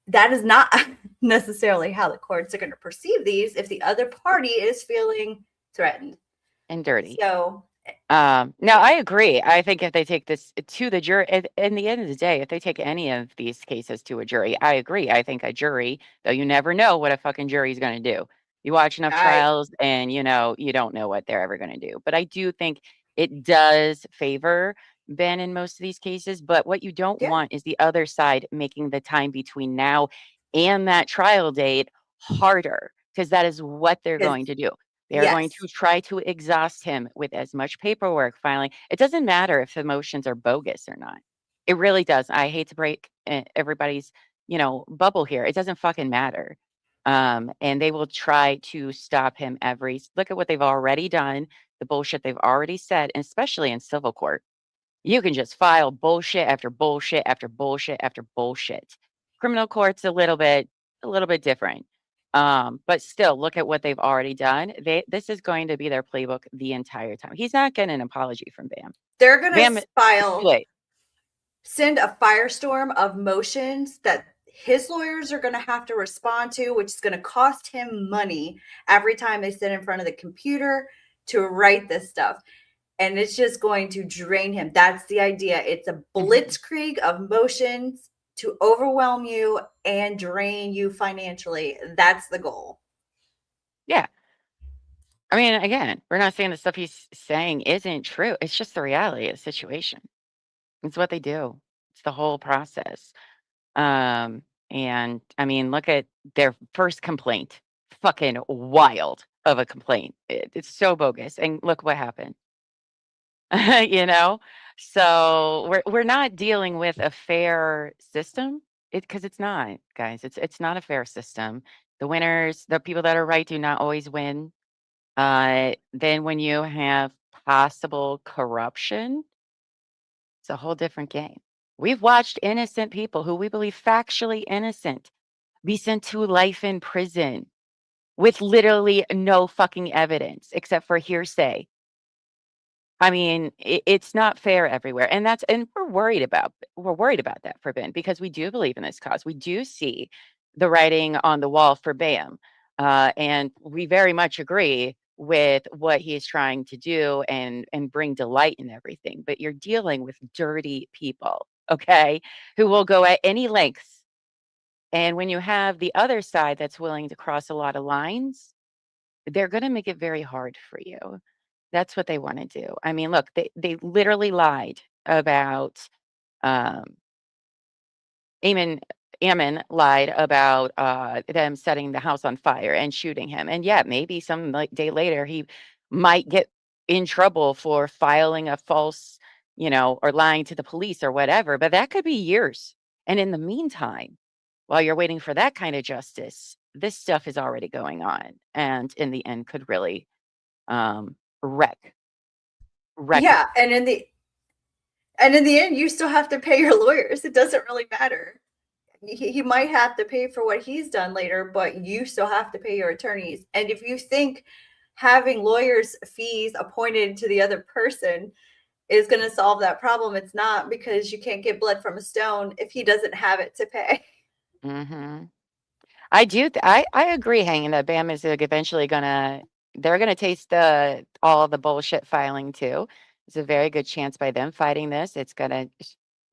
That is not necessarily how the courts are going to perceive these if the other party is feeling threatened and dirty. So, no, I agree. I think if they take this to the jury, in the end of the day, if they take any of these cases to a jury, I agree. I think a jury, though you never know what a fucking jury is going to do. You watch enough trials and you don't know what they're ever going to do. But I do think it does favor Ben in most of these cases. But what you don't want is the other side making the time between now and that trial date harder, because that is what they're going to do. They're going to try to exhaust him with as much paperwork filing. It doesn't matter if the motions are bogus or not. It really does. I hate to break everybody's, bubble here. It doesn't fucking matter. And they will try to stop him look at what they've already done, the bullshit they've already said, and especially in civil court. You can just file bullshit after bullshit after bullshit after bullshit. Criminal court's a little bit different. But still, look at what they've already done. This is going to be their playbook the entire time. He's not getting an apology from Bam. They're going to send a firestorm of motions that his lawyers are going to have to respond to, which is going to cost him money every time they sit in front of the computer to write this stuff. And it's just going to drain him. That's the idea. It's a blitzkrieg of motions to overwhelm you and drain you financially. That's the goal. Yeah. I mean, again, we're not saying the stuff he's saying isn't true. It's just the reality of the situation. It's what they do. It's the whole process. And I mean, look at their first complaint. Fucking wild of a complaint. It's so bogus. And look what happened. So we're not dealing with a fair system, because it's not, guys. It's not a fair system. The winners, the people that are right, do not always win. Then when you have possible corruption, it's a whole different game. We've watched innocent people who we believe factually innocent be sent to life in prison with literally no fucking evidence except for hearsay. I mean, it's not fair everywhere, and we're worried about that for Ben, because we do believe in this cause. We do see the writing on the wall for Bam, and we very much agree with what he is trying to do and bring delight in everything. But you're dealing with dirty people, okay, who will go at any lengths. And when you have the other side that's willing to cross a lot of lines, they're going to make it very hard for you. That's what they want to do. I mean, look, they literally lied about Ammon lied about them setting the house on fire and shooting him. And yeah, maybe some day later he might get in trouble for filing a false, or lying to the police or whatever, but that could be years. And in the meantime, while you're waiting for that kind of justice, this stuff is already going on, and in the end could really wreck. Yeah, and in the end, you still have to pay your lawyers. It doesn't really matter. He might have to pay for what he's done later, but you still have to pay your attorneys. And if you think having lawyers' fees appointed to the other person is going to solve that problem, it's not, because you can't get blood from a stone if he doesn't have it to pay. Mm-hmm. I do. I agree, Hanging, that Bam is eventually they're gonna taste all the bullshit filing too. There's a very good chance by them fighting this, it's gonna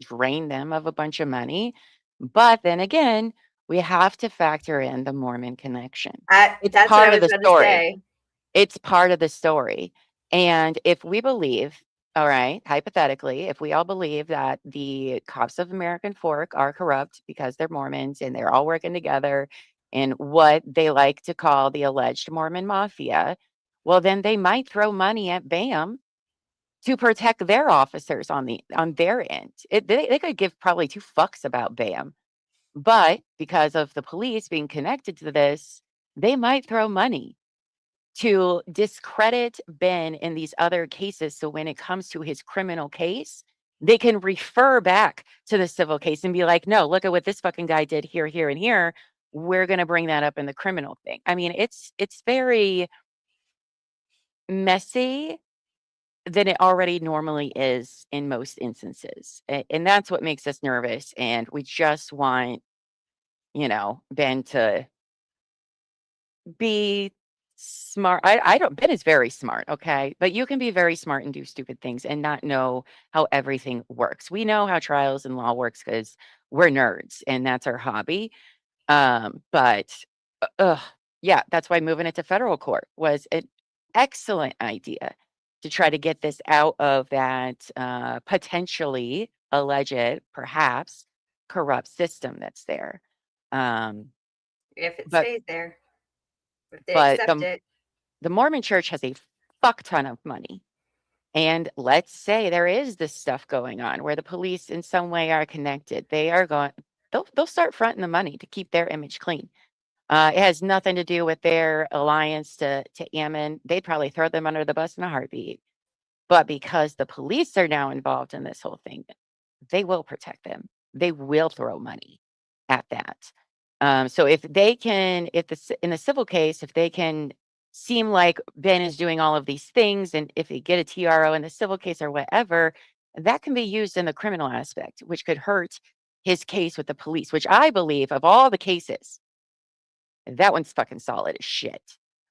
drain them of a bunch of money. But then again, we have to factor in the Mormon connection. It's That's part what I of was the going to story. say. It's part of the story. And if we believe, all right, hypothetically, if we all believe that the cops of American Fork are corrupt because they're Mormons and they're all working together in what they like to call the alleged Mormon mafia, well, then they might throw money at Bam to protect their officers on their end. They could give probably two fucks about Bam. But because of the police being connected to this, they might throw money to discredit Ben in these other cases. So when it comes to his criminal case, they can refer back to the civil case and be like, no, look at what this fucking guy did here, here, and here. We're going to bring that up in the criminal thing. I mean, it's very messy than it already normally is in most instances. And that's what makes us nervous. And we just want, Ben to be smart. I don't, Ben is very smart, okay? But you can be very smart and do stupid things and not know how everything works. We know how trials and law works because we're nerds and that's our hobby. But yeah, that's why moving it to federal court was an excellent idea to try to get this out of that potentially alleged, perhaps corrupt system that's there. If it But stays there, if they but accept it. the Mormon Church has a fuck ton of money. And let's say there is this stuff going on where the police in some way are connected. They'll start fronting the money to keep their image clean. It has nothing to do with their alliance to Ammon. They'd probably throw them under the bus in a heartbeat. But because the police are now involved in this whole thing, they will protect them. They will throw money at that. So if they can, in the civil case, if they can seem like Ben is doing all of these things, and if they get a TRO in the civil case or whatever, that can be used in the criminal aspect, which could hurt his case with the police, which I believe of all the cases, that one's fucking solid as shit.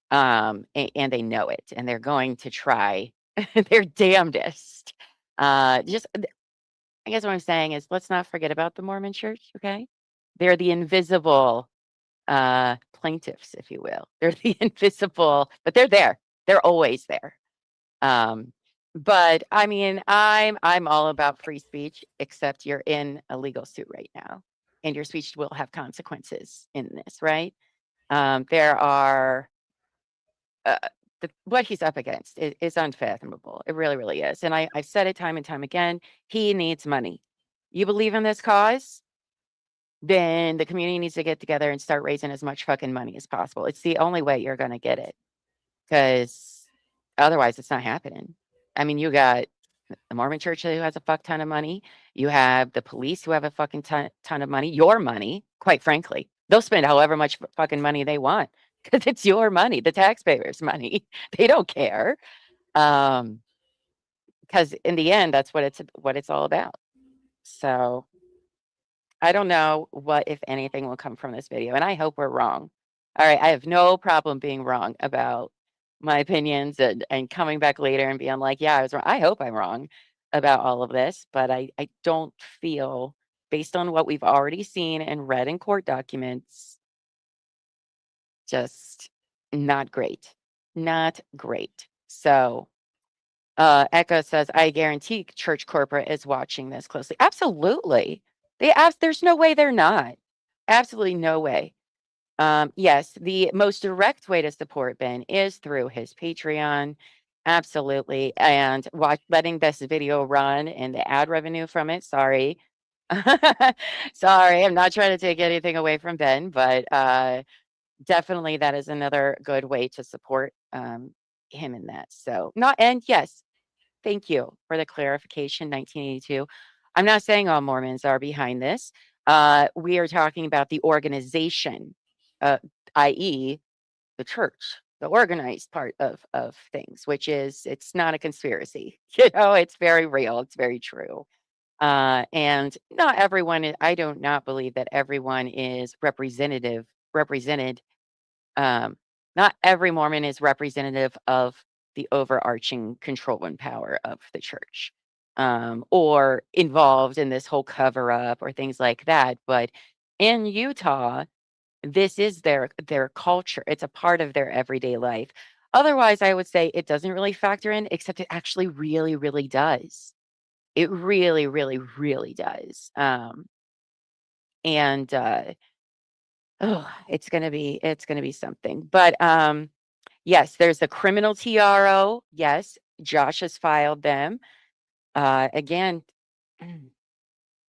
And they know it, and they're going to try their damnedest. I guess what I'm saying is let's not forget about the Mormon Church, okay? They're the invisible plaintiffs, if you will. They're the invisible, but they're there. They're always there. But I mean, I'm all about free speech, except you're in a legal suit right now, and your speech will have consequences in this, right? There are what he's up against is unfathomable. It really, really is. And I've said it time and time again. He needs money. You believe in this cause? Then the community needs to get together and start raising as much fucking money as possible. It's the only way you're going to get it, because otherwise it's not happening. I mean, you got the Mormon Church who has a fuck ton of money. You have the police who have a fucking ton of money. Your money, quite frankly. They'll spend however much fucking money they want because it's your money, the taxpayers' money. They don't care. Because in the end, that's what it's all about. So I don't know what, if anything, will come from this video, and I hope we're wrong. All right, I have no problem being wrong about my opinions and coming back later and being like, yeah, I was wrong. I hope I'm wrong about all of this, but I don't feel, based on what we've already seen and read in court documents, just not great. Not great. So Echo says, I guarantee church corporate is watching this closely. Absolutely. There's no way they're not. Absolutely no way. Yes, the most direct way to support Ben is through his Patreon. Absolutely. And letting this video run and the ad revenue from it. Sorry. Sorry, I'm not trying to take anything away from Ben, but definitely that is another good way to support him in that. So yes, thank you for the clarification, 1982. I'm not saying all Mormons are behind this. We are talking about the organization, i.e. the church, the organized part of things, which is, it's not a conspiracy. It's very real. It's very true. And not everyone, I do not believe that everyone is represented. Not every Mormon is representative of the overarching control and power of the church, or involved in this whole cover up or things like that. But in Utah, this is their culture. It's a part of their everyday life. Otherwise, I would say it doesn't really factor in, except it actually really, really does. It really, really, really does. And it's gonna be something. But yes, there's a criminal TRO. Yes, Josh has filed them. Again,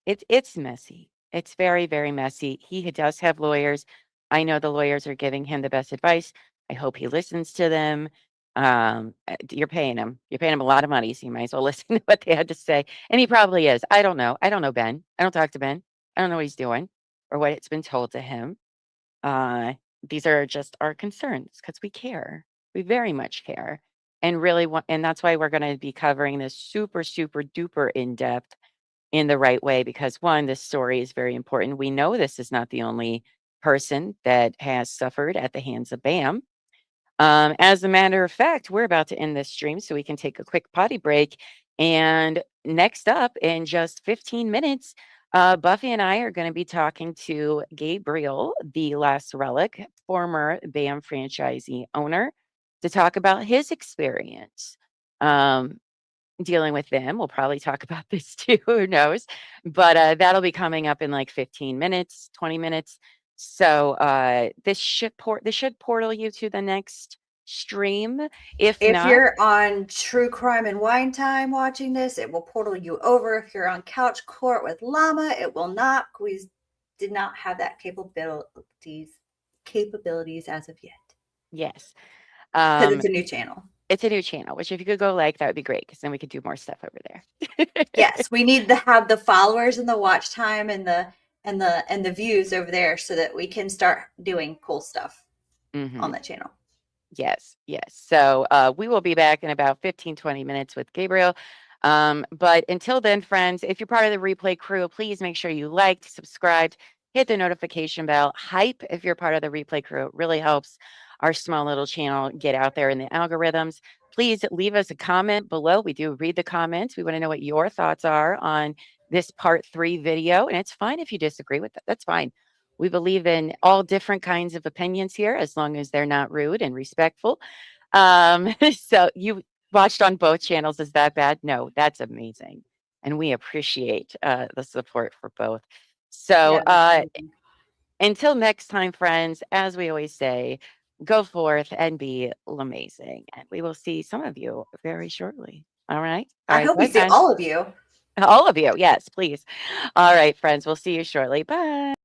it's messy. It's very, very messy. He does have lawyers. I know the lawyers are giving him the best advice. I hope he listens to them. You're paying him. You're paying him a lot of money, so you might as well listen to what they had to say. And he probably is. I don't know. I don't know Ben. I don't talk to Ben. I don't know what he's doing or what it's been told to him. These are just our concerns because we care. We very much care. and really and that's why we're going to be covering this super, super duper in depth in the right way, because one, this story is very important. We know this is not the only person that has suffered at the hands of BAM. As a matter of fact, we're about to end this stream so we can take a quick potty break. And next up, in just 15 minutes, Buffy and I are going to be talking to Gabriel, the last relic, former BAM franchisee owner, to talk about his experience dealing with them. We'll probably talk about this too, who knows? But that'll be coming up in like 15 minutes, 20 minutes. So this should portal you to the next stream. If not, you're on True Crime and Wine Time watching this, it will portal you over. If you're on Couch Court with Llama, it will not. We did not have that capabilities as of yet. Yes. Because it's a new channel. It's a new channel, which if you could go like, that would be great, because then we could do more stuff over there. Yes, we need to have the followers and the watch time and the views over there so that we can start doing cool stuff on that channel. Yes. So we will be back in about 15-20 minutes with Gabriel. But until then, friends, if you're part of the replay crew, please make sure you liked, subscribed, hit the notification bell. Hype if you're part of the replay crew. It really helps our small little channel get out there in the algorithms. Please leave us a comment below. We do read the comments. We want to know what your thoughts are on this part 3 video. And it's fine if you disagree with that. That's fine. We believe in all different kinds of opinions here, as long as they're not rude and respectful. So you watched on both channels. Is that bad? No, that's amazing. And we appreciate the support for both. So until next time, friends, as we always say, go forth and be amazing. And we will see some of you very shortly. All right. I hope we see all of you. All of you. Yes, please. All right, friends. We'll see you shortly. Bye.